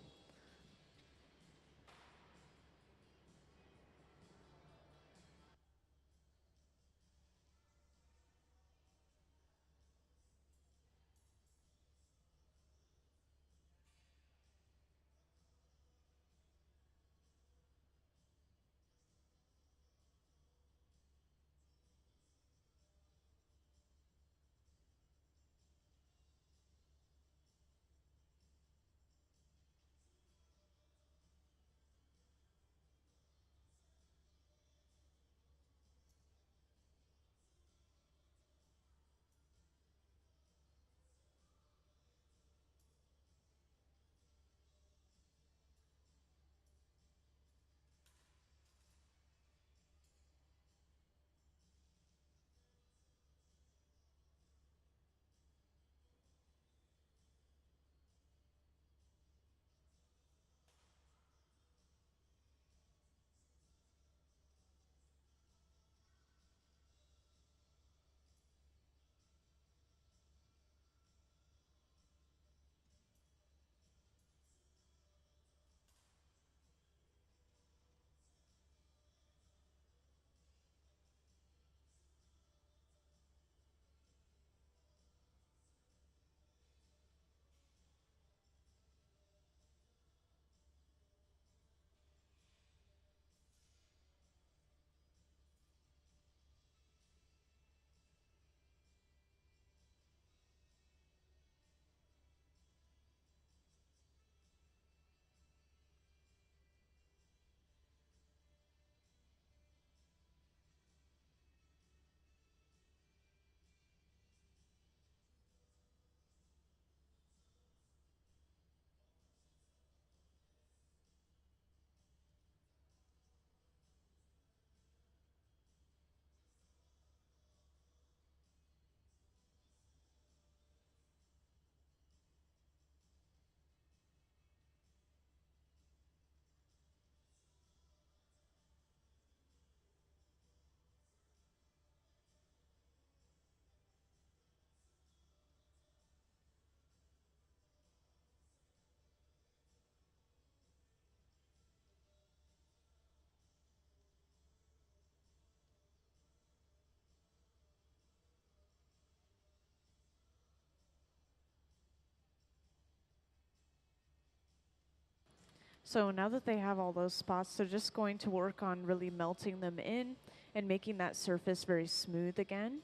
So now that they have all those spots, they're just going to work on really melting them in and making that surface very smooth again.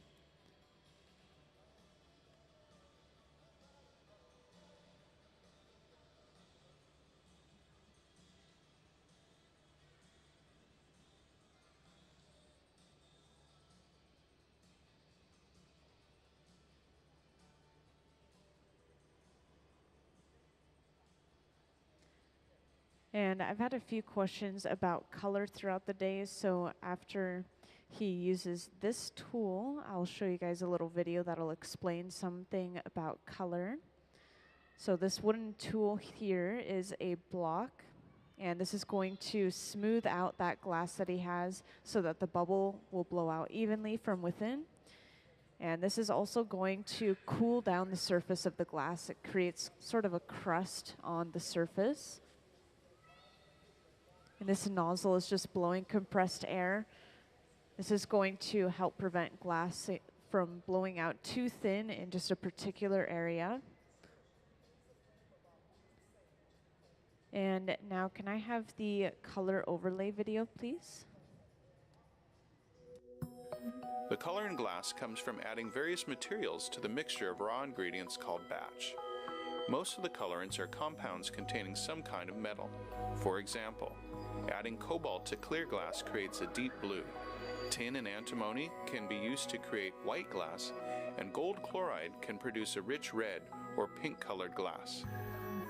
And I've had a few questions about color throughout the day, so after he uses this tool, I'll show you guys a little video that'll explain something about color. So this wooden tool here is a block, and this is going to smooth out that glass that he has so that the bubble will blow out evenly from within. And this is also going to cool down the surface of the glass. It creates sort of a crust on the surface. And this nozzle is just blowing compressed air. This is going to help prevent glass from blowing out too thin in just a particular area. And now can I have the color overlay video, please? The color in glass comes from adding various materials to the mixture of raw ingredients called batch. Most of the colorants are compounds containing some kind of metal. For example, adding cobalt to clear glass creates a deep blue. Tin and antimony can be used to create white glass, and gold chloride can produce a rich red or pink colored glass.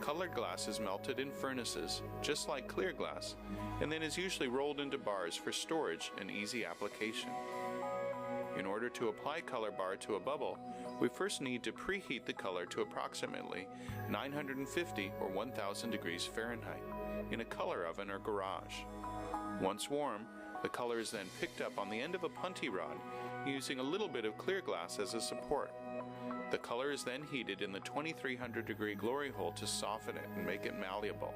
Colored glass is melted in furnaces, just like clear glass, and then is usually rolled into bars for storage and easy application. In order to apply color bar to a bubble, we first need to preheat the color to approximately 950 or 1000 degrees Fahrenheit in a color oven or garage. Once warm, the color is then picked up on the end of a punty rod using a little bit of clear glass as a support. The color is then heated in the 2300 degree glory hole to soften it and make it malleable,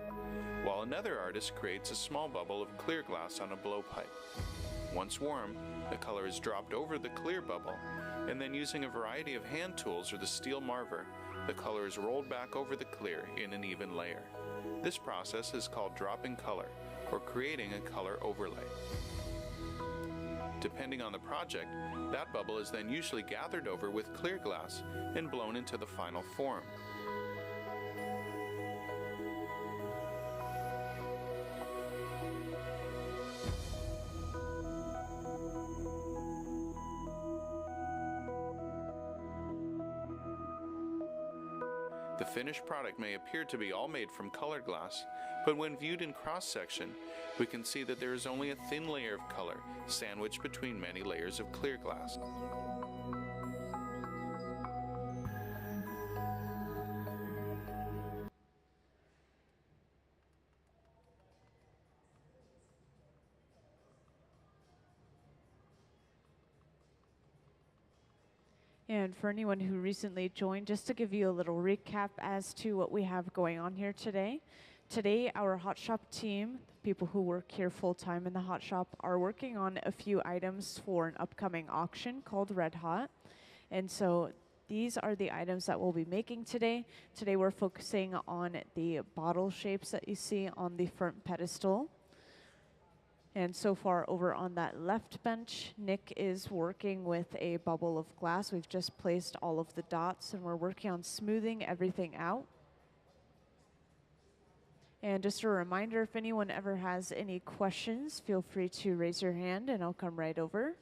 while another artist creates a small bubble of clear glass on a blowpipe. Once warm, the color is dropped over the clear bubble, and then using a variety of hand tools or the steel marver, the color is rolled back over the clear in an even layer. This process is called dropping color, or creating a color overlay. Depending on the project, that bubble is then usually gathered over with clear glass and blown into the final form. The finished product may appear to be all made from colored glass, but when viewed in cross-section, we can see that there is only a thin layer of color sandwiched between many layers of clear glass. And for anyone who recently joined, just to give you a little recap as to what we have going on here today. Today, our Hot Shop team, people who work here full-time in the Hot Shop, are working on a few items for an upcoming auction called Red Hot. And so these are the items that we'll be making today. Today we're focusing on the bottle shapes that you see on the front pedestal. And so far over on that left bench, Nick is working with a bubble of glass. We've just placed all of the dots and we're working on smoothing everything out. And just a reminder, if anyone ever has any questions, feel free to raise your hand and I'll come right over.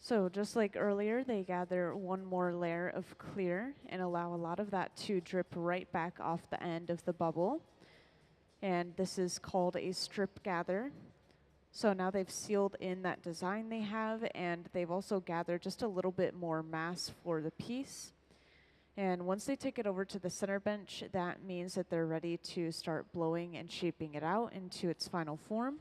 So just like earlier, they gather one more layer of clear and allow a lot of that to drip right back off the end of the bubble. And this is called a strip gather. So now they've sealed in that design they have, and they've also gathered just a little bit more mass for the piece. And once they take it over to the center bench, that means that they're ready to start blowing and shaping it out into its final form.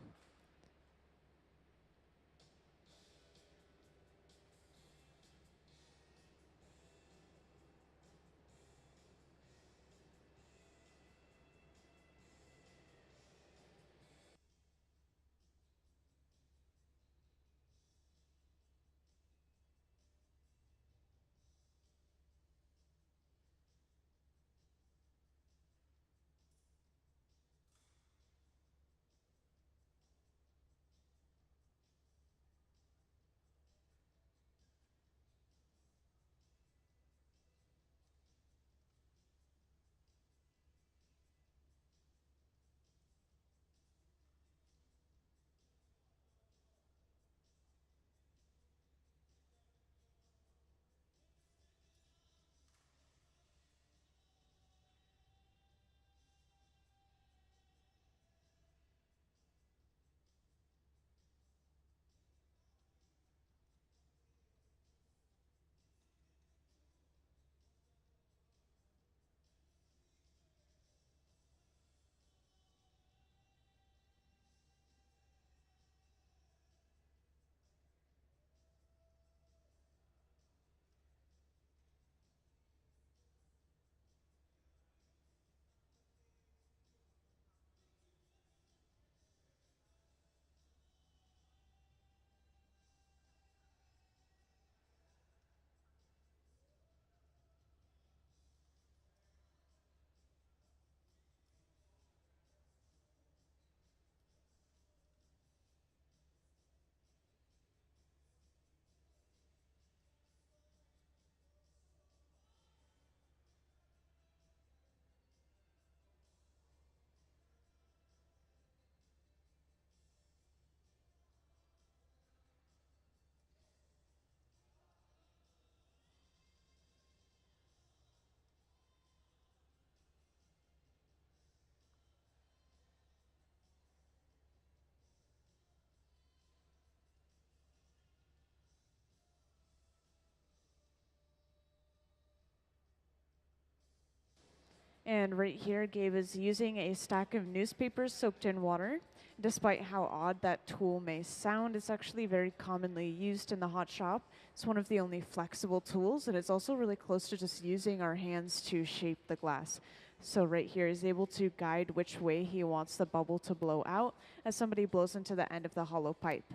And right here, Gabe is using a stack of newspapers soaked in water. Despite how odd that tool may sound, it's actually very commonly used in the hot shop. It's one of the only flexible tools, and it's also really close to just using our hands to shape the glass. So right here, he's able to guide which way he wants the bubble to blow out as somebody blows into the end of the hollow pipe.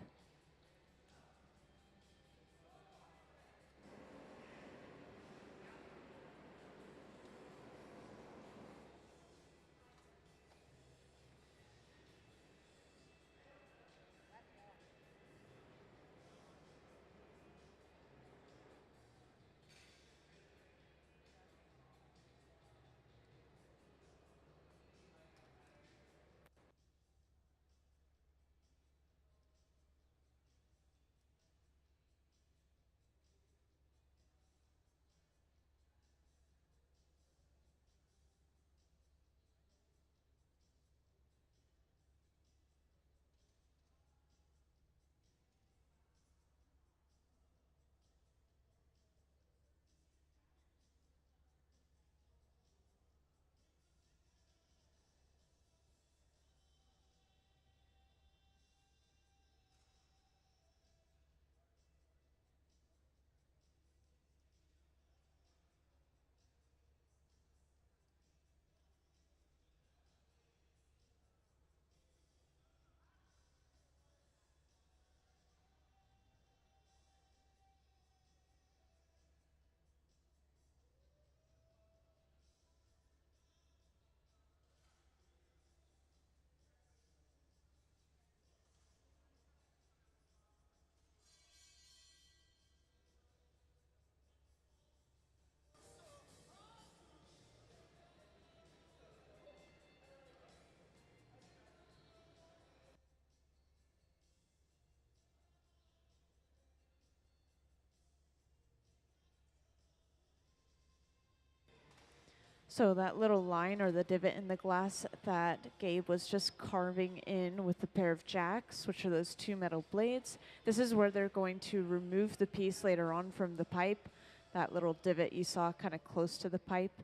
So that little line or the divot in the glass that Gabe was just carving in with the pair of jacks, which are those two metal blades, this is where they're going to remove the piece later on from the pipe, that little divot you saw kind of close to the pipe.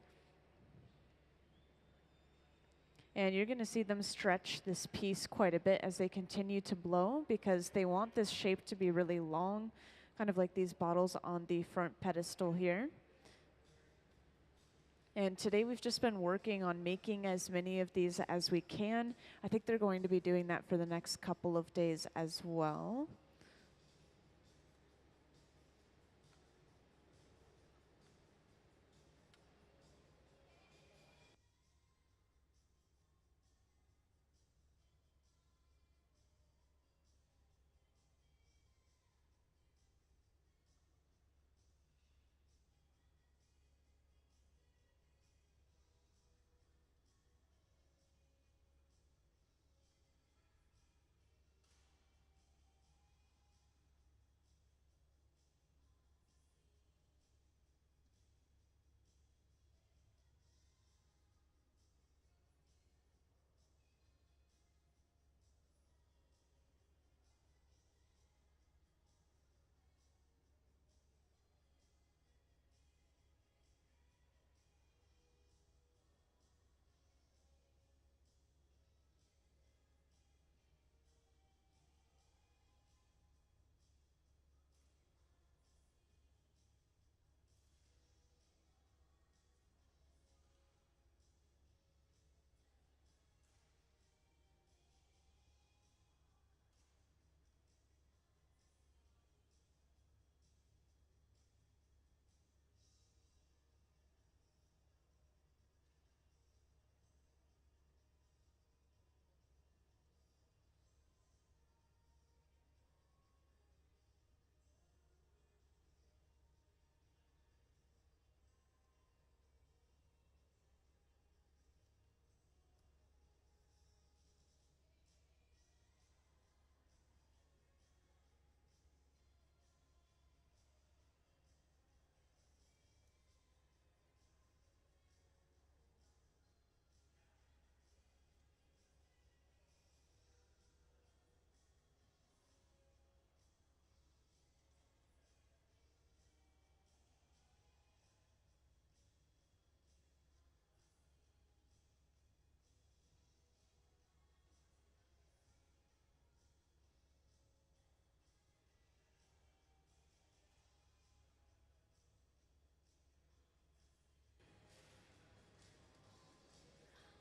And you're going to see them stretch this piece quite a bit as they continue to blow because they want this shape to be really long, kind of like these bottles on the front pedestal here. And today we've just been working on making as many of these as we can. I think they're going to be doing that for the next couple of days as well.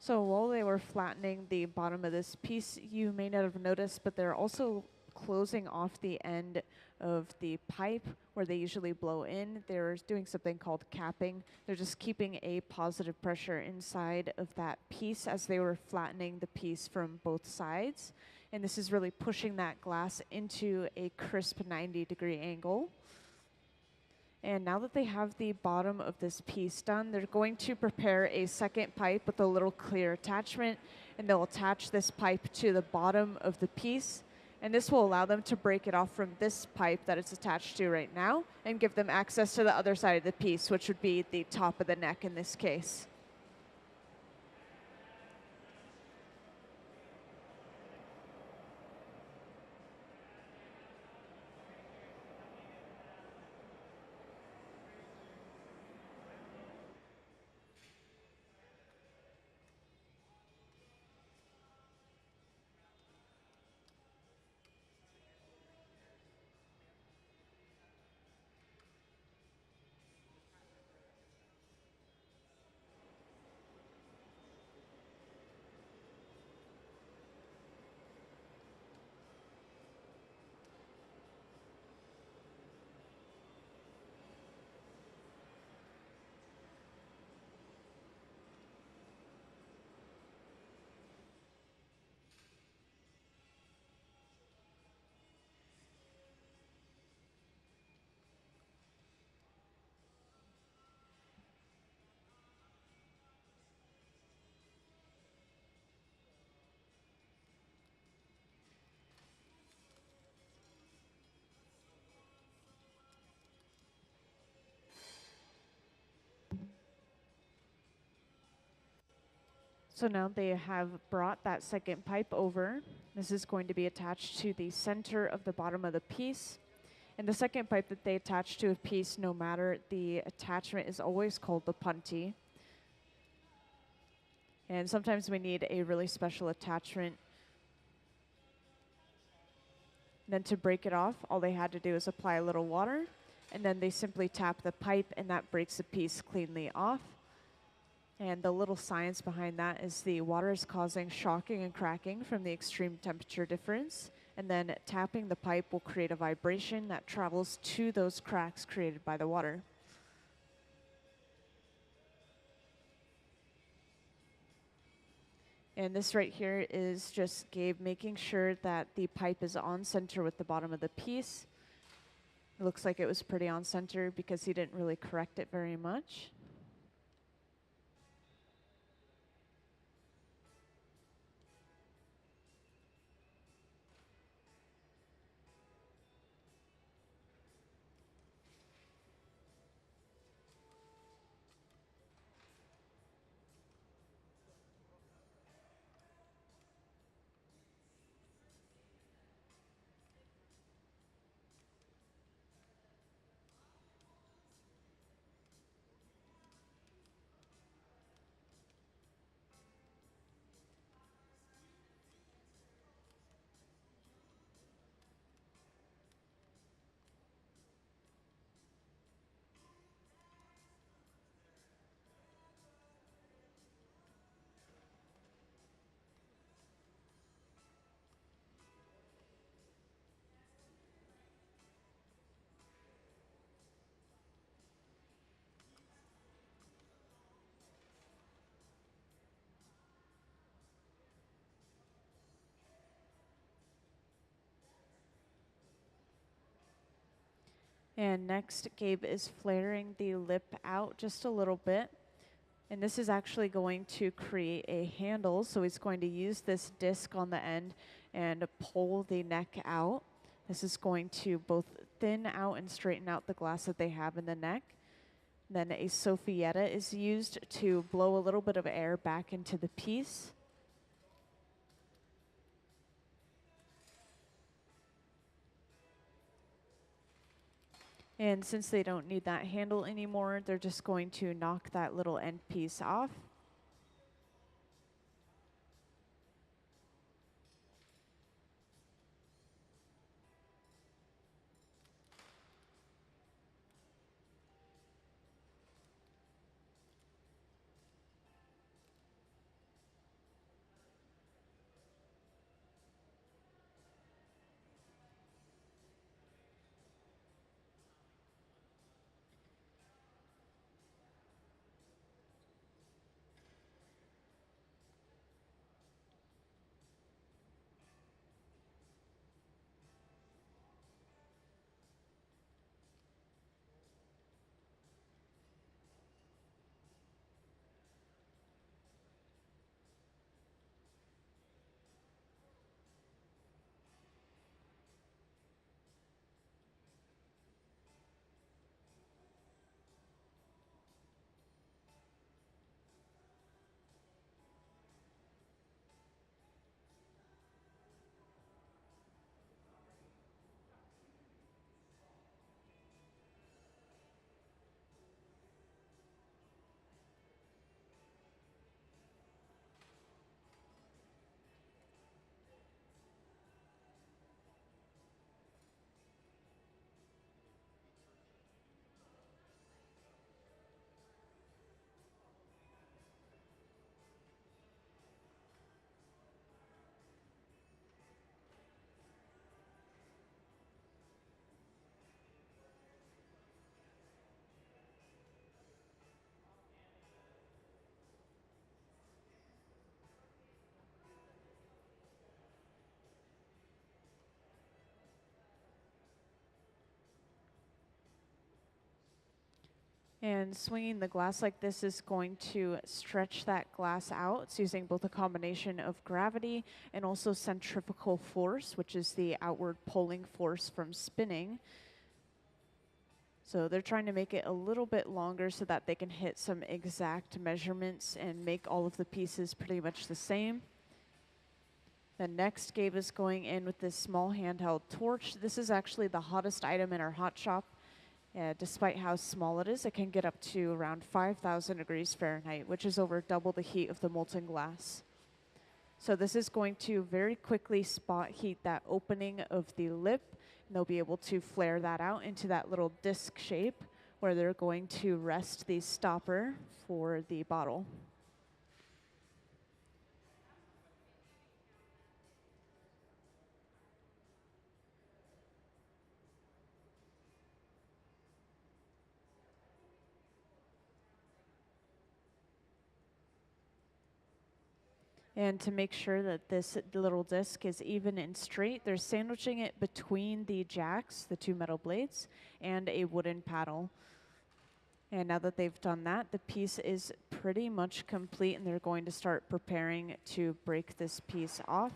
So while they were flattening the bottom of this piece, you may not have noticed, but they're also closing off the end of the pipe where they usually blow in. They're doing something called capping. They're just keeping a positive pressure inside of that piece as they were flattening the piece from both sides. And this is really pushing that glass into a crisp 90-degree angle. And now that they have the bottom of this piece done, they're going to prepare a second pipe with a little clear attachment, and they'll attach this pipe to the bottom of the piece. And this will allow them to break it off from this pipe that it's attached to right now and give them access to the other side of the piece, which would be the top of the neck in this case. So now they have brought that second pipe over. This is going to be attached to the center of the bottom of the piece. And the second pipe that they attach to a piece, no matter the attachment, is always called the punty. And sometimes we need a really special attachment. Then to break it off, all they had to do is apply a little water, and then they simply tap the pipe, and that breaks the piece cleanly off. And the little science behind that is the water is causing shocking and cracking from the extreme temperature difference, and then tapping the pipe will create a vibration that travels to those cracks created by the water. And this right here is just Gabe making sure that the pipe is on center with the bottom of the piece. It looks like it was pretty on center because he didn't really correct it very much. And next, Gabe is flaring the lip out just a little bit. And this is actually going to create a handle. So he's going to use this disc on the end and pull the neck out. This is going to both thin out and straighten out the glass that they have in the neck. Then a Sophietta is used to blow a little bit of air back into the piece. And since they don't need that handle anymore, they're just going to knock that little end piece off. And swinging the glass like this is going to stretch that glass out. It's using both a combination of gravity and also centrifugal force, which is the outward pulling force from spinning. So they're trying to make it a little bit longer so that they can hit some exact measurements and make all of the pieces pretty much the same. The next Gabe is going in with this small handheld torch. This is actually the hottest item in our hot shop. Despite how small it is, it can get up to around 5,000 degrees Fahrenheit, which is over double the heat of the molten glass. So this is going to very quickly spot heat that opening of the lip, and they'll be able to flare that out into that little disc shape where they're going to rest the stopper for the bottle. And to make sure that this little disc is even and straight, they're sandwiching it between the jacks, the two metal blades, and a wooden paddle. And now that they've done that, the piece is pretty much complete, and they're going to start preparing to break this piece off.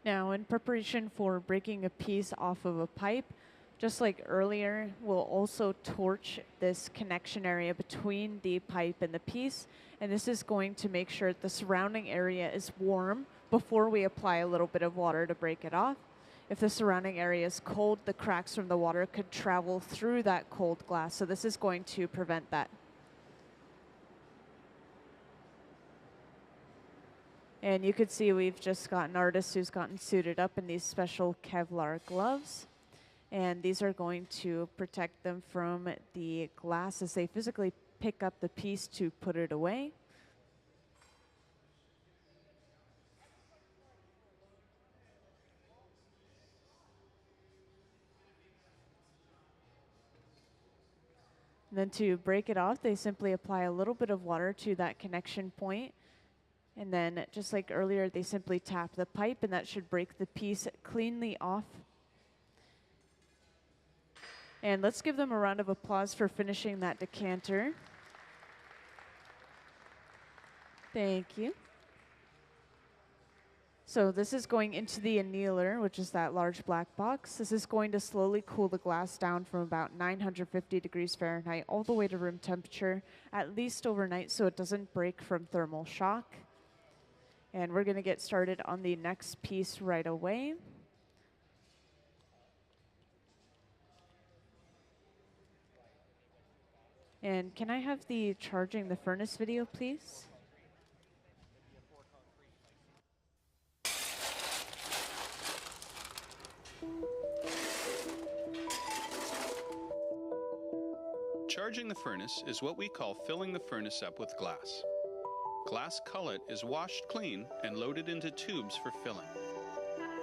Now, in preparation for breaking a piece off of a pipe, just like earlier, we'll also torch this connection area between the pipe and the piece, and this is going to make sure the surrounding area is warm before we apply a little bit of water to break it off. If the surrounding area is cold, the cracks from the water could travel through that cold glass, so this is going to prevent that. And you can see we've just got an artist who's gotten suited up in these special Kevlar gloves. And these are going to protect them from the glass as they physically pick up the piece to put it away. And then to break it off, they simply apply a little bit of water to that connection point. And then, just like earlier, they simply tap the pipe, and that should break the piece cleanly off. And let's give them a round of applause for finishing that decanter. Thank you. So this is going into the annealer, which is that large black box. This is going to slowly cool the glass down from about 950 degrees Fahrenheit all the way to room temperature, at least overnight, so it doesn't break from thermal shock. And we're going to get started on the next piece right away. And can I have the charging the furnace video, please? Charging the furnace is what we call filling the furnace up with glass. Glass cullet is washed clean and loaded into tubes for filling.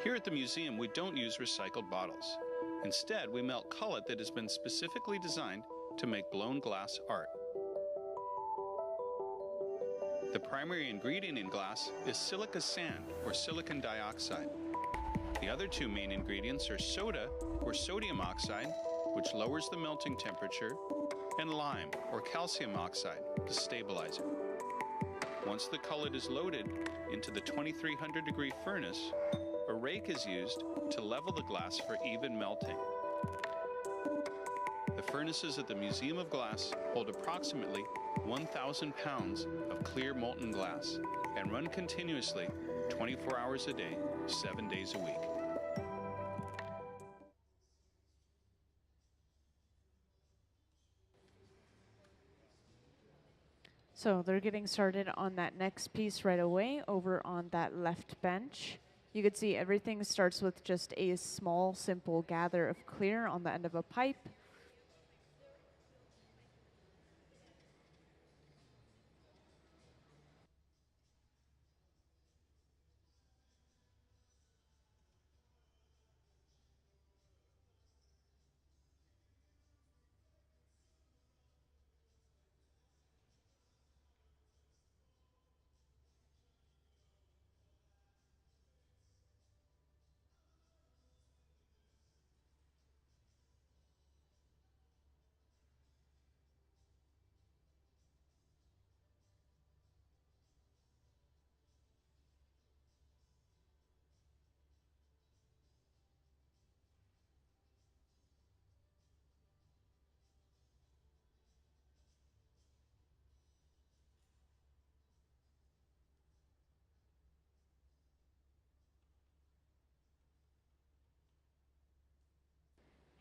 Here at the museum, we don't use recycled bottles. Instead, we melt cullet that has been specifically designed to make blown glass art. The primary ingredient in glass is silica sand or silicon dioxide. The other two main ingredients are soda or sodium oxide, which lowers the melting temperature, and lime or calcium oxide to stabilize it. Once the cullet is loaded into the 2300 degree furnace, a rake is used to level the glass for even melting. The furnaces at the Museum of Glass hold approximately 1,000 pounds of clear molten glass and run continuously 24 hours a day, 7 days a week. So they're getting started on that next piece right away over on that left bench. You can see everything starts with just a small, simple gather of clear on the end of a pipe.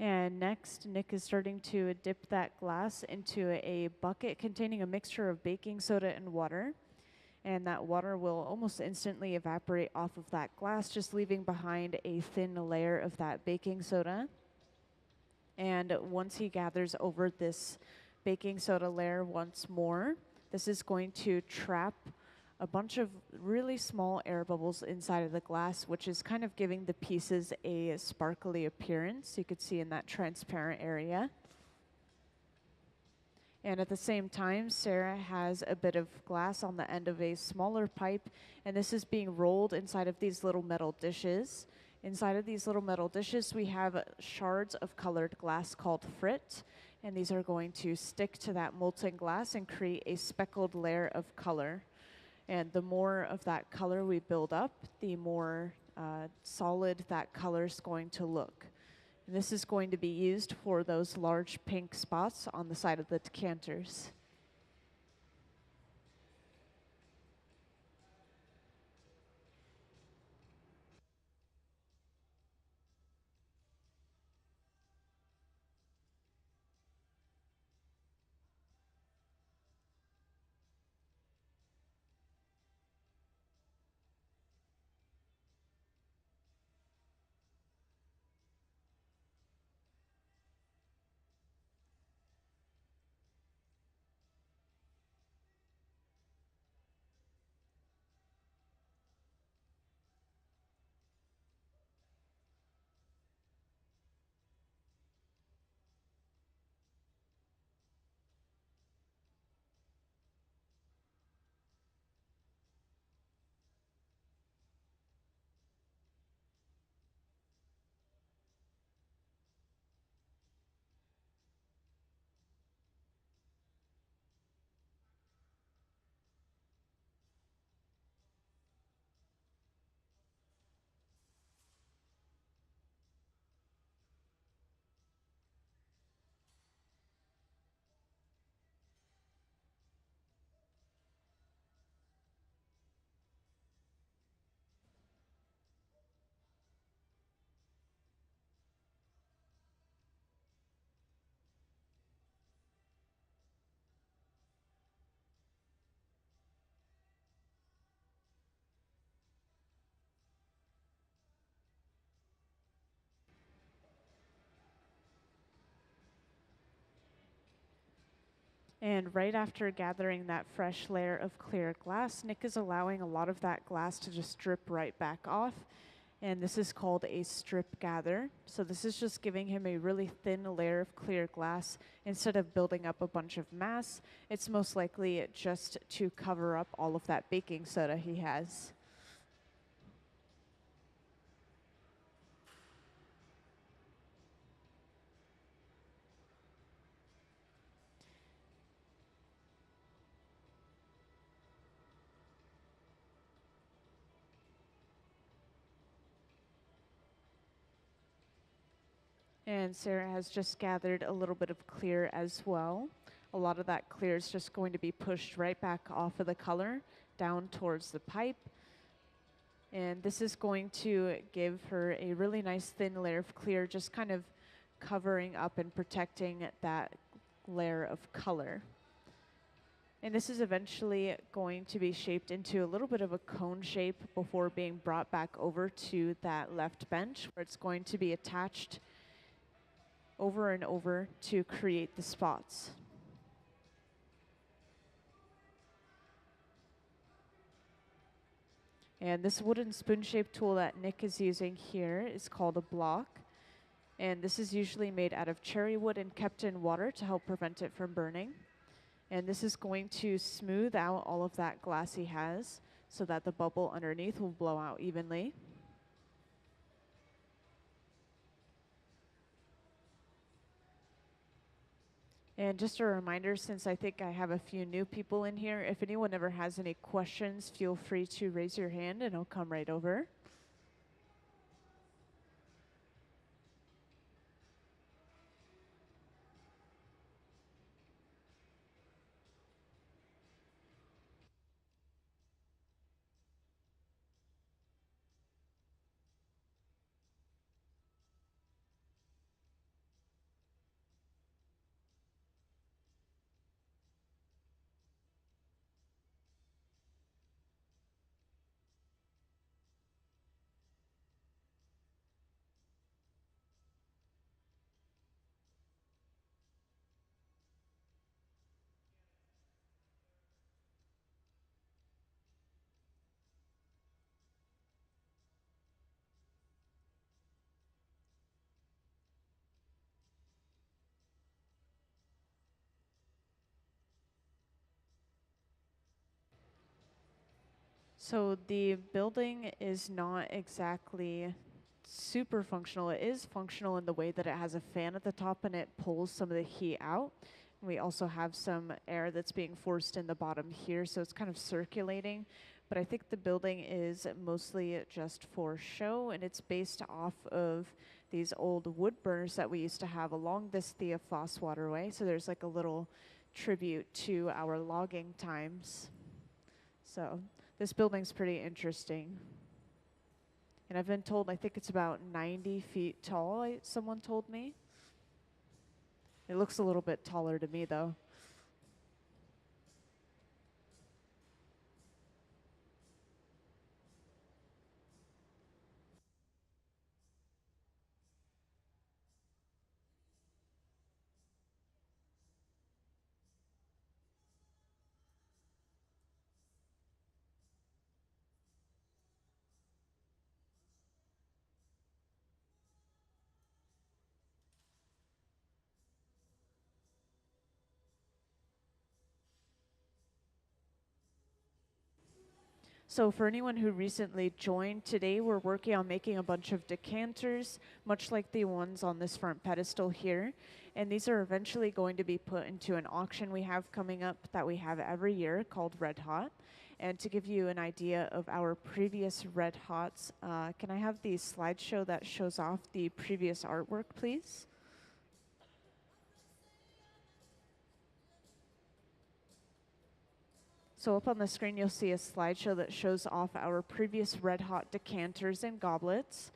And next, Nick is starting to dip that glass into a bucket containing a mixture of baking soda and water. And that water will almost instantly evaporate off of that glass, just leaving behind a thin layer of that baking soda. And once he gathers over this baking soda layer once more, this is going to trap a bunch of really small air bubbles inside of the glass, which is kind of giving the pieces a sparkly appearance. You could see in that transparent area. And at the same time, Sarah has a bit of glass on the end of a smaller pipe, and this is being rolled inside of these little metal dishes. Inside of these little metal dishes, we have shards of colored glass called frit, and these are going to stick to that molten glass and create a speckled layer of color. And the more of that color we build up, the more solid that color is going to look. And this is going to be used for those large pink spots on the side of the decanters. And right after gathering that fresh layer of clear glass, Nick is allowing a lot of that glass to just drip right back off. And this is called a strip gather. So this is just giving him a really thin layer of clear glass. Instead of building up a bunch of mass, it's most likely just to cover up all of that baking soda he has. And Sarah has just gathered a little bit of clear as well. A lot of that clear is just going to be pushed right back off of the color down towards the pipe. And this is going to give her a really nice thin layer of clear, just kind of covering up and protecting that layer of color. And this is eventually going to be shaped into a little bit of a cone shape before being brought back over to that left bench, where it's going to be attached over and over to create the spots. And this wooden spoon-shaped tool that Nick is using here is called a block. And this is usually made out of cherry wood and kept in water to help prevent it from burning. And this is going to smooth out all of that glass he has so that the bubble underneath will blow out evenly. And just a reminder, since I think I have a few new people in here, if anyone ever has any questions, feel free to raise your hand and I'll come right over. So the building is not exactly super functional. It is functional in the way that it has a fan at the top and it pulls some of the heat out. We also have some air that's being forced in the bottom here, so it's kind of circulating. But I think the building is mostly just for show, and it's based off of these old wood burners that we used to have along this Theophos waterway. So there's like a little tribute to our logging times. So this building's pretty interesting. And I've been told, I think it's about 90 feet tall, someone told me. It looks a little bit taller to me, though. So for anyone who recently joined, today we're working on making a bunch of decanters, much like the ones on this front pedestal here. And these are eventually going to be put into an auction we have coming up that we have every year called Red Hot. And to give you an idea of our previous Red Hots, can I have the slideshow that shows off the previous artwork, please? So up on the screen, you'll see a slideshow that shows off our previous Red Hot decanters and goblets.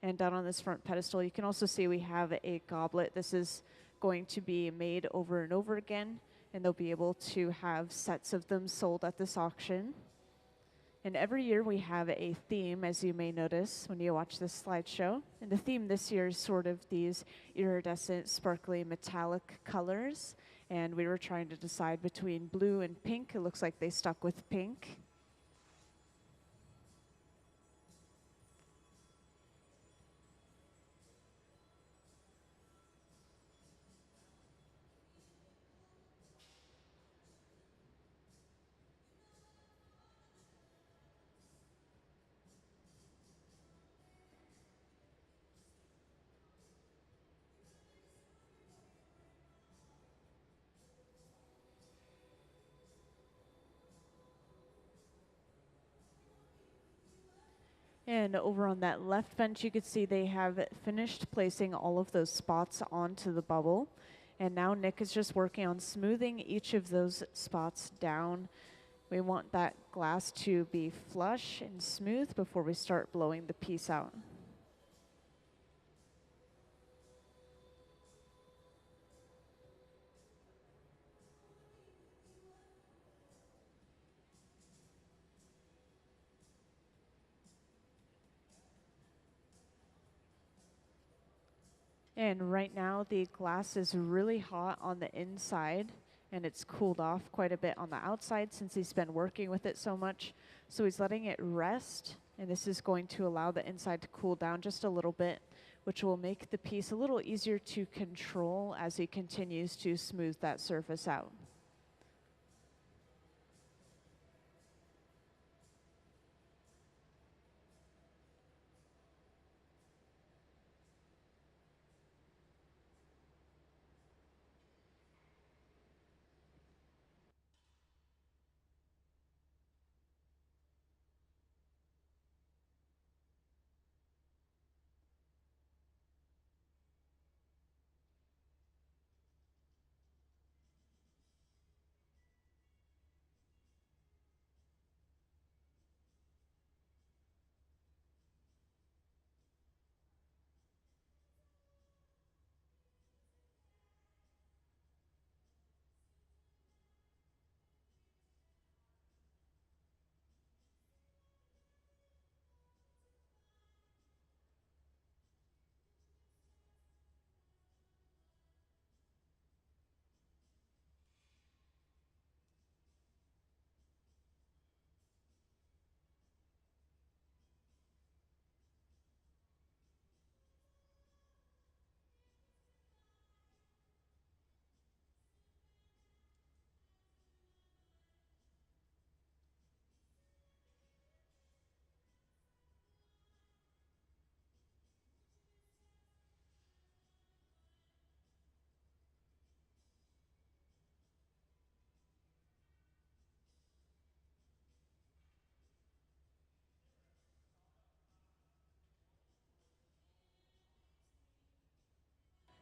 And down on this front pedestal, you can also see we have a goblet. This is going to be made over and over again, and they'll be able to have sets of them sold at this auction. And every year we have a theme, as you may notice when you watch this slideshow. And the theme this year is sort of these iridescent, sparkly, metallic colors. And we were trying to decide between blue and pink. It looks like they stuck with pink. And over on that left bench, you can see they have finished placing all of those spots onto the bubble. And now Nick is just working on smoothing each of those spots down. We want that glass to be flush and smooth before we start blowing the piece out. And right now the glass is really hot on the inside and it's cooled off quite a bit on the outside since he's been working with it so much. So he's letting it rest, and this is going to allow the inside to cool down just a little bit, which will make the piece a little easier to control as he continues to smooth that surface out.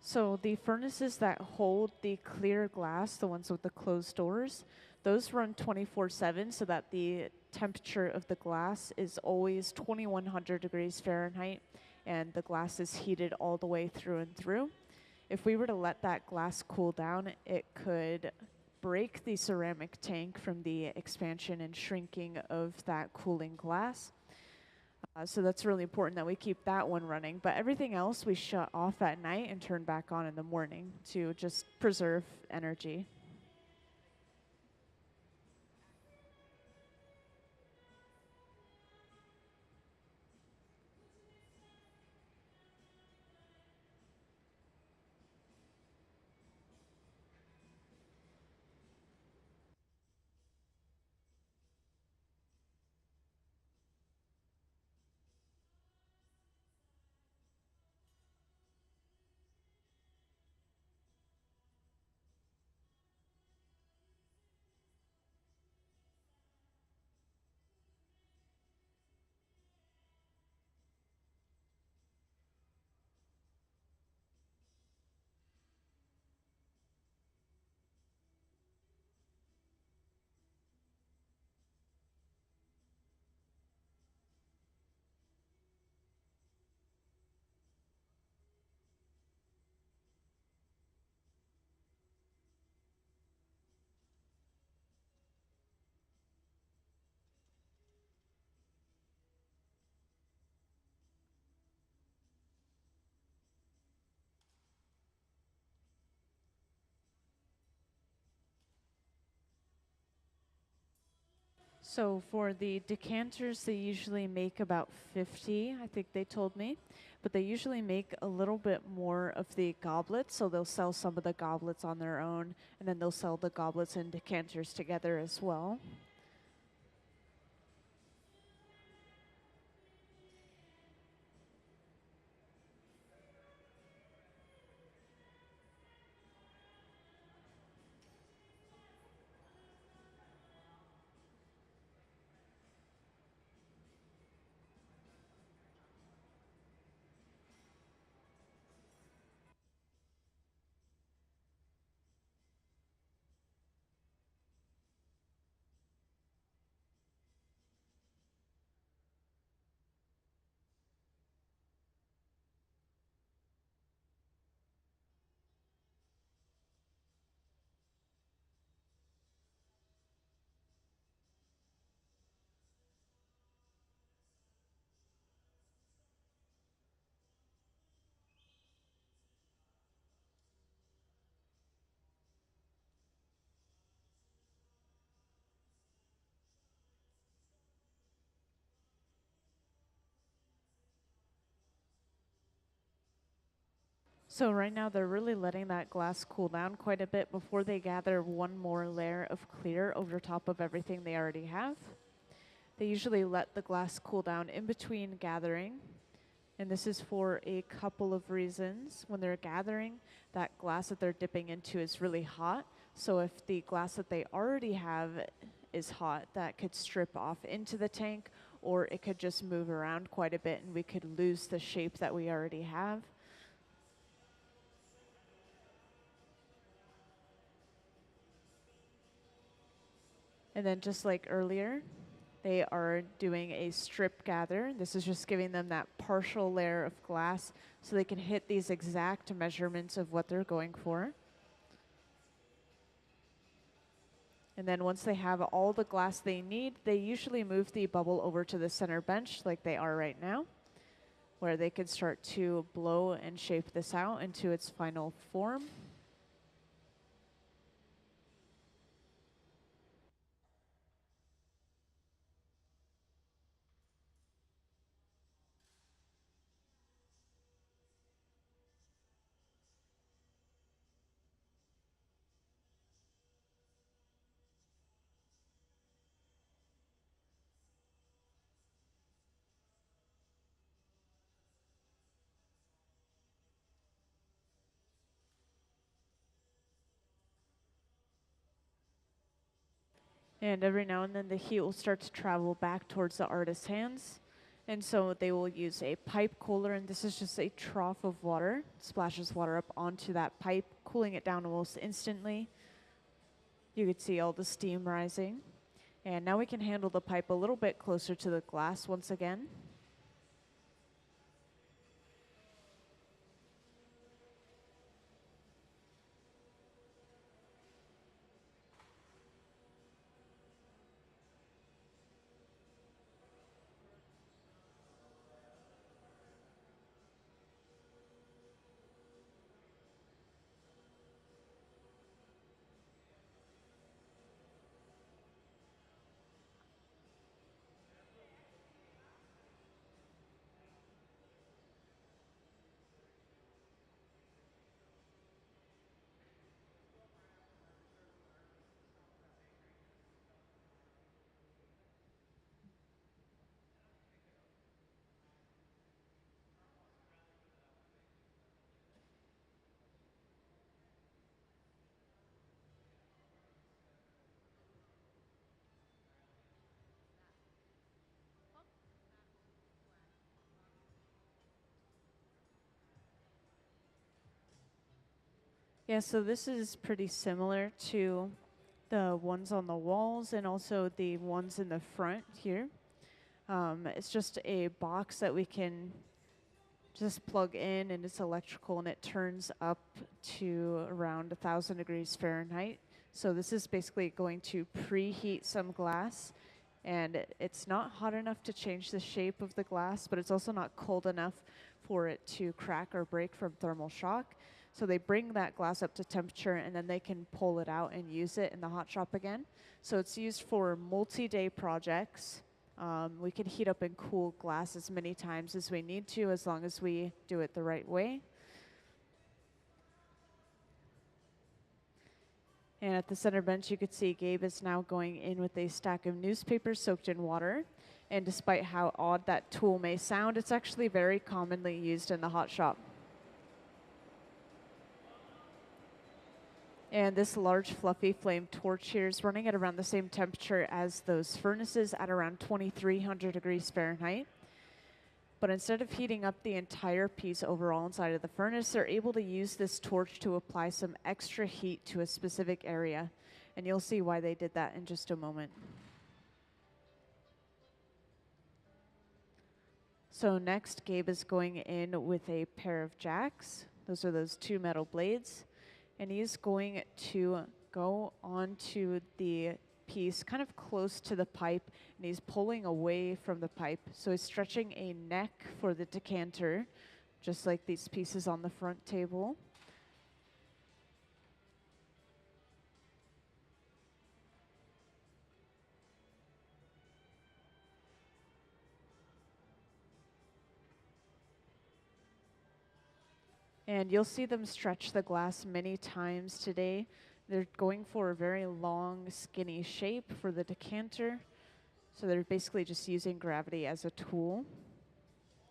So the furnaces that hold the clear glass, the ones with the closed doors, those run 24/7 so that the temperature of the glass is always 2100 degrees Fahrenheit and the glass is heated all the way through and through. If we were to let that glass cool down, it could break the ceramic tank from the expansion and shrinking of that cooling glass. So that's really important that we keep that one running. But everything else we shut off at night and turn back on in the morning to just preserve energy. So for the decanters, they usually make about 50, I think they told me. But they usually make a little bit more of the goblets, so they'll sell some of the goblets on their own, and then they'll sell the goblets and decanters together as well. So right now they're really letting that glass cool down quite a bit before they gather one more layer of clear over top of everything they already have. They usually let the glass cool down in between gathering, and this is for a couple of reasons. When they're gathering, that glass that they're dipping into is really hot, so if the glass that they already have is hot, that could strip off into the tank, or it could just move around quite a bit and we could lose the shape that we already have. And then just like earlier, they are doing a strip gather. This is just giving them that partial layer of glass so they can hit these exact measurements of what they're going for. And then once they have all the glass they need, they usually move the bubble over to the center bench like they are right now, where they can start to blow and shape this out into its final form. And every now and then the heat will start to travel back towards the artist's hands. And so they will use a pipe cooler, and this is just a trough of water. It splashes water up onto that pipe, cooling it down almost instantly. You could see all the steam rising. And now we can handle the pipe a little bit closer to the glass once again. Yeah, so this is pretty similar to the ones on the walls and also the ones in the front here. It's just a box that we can just plug in, and it's electrical, and it turns up to around 1,000 degrees Fahrenheit. So this is basically going to preheat some glass, and it's not hot enough to change the shape of the glass, but it's also not cold enough for it to crack or break from thermal shock. So they bring that glass up to temperature, and then they can pull it out and use it in the hot shop again. So it's used for multi-day projects. We can heat up and cool glass as many times as we need to, as long as we do it the right way. And at the center bench, you could see Gabe is now going in with a stack of newspapers soaked in water. And despite how odd that tool may sound, it's actually very commonly used in the hot shop. And this large fluffy flame torch here is running at around the same temperature as those furnaces at around 2,300 degrees Fahrenheit. But instead of heating up the entire piece overall inside of the furnace, they're able to use this torch to apply some extra heat to a specific area. And you'll see why they did that in just a moment. So next, Gabe is going in with a pair of jacks. Those are those two metal blades. And he's going to go onto the piece kind of close to the pipe, and he's pulling away from the pipe. So he's stretching a neck for the decanter, just like these pieces on the front table. And you'll see them stretch the glass many times today. They're going for a very long, skinny shape for the decanter. So they're basically just using gravity as a tool.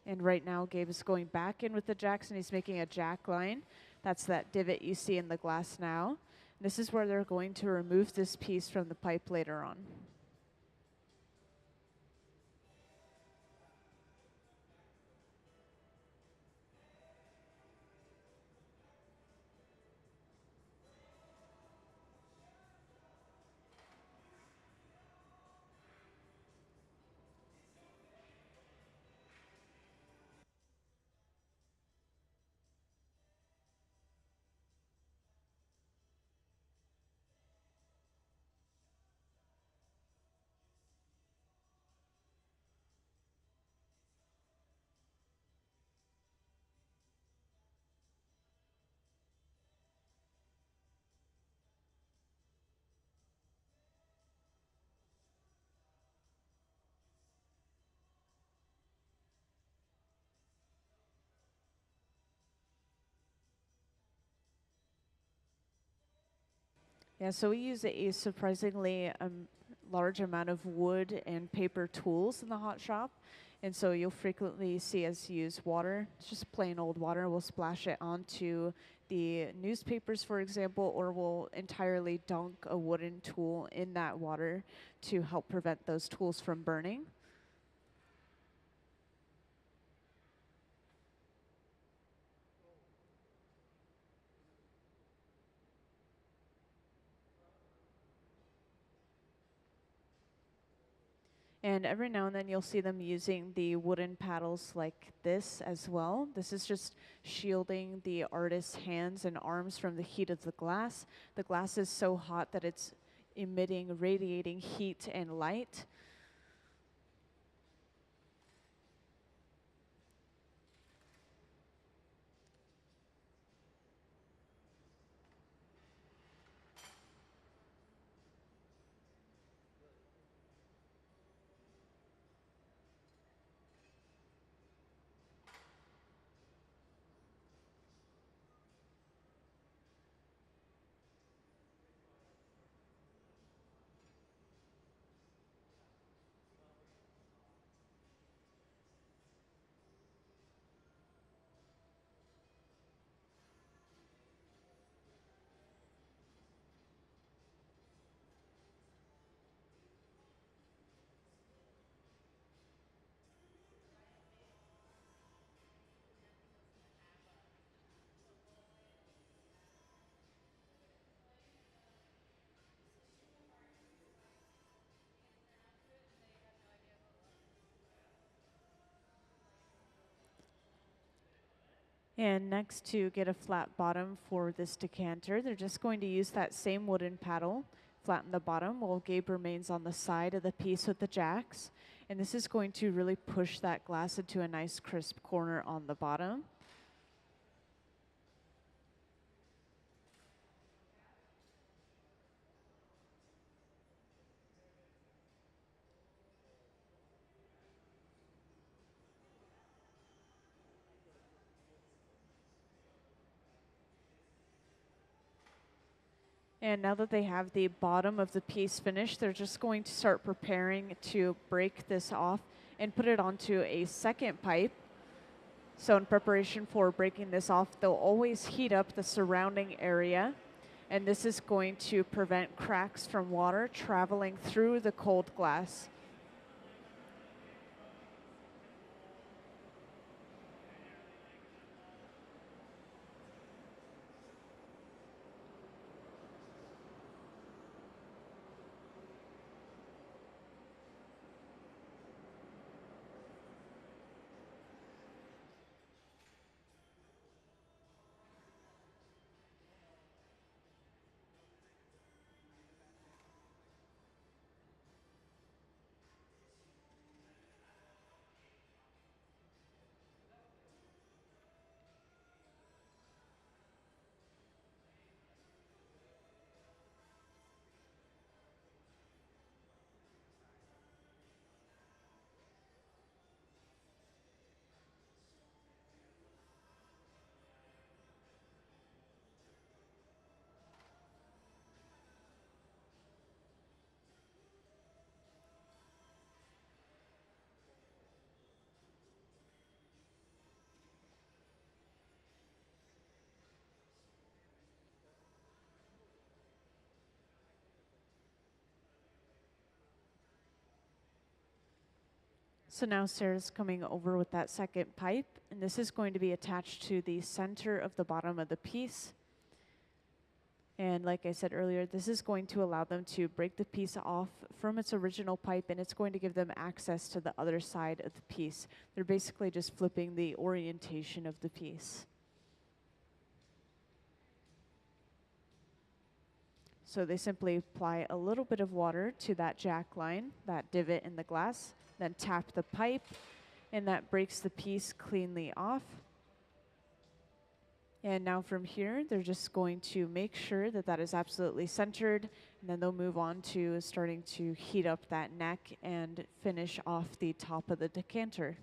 And right now, Gabe is going back in with the jacks, and he's making a jack line. That's that divot you see in the glass now. This is where they're going to remove this piece from the pipe later on. Yeah, so we use a surprisingly large amount of wood and paper tools in the hot shop. And so you'll frequently see us use water. It's just plain old water. We'll splash it onto the newspapers, for example, or we'll entirely dunk a wooden tool in that water to help prevent those tools from burning. And every now and then you'll see them using the wooden paddles like this as well. This is just shielding the artist's hands and arms from the heat of the glass. The glass is so hot that it's emitting, radiating heat and light. And next, to get a flat bottom for this decanter, they're just going to use that same wooden paddle, flatten the bottom, while Gabe remains on the side of the piece with the jacks. And this is going to really push that glass into a nice crisp corner on the bottom. And now that they have the bottom of the piece finished, they're just going to start preparing to break this off and put it onto a second pipe. So in preparation for breaking this off, they'll always heat up the surrounding area. And this is going to prevent cracks from water traveling through the cold glass. So now Sarah's coming over with that second pipe, and this is going to be attached to the center of the bottom of the piece. And like I said earlier, this is going to allow them to break the piece off from its original pipe, and it's going to give them access to the other side of the piece. They're basically just flipping the orientation of the piece. So they simply apply a little bit of water to that jack line, that divot in the glass, then tap the pipe, and that breaks the piece cleanly off. And now from here, they're just going to make sure that that is absolutely centered, and then they'll move on to starting to heat up that neck and finish off the top of the decanter.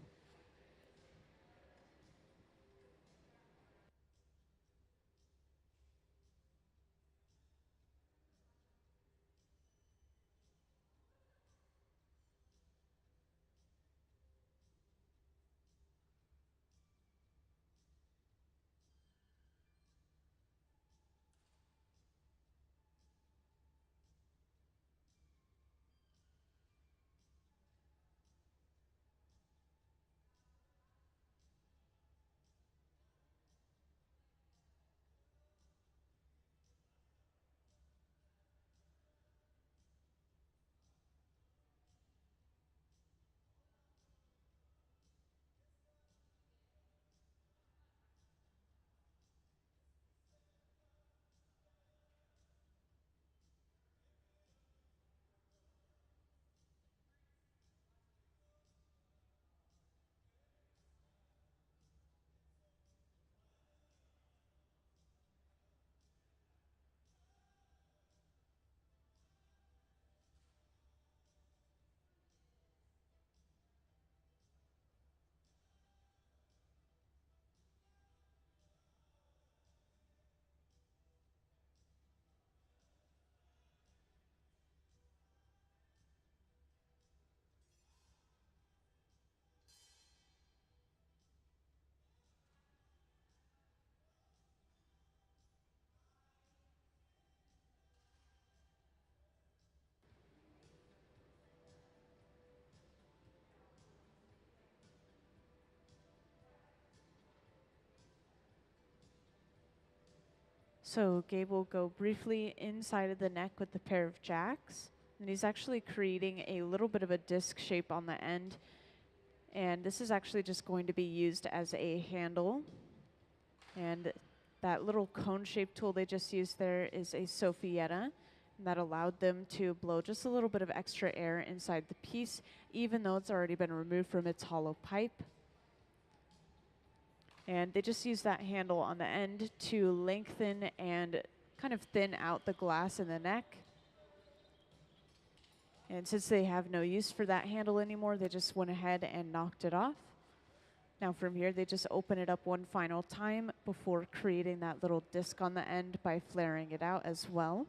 So Gabe will go briefly inside of the neck with the pair of jacks, and he's actually creating a little bit of a disc shape on the end. And this is actually just going to be used as a handle. And that little cone-shaped tool they just used there is a Sophietta, and that allowed them to blow just a little bit of extra air inside the piece, even though it's already been removed from its hollow pipe. And they just use that handle on the end to lengthen and kind of thin out the glass in the neck. And since they have no use for that handle anymore, they just went ahead and knocked it off. Now from here, they just open it up one final time before creating that little disc on the end by flaring it out as well.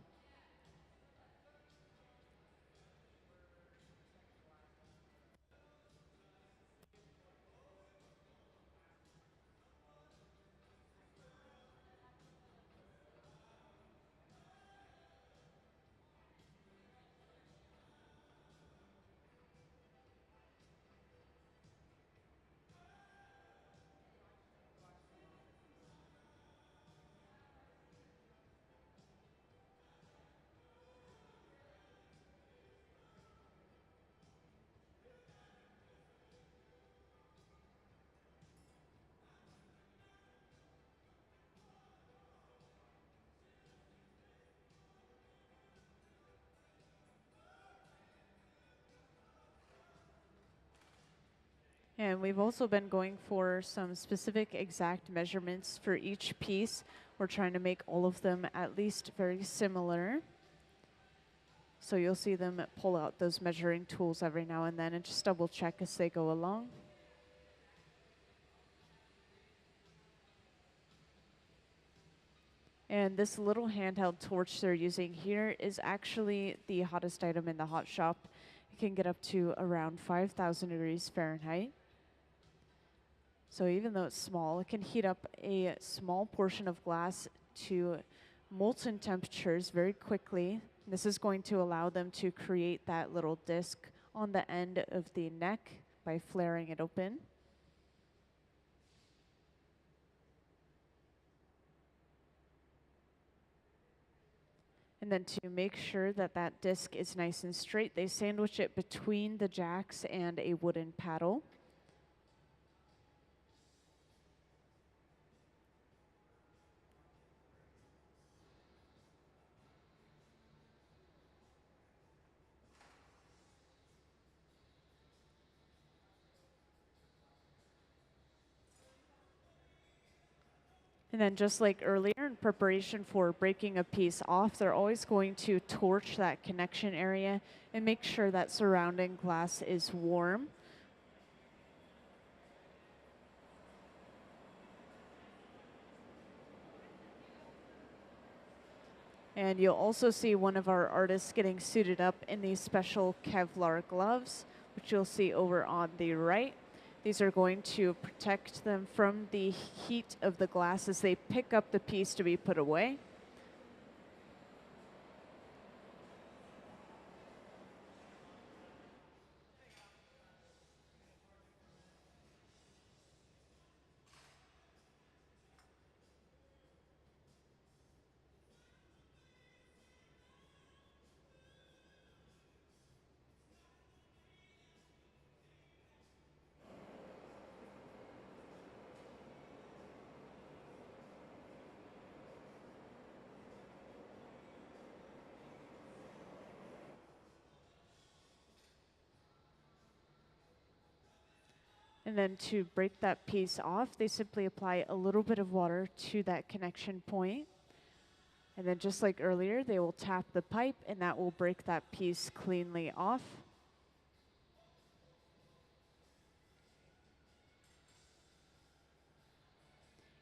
And we've also been going for some specific exact measurements for each piece. We're trying to make all of them at least very similar. So you'll see them pull out those measuring tools every now and then and just double check as they go along. And this little handheld torch they're using here is actually the hottest item in the hot shop. It can get up to around 5,000 degrees Fahrenheit. So even though it's small, it can heat up a small portion of glass to molten temperatures very quickly. This is going to allow them to create that little disc on the end of the neck by flaring it open. And then to make sure that that disc is nice and straight, they sandwich it between the jacks and a wooden paddle. And then just like earlier, in preparation for breaking a piece off, they're always going to torch that connection area and make sure that surrounding glass is warm. And you'll also see one of our artists getting suited up in these special Kevlar gloves, which you'll see over on the right. These are going to protect them from the heat of the glass as they pick up the piece to be put away. And then to break that piece off, they simply apply a little bit of water to that connection point. And then just like earlier, they will tap the pipe and that will break that piece cleanly off.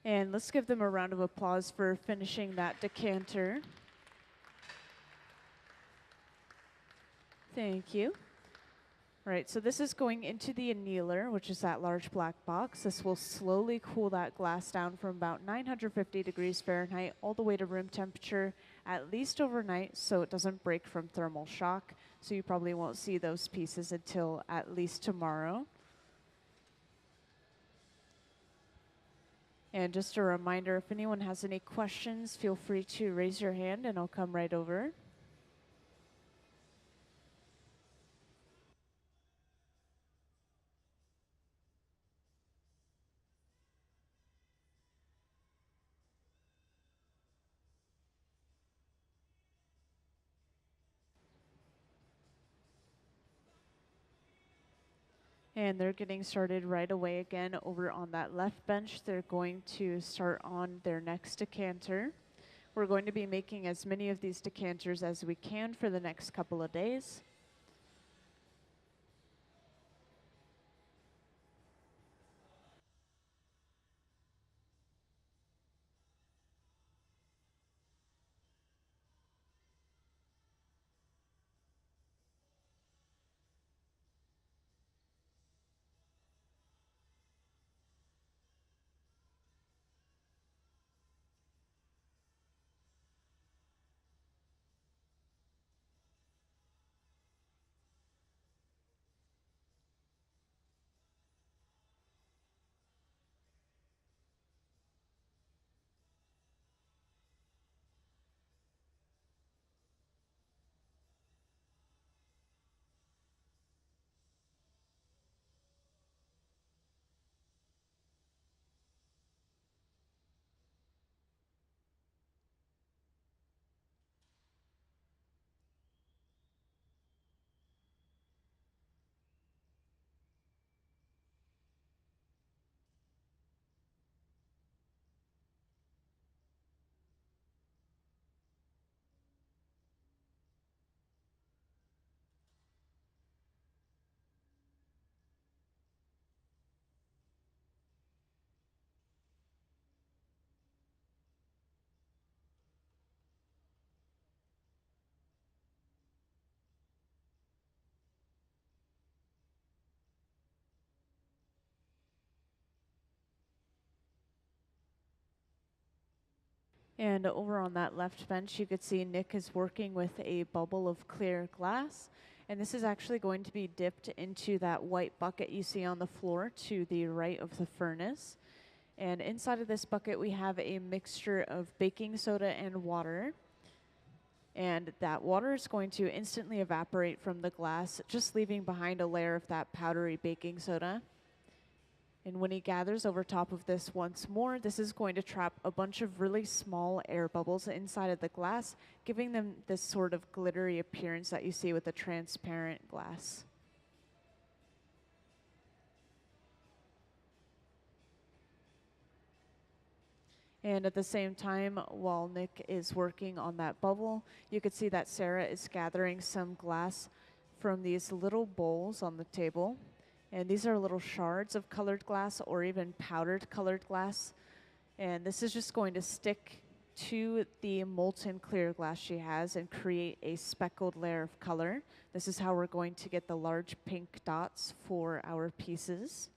And let's give them a round of applause for finishing that decanter. Thank you. All right, so this is going into the annealer, which is that large black box. This will slowly cool that glass down from about 950 degrees Fahrenheit all the way to room temperature, at least overnight, so it doesn't break from thermal shock. So you probably won't see those pieces until at least tomorrow. And just a reminder, if anyone has any questions, feel free to raise your hand and I'll come right over. And they're getting started right away again over on that left bench. They're going to start on their next decanter. We're going to be making as many of these decanters as we can for the next couple of days. And over on that left bench, you could see Nick is working with a bubble of clear glass. And this is actually going to be dipped into that white bucket you see on the floor to the right of the furnace. And inside of this bucket, we have a mixture of baking soda and water. And that water is going to instantly evaporate from the glass, just leaving behind a layer of that powdery baking soda. And when he gathers over top of this once more, this is going to trap a bunch of really small air bubbles inside of the glass, giving them this sort of glittery appearance that you see with the transparent glass. And at the same time, while Nick is working on that bubble, you could see that Sarah is gathering some glass from these little bowls on the table. And these are little shards of colored glass or even powdered colored glass. And this is just going to stick to the molten clear glass she has and create a speckled layer of color. This is how we're going to get the large pink dots for our pieces.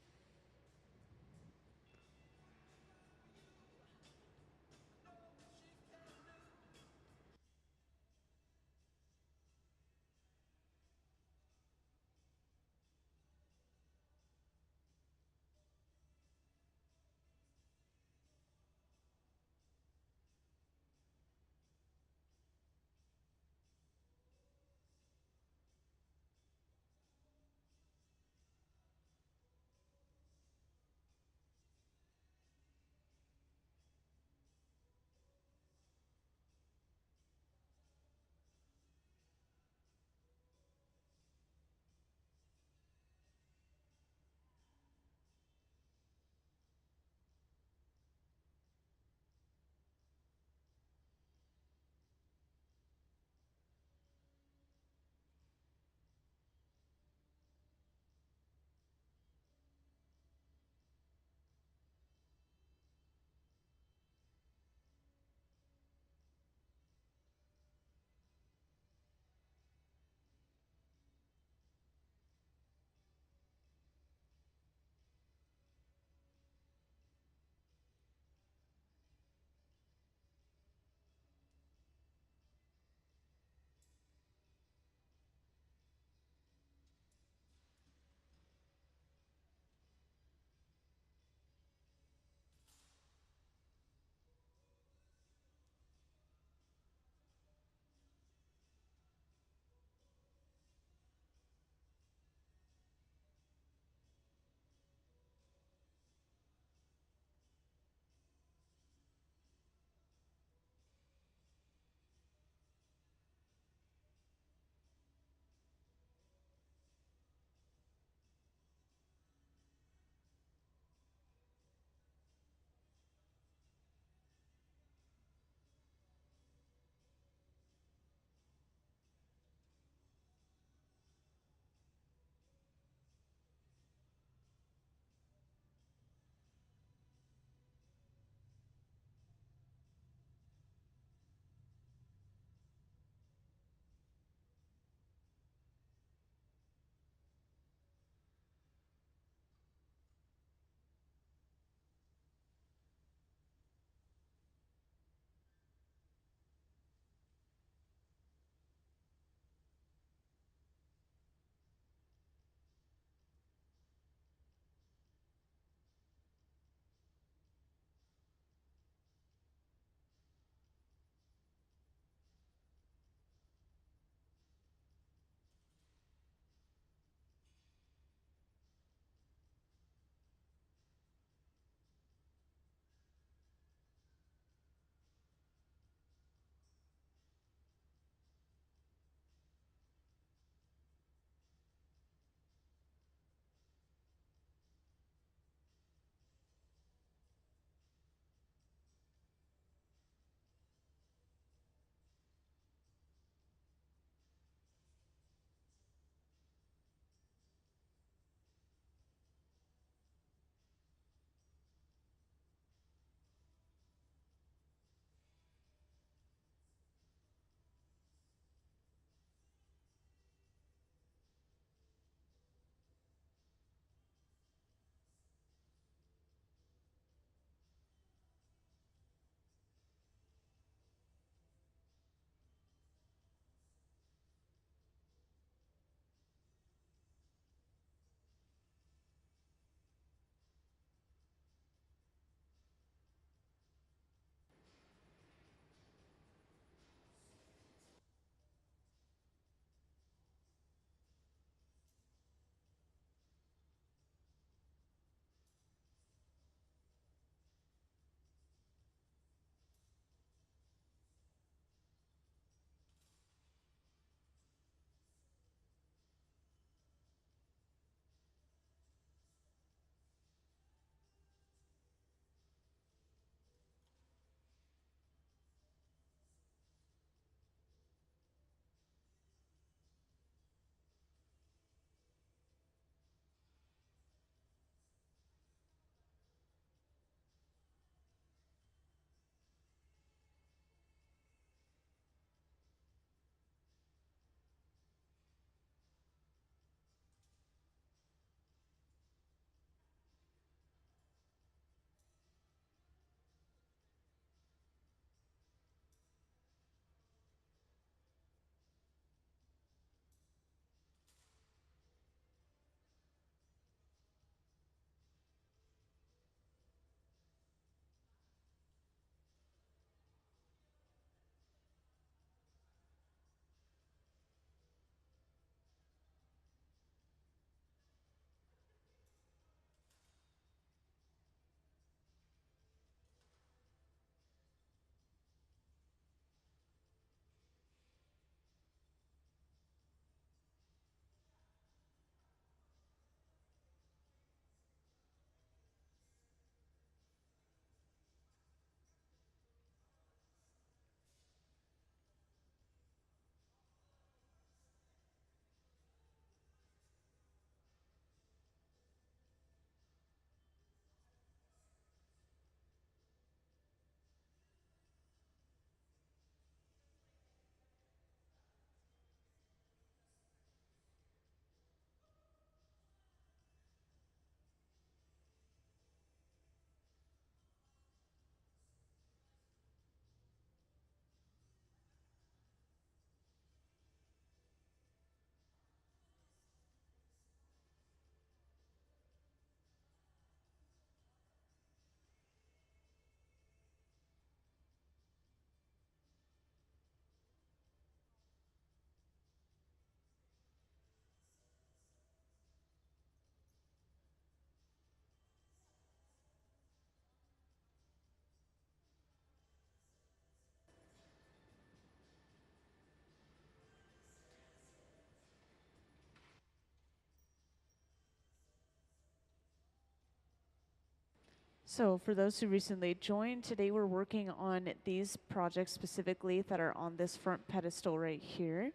So for those who recently joined, today we're working on these projects specifically that are on this front pedestal right here.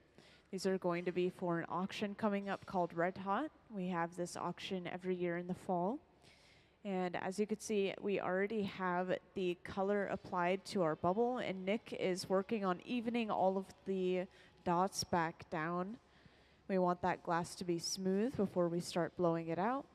These are going to be for an auction coming up called Red Hot. We have this auction every year in the fall. And as you can see, we already have the color applied to our bubble, and Nick is working on evening all of the dots back down. We want that glass to be smooth before we start blowing it out.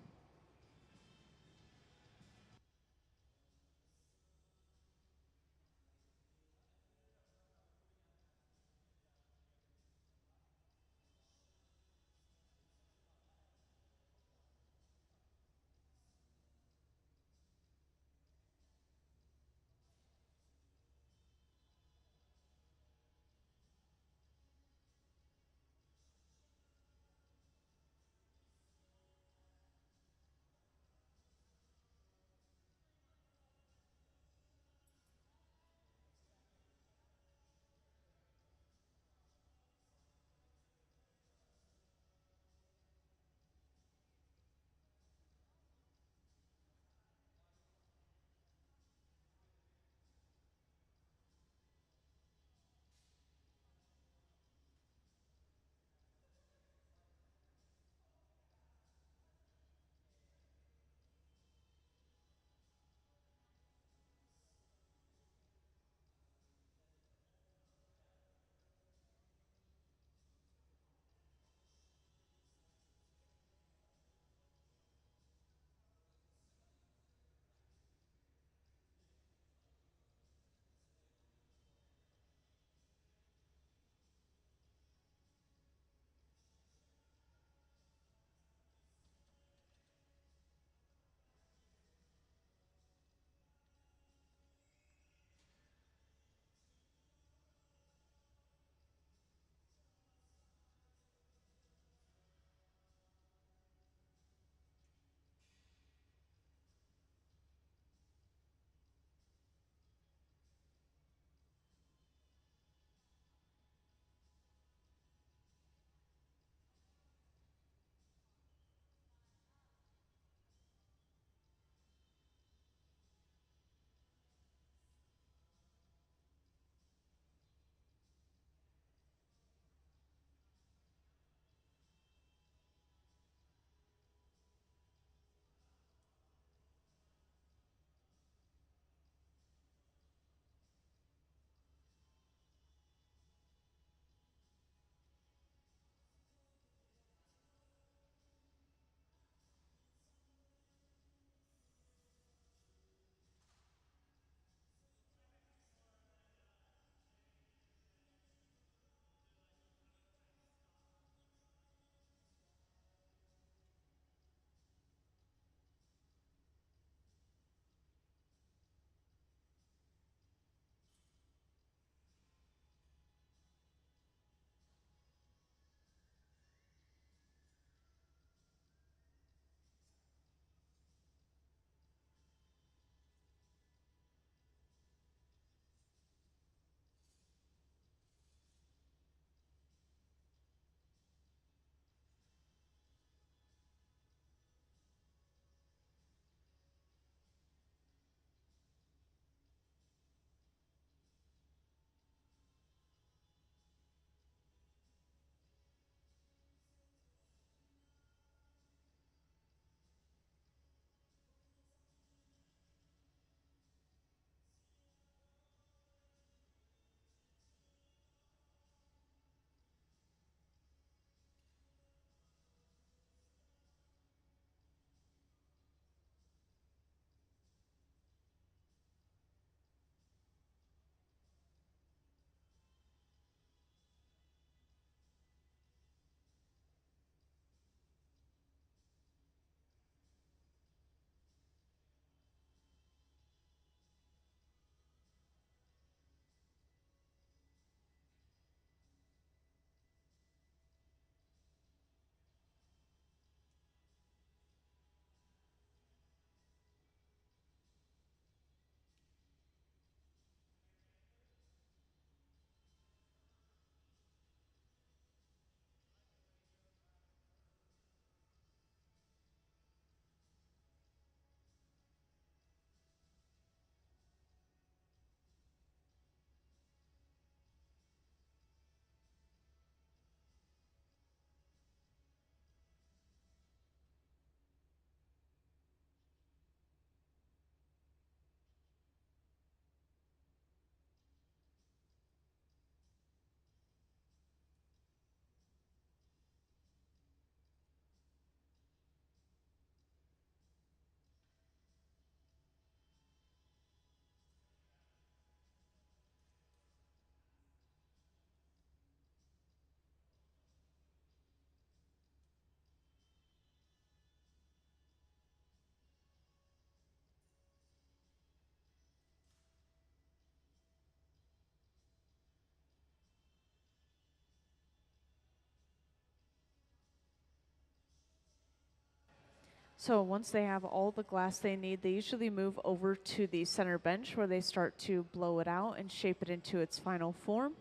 So once they have all the glass they need, they usually move over to the center bench where they start to blow it out and shape it into its final form.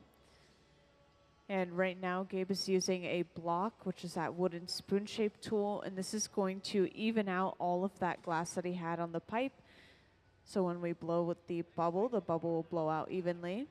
And right now, Gabe is using a block, which is that wooden spoon-shaped tool, and this is going to even out all of that glass that he had on the pipe. So when we blow with the bubble will blow out evenly.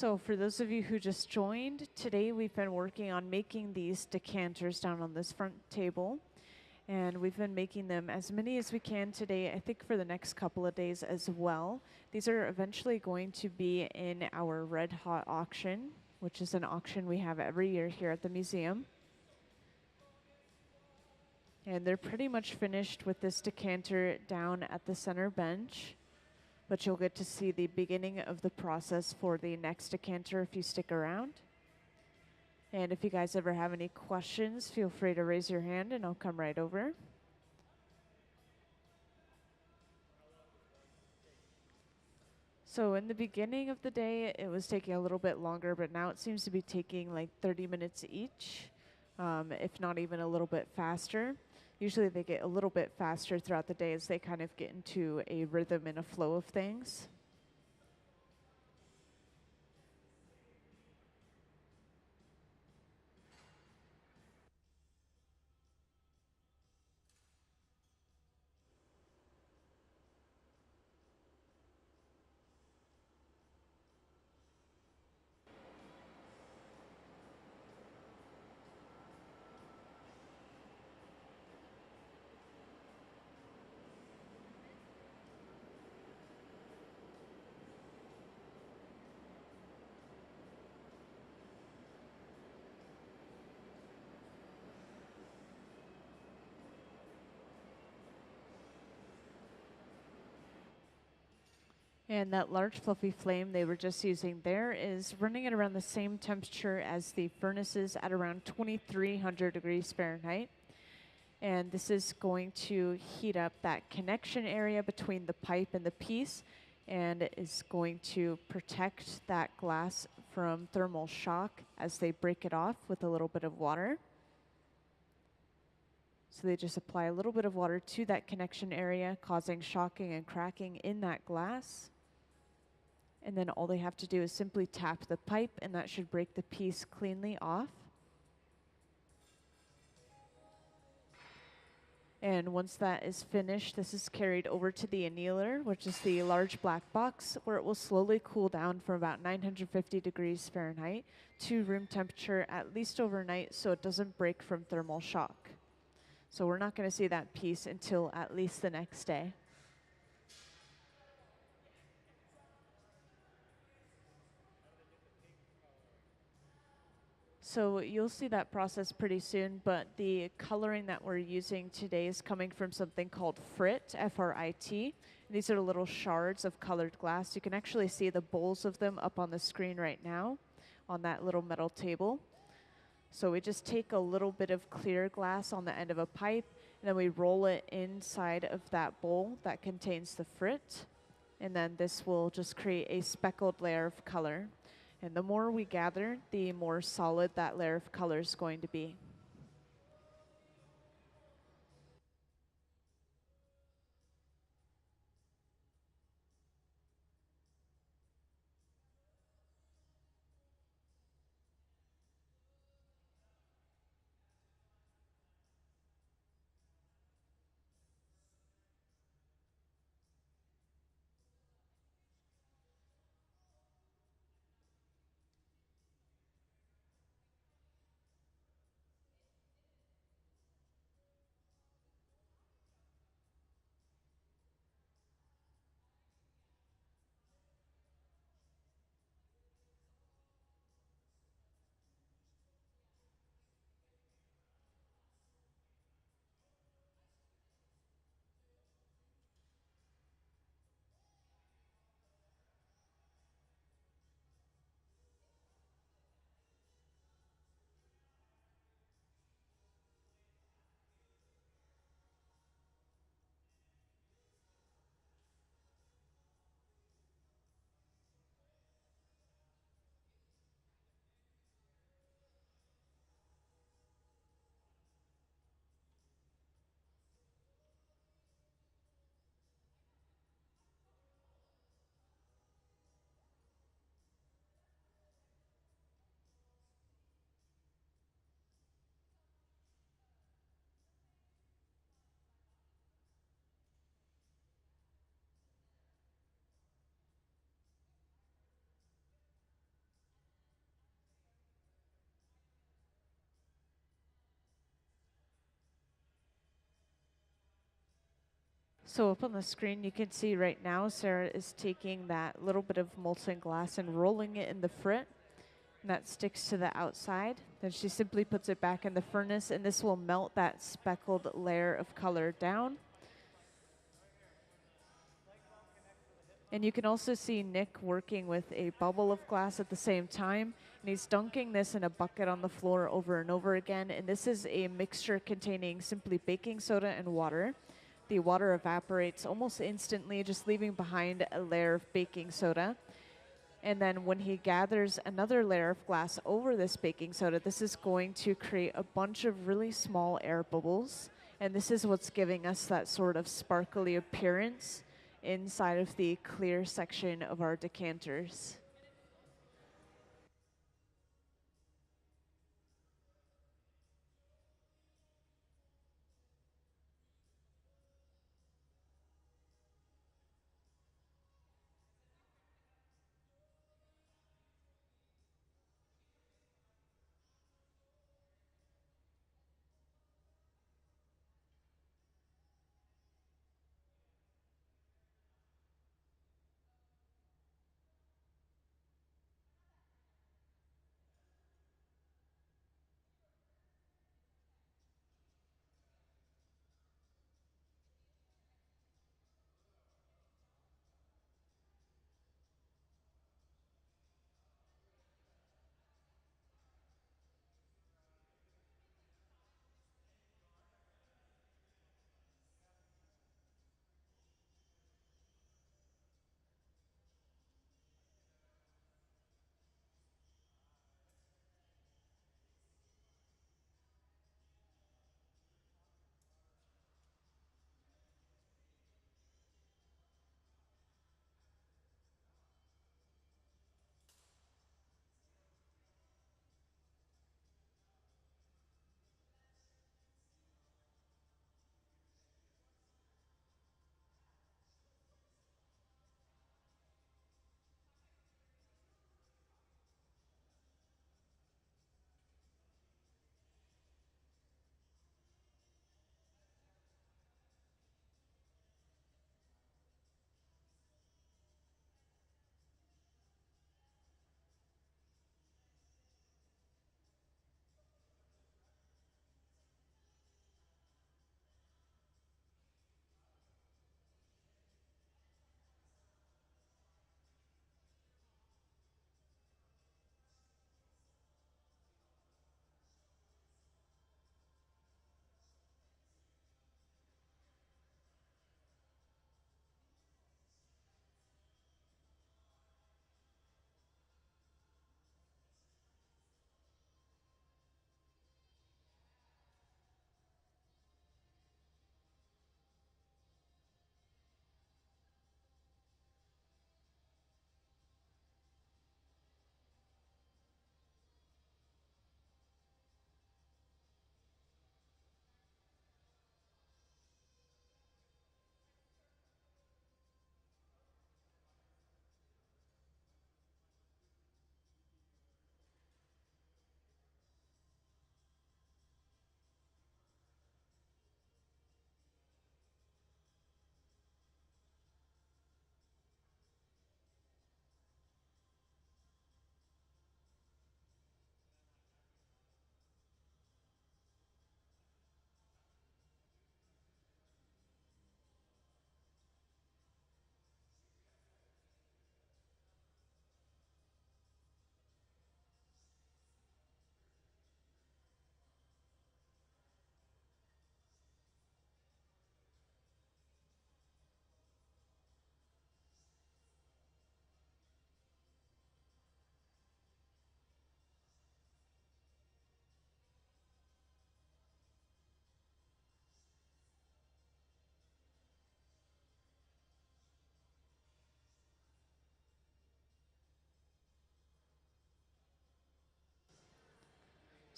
So for those of you who just joined, today we've been working on making these decanters down on this front table. And we've been making them as many as we can today, I think for the next couple of days as well. These are eventually going to be in our Red Hot auction, which is an auction we have every year here at the museum. And they're pretty much finished with this decanter down at the center bench. But you'll get to see the beginning of the process for the next decanter if you stick around. And if you guys ever have any questions, feel free to raise your hand and I'll come right over. So in the beginning of the day, it was taking a little bit longer, but now it seems to be taking like 30 minutes each, if not even a little bit faster. Usually they get a little bit faster throughout the day as they kind of get into a rhythm and a flow of things. And that large fluffy flame they were just using there is running at around the same temperature as the furnaces at around 2300 degrees Fahrenheit. And this is going to heat up that connection area between the pipe and the piece and is going to protect that glass from thermal shock as they break it off with a little bit of water. So they just apply a little bit of water to that connection area, causing shocking and cracking in that glass. And then all they have to do is simply tap the pipe and that should break the piece cleanly off. And once that is finished, this is carried over to the annealer, which is the large black box, where it will slowly cool down from about 950 degrees Fahrenheit to room temperature at least overnight so it doesn't break from thermal shock. So we're not going to see that piece until at least the next day. So you'll see that process pretty soon, but the coloring that we're using today is coming from something called frit, F-R-I-T. These are little shards of colored glass. You can actually see the bowls of them up on the screen right now on that little metal table. So we just take a little bit of clear glass on the end of a pipe, and then we roll it inside of that bowl that contains the frit, and then this will just create a speckled layer of color. And the more we gather, the more solid that layer of color is going to be. So up on the screen, you can see right now, Sarah is taking that little bit of molten glass and rolling it in the frit. And that sticks to the outside. Then she simply puts it back in the furnace, and this will melt that speckled layer of color down. And you can also see Nick working with a bubble of glass at the same time. And he's dunking this in a bucket on the floor over and over again. And this is a mixture containing simply baking soda and water. The water evaporates almost instantly, just leaving behind a layer of baking soda. And then when he gathers another layer of glass over this baking soda, this is going to create a bunch of really small air bubbles. And this is what's giving us that sort of sparkly appearance inside of the clear section of our decanters.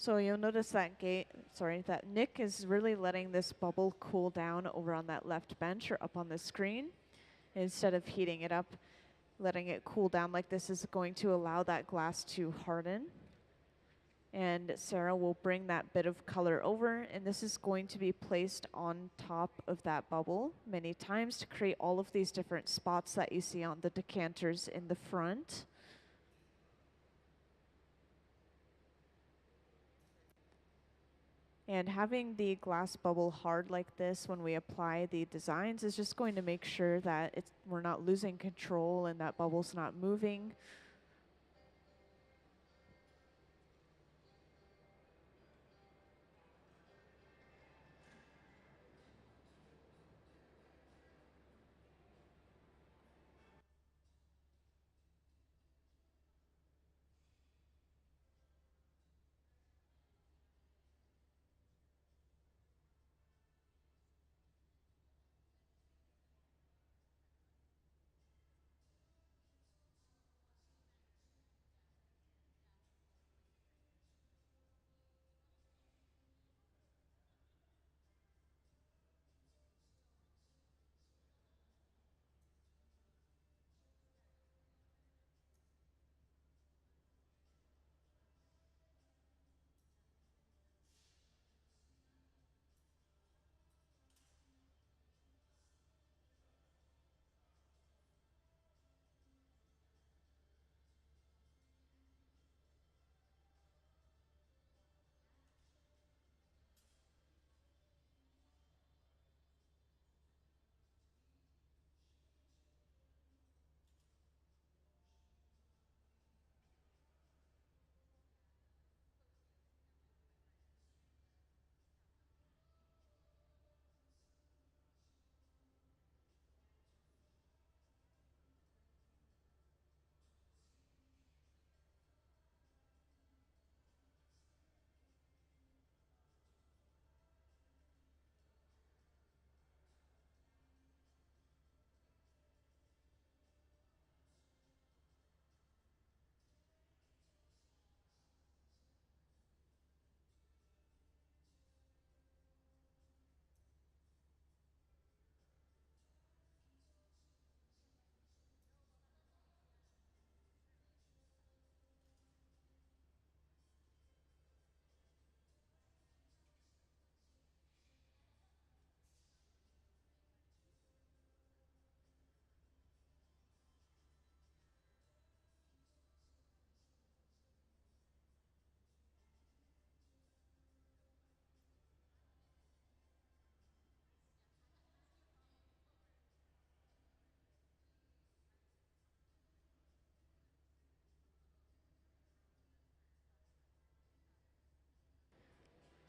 So you'll notice that that Nick is really letting this bubble cool down over on that left bench or up on the screen. Instead of heating it up, letting it cool down like this is going to allow that glass to harden. And Sarah will bring that bit of color over, and this is going to be placed on top of that bubble many times to create all of these different spots that you see on the decanters in the front. And having the glass bubble hard like this when we apply the designs is just going to make sure that we're not losing control and that bubble's not moving.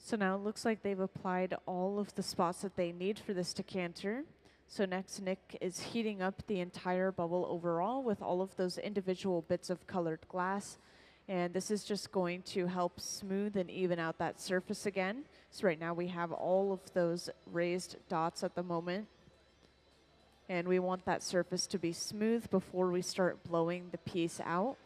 So now it looks like they've applied all of the spots that they need for this decanter. So next, Nick is heating up the entire bubble overall with all of those individual bits of colored glass. And this is just going to help smooth and even out that surface again. So right now we have all of those raised dots at the moment. And we want that surface to be smooth before we start blowing the piece out.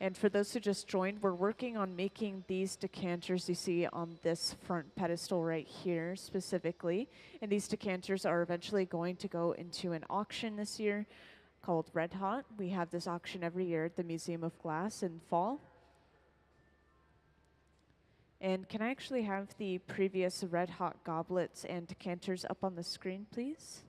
And for those who just joined, we're working on making these decanters you see on this front pedestal right here specifically. And these decanters are eventually going to go into an auction this year called Red Hot. We have this auction every year at the Museum of Glass in fall. And can I actually have the previous Red Hot goblets and decanters up on the screen, please?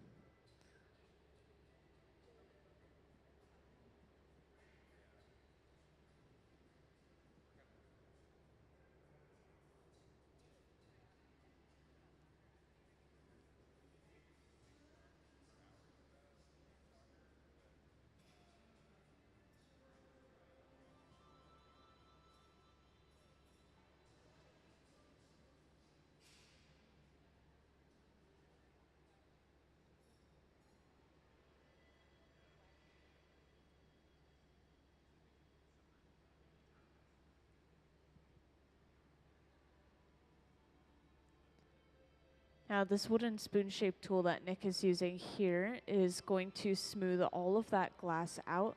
Now this wooden spoon-shaped tool that Nick is using here is going to smooth all of that glass out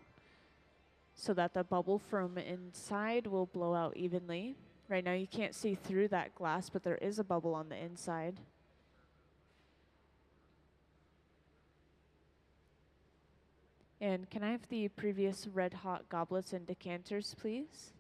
so that the bubble from inside will blow out evenly. Right now you can't see through that glass, but there is a bubble on the inside. And can I have the previous Red Hot goblets and decanters, please?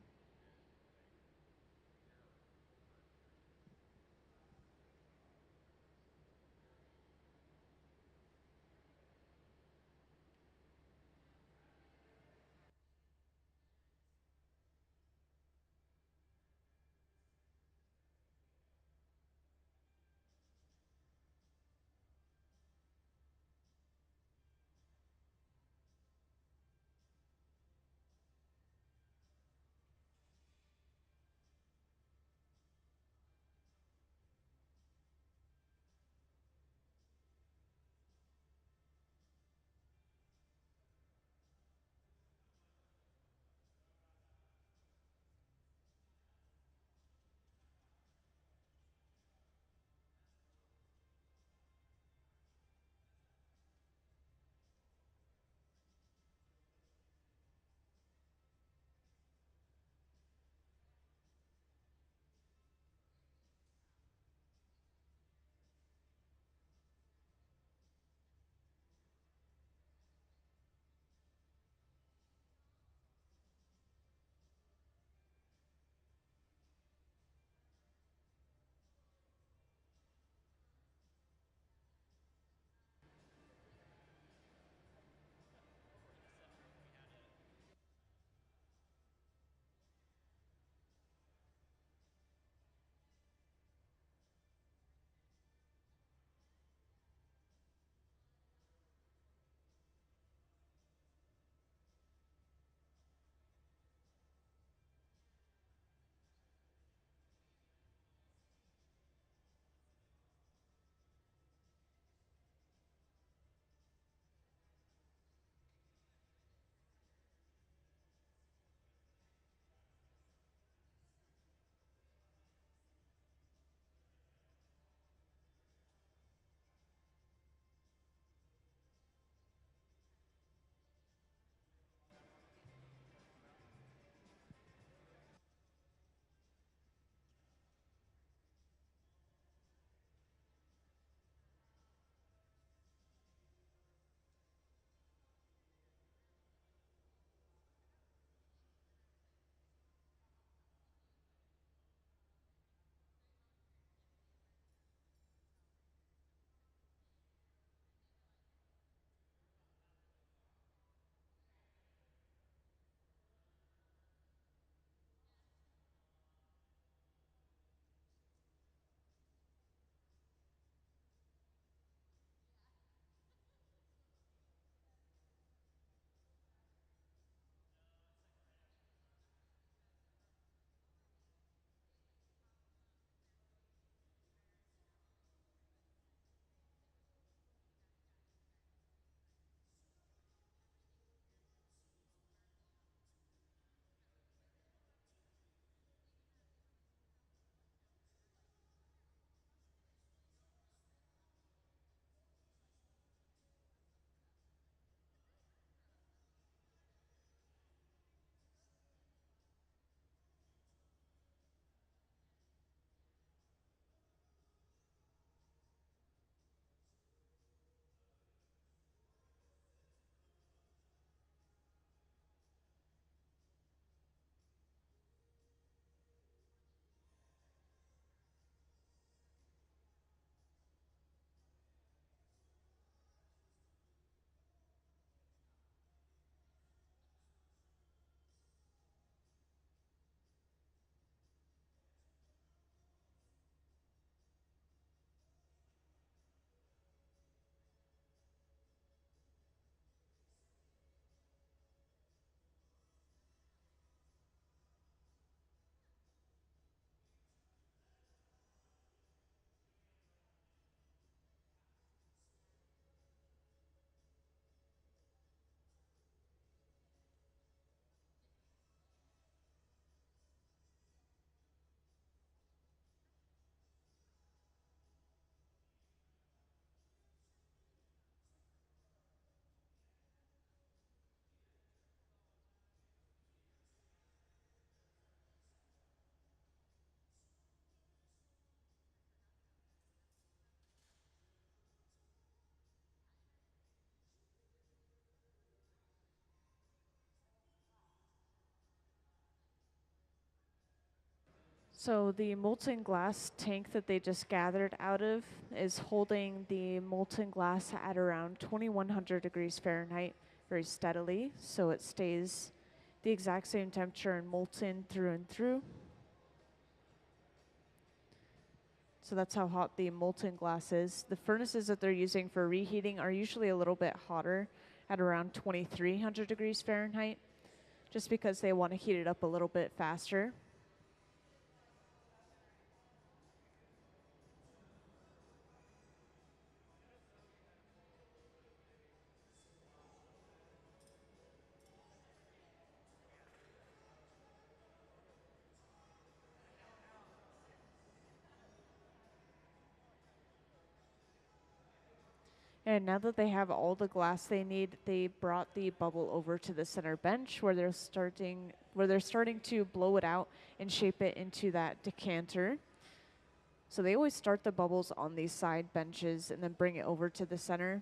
So the molten glass tank that they just gathered out of is holding the molten glass at around 2100 degrees Fahrenheit very steadily, so it stays the exact same temperature and molten through and through. So that's how hot the molten glass is. The furnaces that they're using for reheating are usually a little bit hotter at around 2300 degrees Fahrenheit, just because they want to heat it up a little bit faster. And now that they have all the glass they need, they brought the bubble over to the center bench where they're starting to blow it out and shape it into that decanter. So they always start the bubbles on these side benches and then bring it over to the center.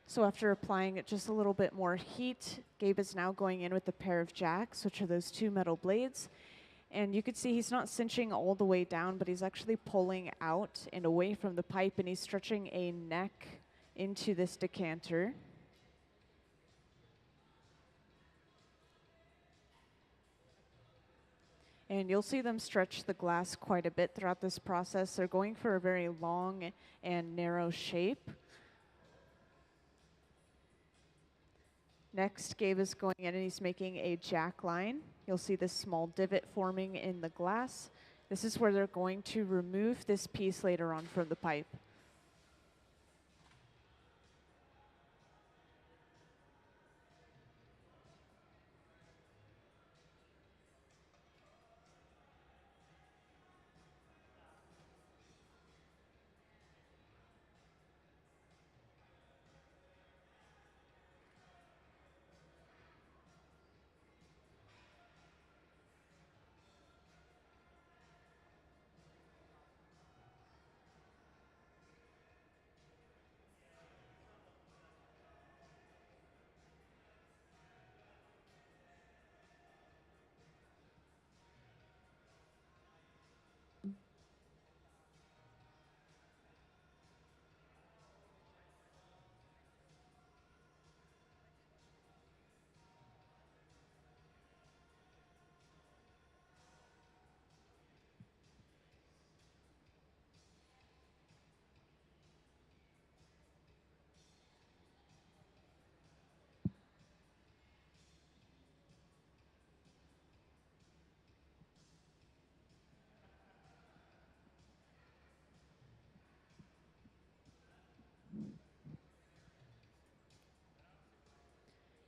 So after applying it just a little bit more heat, Gabe is now going in with a pair of jacks, which are those two metal blades. And you can see he's not cinching all the way down, but he's actually pulling out and away from the pipe, and he's stretching a neck into this decanter. And you'll see them stretch the glass quite a bit throughout this process. They're going for a very long and narrow shape. Next, Gabe is going in and he's making a jack line. You'll see this small divot forming in the glass. This is where they're going to remove this piece later on from the pipe.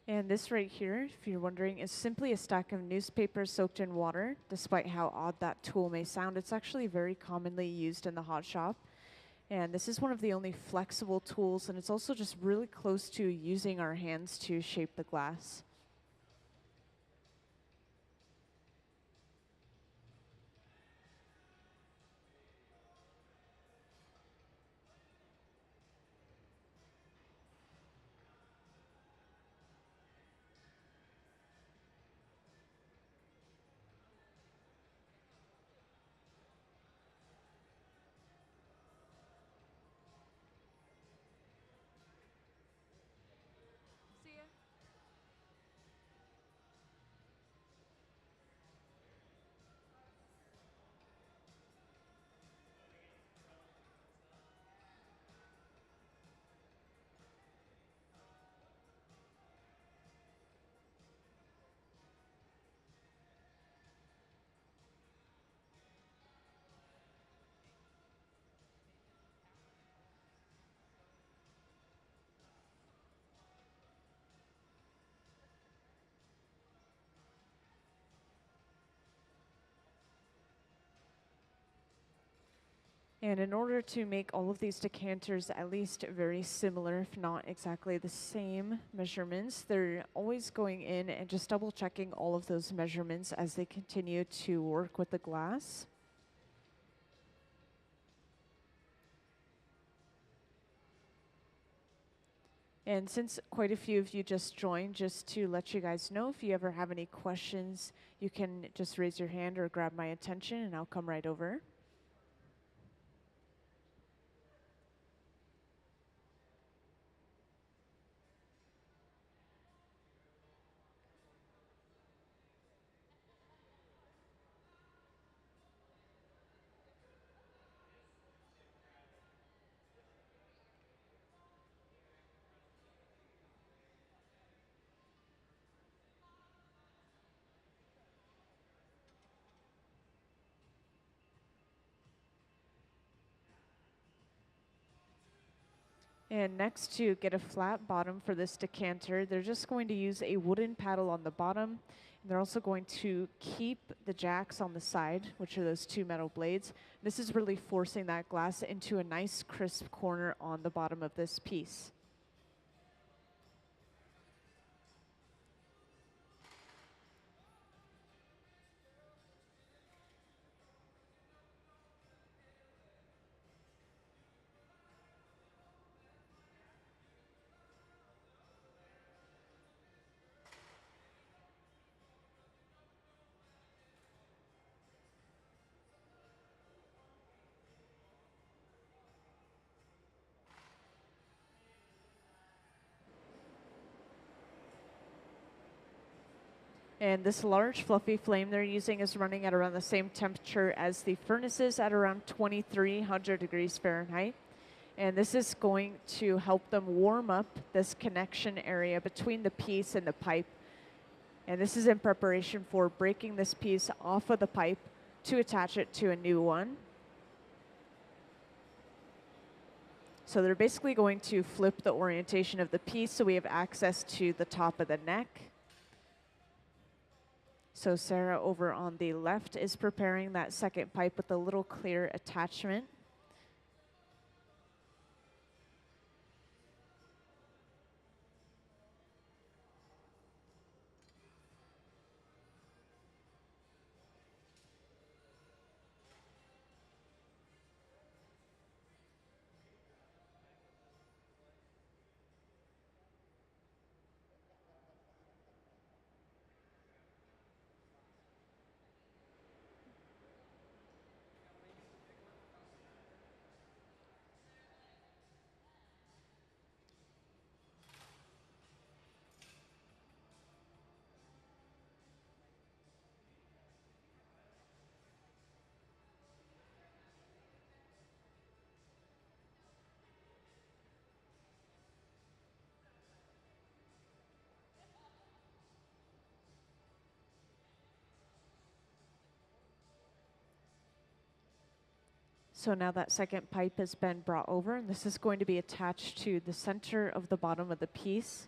And this right here, if you're wondering, is simply a stack of newspaper soaked in water. Despite how odd that tool may sound, it's actually very commonly used in the hot shop. And this is one of the only flexible tools, and it's also just really close to using our hands to shape the glass. And in order to make all of these decanters at least very similar, if not exactly the same measurements, they're always going in and just double checking all of those measurements as they continue to work with the glass. And since quite a few of you just joined, just to let you guys know, if you ever have any questions, you can just raise your hand or grab my attention and I'll come right over. And next, to get a flat bottom for this decanter, they're just going to use a wooden paddle on the bottom. And they're also going to keep the jacks on the side, which are those two metal blades. This is really forcing that glass into a nice crisp corner on the bottom of this piece. And this large fluffy flame they're using is running at around the same temperature as the furnaces at around 2300 degrees Fahrenheit. And this is going to help them warm up this connection area between the piece and the pipe. And this is in preparation for breaking this piece off of the pipe to attach it to a new one. So they're basically going to flip the orientation of the piece so we have access to the top of the neck. So Sarah over on the left is preparing that second pipe with a little clear attachment. So now that second pipe has been brought over, and this is going to be attached to the center of the bottom of the piece.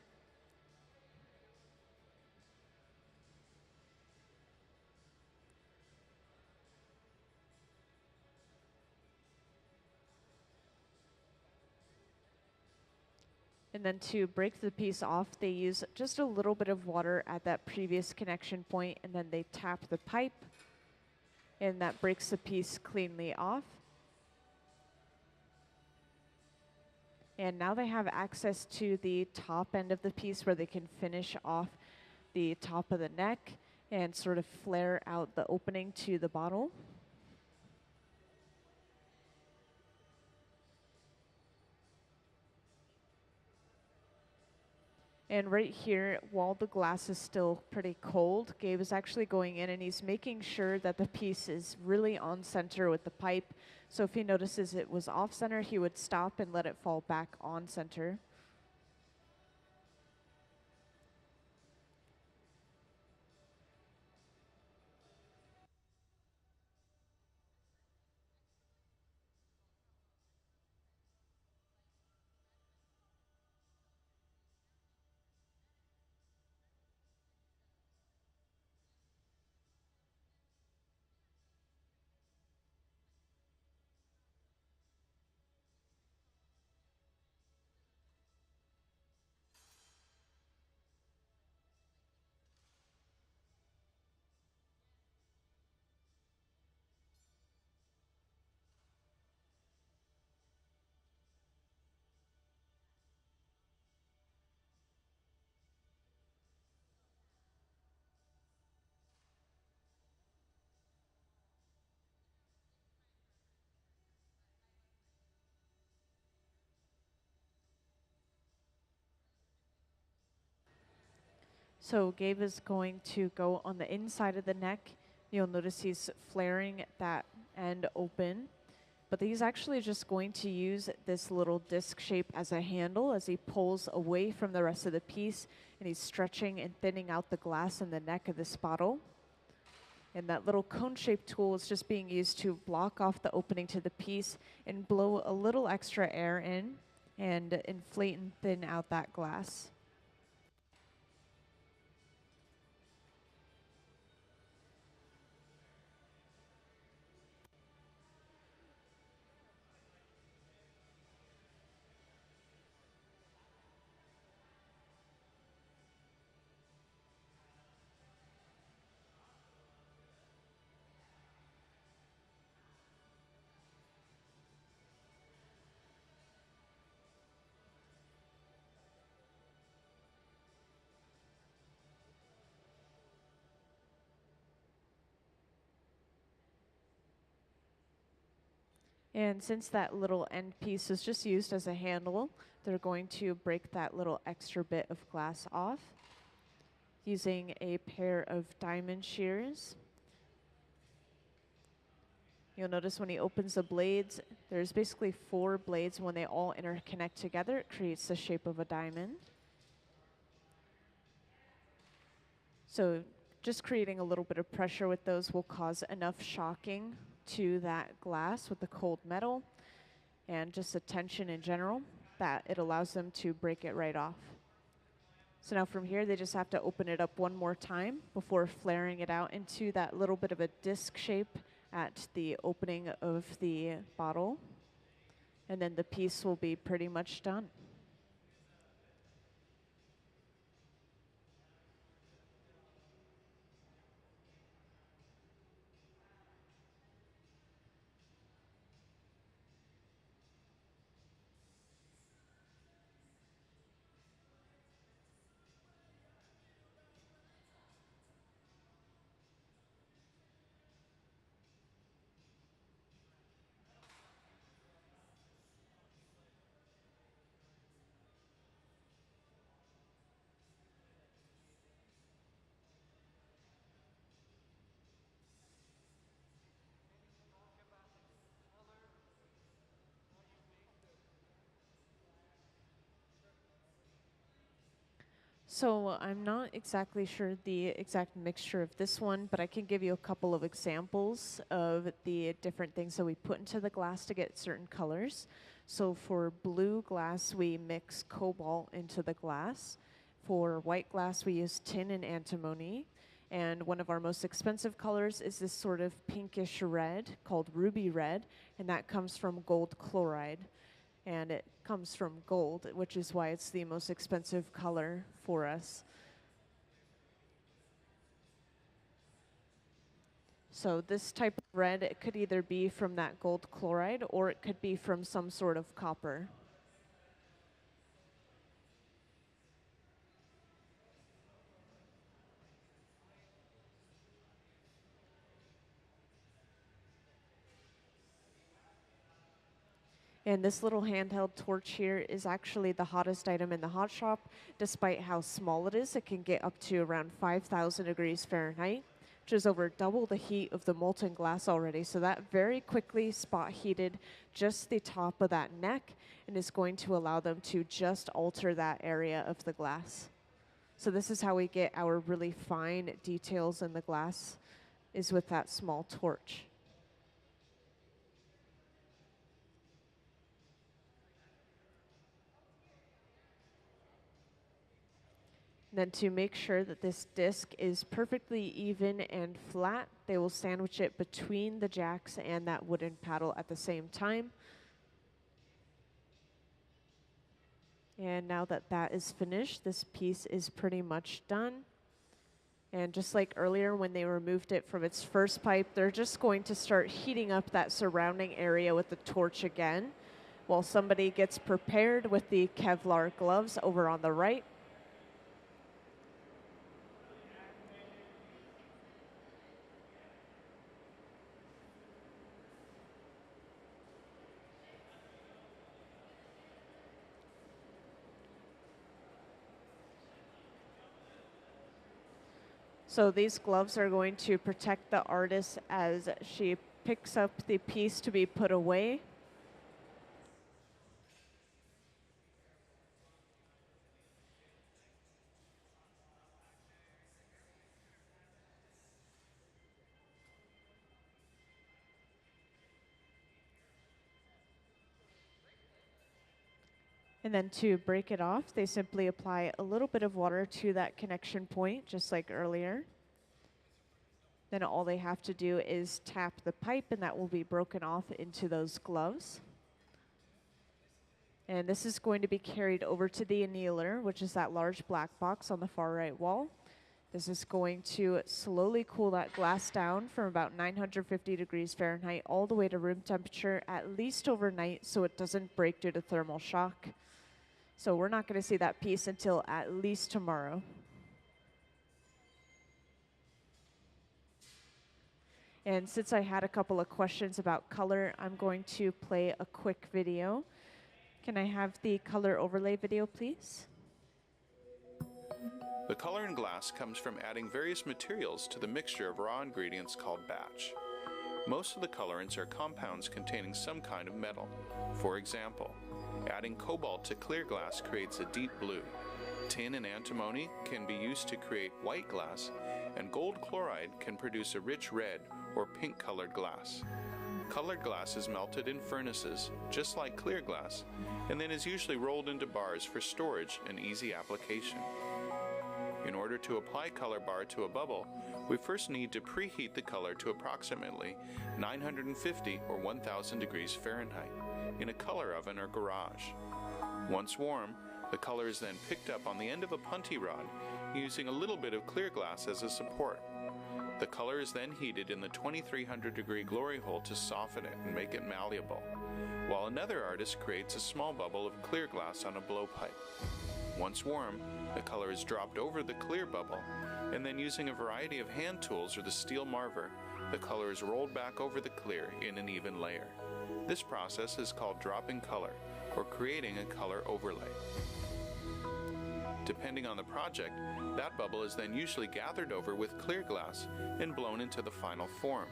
And then to break the piece off, they use just a little bit of water at that previous connection point, and then they tap the pipe, and that breaks the piece cleanly off. And now they have access to the top end of the piece where they can finish off the top of the neck and sort of flare out the opening to the bottle. And right here, while the glass is still pretty cold, Gabe is actually going in and he's making sure that the piece is really on center with the pipe. So if he notices it was off center, he would stop and let it fall back on center. So Gabe is going to go on the inside of the neck. You'll notice he's flaring that end open. But he's actually just going to use this little disc shape as a handle as he pulls away from the rest of the piece, and he's stretching and thinning out the glass in the neck of this bottle. And that little cone-shaped tool is just being used to block off the opening to the piece and blow a little extra air in and inflate and thin out that glass. And since that little end piece is just used as a handle, they're going to break that little extra bit of glass off using a pair of diamond shears. You'll notice when he opens the blades, there's basically 4 blades. When they all interconnect together, it creates the shape of a diamond. So just creating a little bit of pressure with those will cause enough shocking to that glass with the cold metal and just the tension in general that it allows them to break it right off. So now from here, they just have to open it up one more time before flaring it out into that little bit of a disc shape at the opening of the bottle. And then the piece will be pretty much done. So I'm not exactly sure the exact mixture of this one, but I can give you a couple of examples of the different things that we put into the glass to get certain colors. So for blue glass, we mix cobalt into the glass. For white glass, we use tin and antimony. And one of our most expensive colors is this sort of pinkish red called ruby red, and that comes from gold chloride. And it comes from gold, which is why it's the most expensive color for us. So this type of red, it could either be from that gold chloride or it could be from some sort of copper. And this little handheld torch here is actually the hottest item in the hot shop. Despite how small it is, it can get up to around 5,000 degrees Fahrenheit, which is over double the heat of the molten glass already. So that very quickly spot heated just the top of that neck and is going to allow them to just alter that area of the glass. So this is how we get our really fine details in the glass, is with that small torch. Then to make sure that this disc is perfectly even and flat, they will sandwich it between the jacks and that wooden paddle at the same time. And now that that is finished, this piece is pretty much done. And just like earlier when they removed it from its first pipe, they're just going to start heating up that surrounding area with the torch again, while somebody gets prepared with the Kevlar gloves over on the right. So these gloves are going to protect the artist as she picks up the piece to be put away. And then to break it off, they simply apply a little bit of water to that connection point, just like earlier. Then all they have to do is tap the pipe, and that will be broken off into those gloves. And this is going to be carried over to the annealer, which is that large black box on the far right wall. This is going to slowly cool that glass down from about 950 degrees Fahrenheit all the way to room temperature, at least overnight, so it doesn't break due to thermal shock. So we're not going to see that piece until at least tomorrow. And since I had a couple of questions about color, I'm going to play a quick video. Can I have the color overlay video, please? The color in glass comes from adding various materials to the mixture of raw ingredients called batch. Most of the colorants are compounds containing some kind of metal. For example, adding cobalt to clear glass creates a deep blue. Tin and antimony can be used to create white glass, and gold chloride can produce a rich red or pink colored glass. Colored glass is melted in furnaces, just like clear glass, and then is usually rolled into bars for storage and easy application. In order to apply color bar to a bubble, we first need to preheat the color to approximately 950 or 1000 degrees Fahrenheit in a color oven or garage. Once warm, the color is then picked up on the end of a punty rod using a little bit of clear glass as a support. The color is then heated in the 2300 degree glory hole to soften it and make it malleable, while another artist creates a small bubble of clear glass on a blowpipe. Once warm, the color is dropped over the clear bubble, and then using a variety of hand tools or the steel marver, the color is rolled back over the clear in an even layer. This process is called dropping color, or creating a color overlay. Depending on the project, that bubble is then usually gathered over with clear glass and blown into the final form.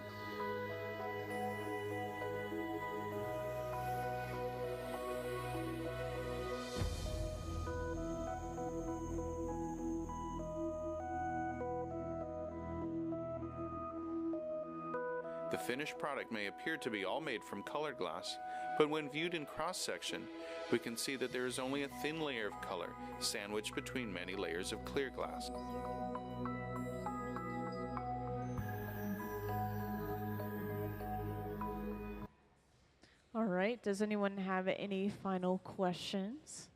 The finished product may appear to be all made from colored glass, but when viewed in cross-section, we can see that there is only a thin layer of color sandwiched between many layers of clear glass. All right, does anyone have any final questions?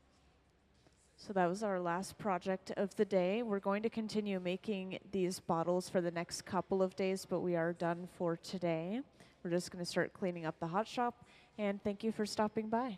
So that was our last project of the day. We're going to continue making these bottles for the next couple of days, but we are done for today. We're just going to start cleaning up the hot shop, and thank you for stopping by.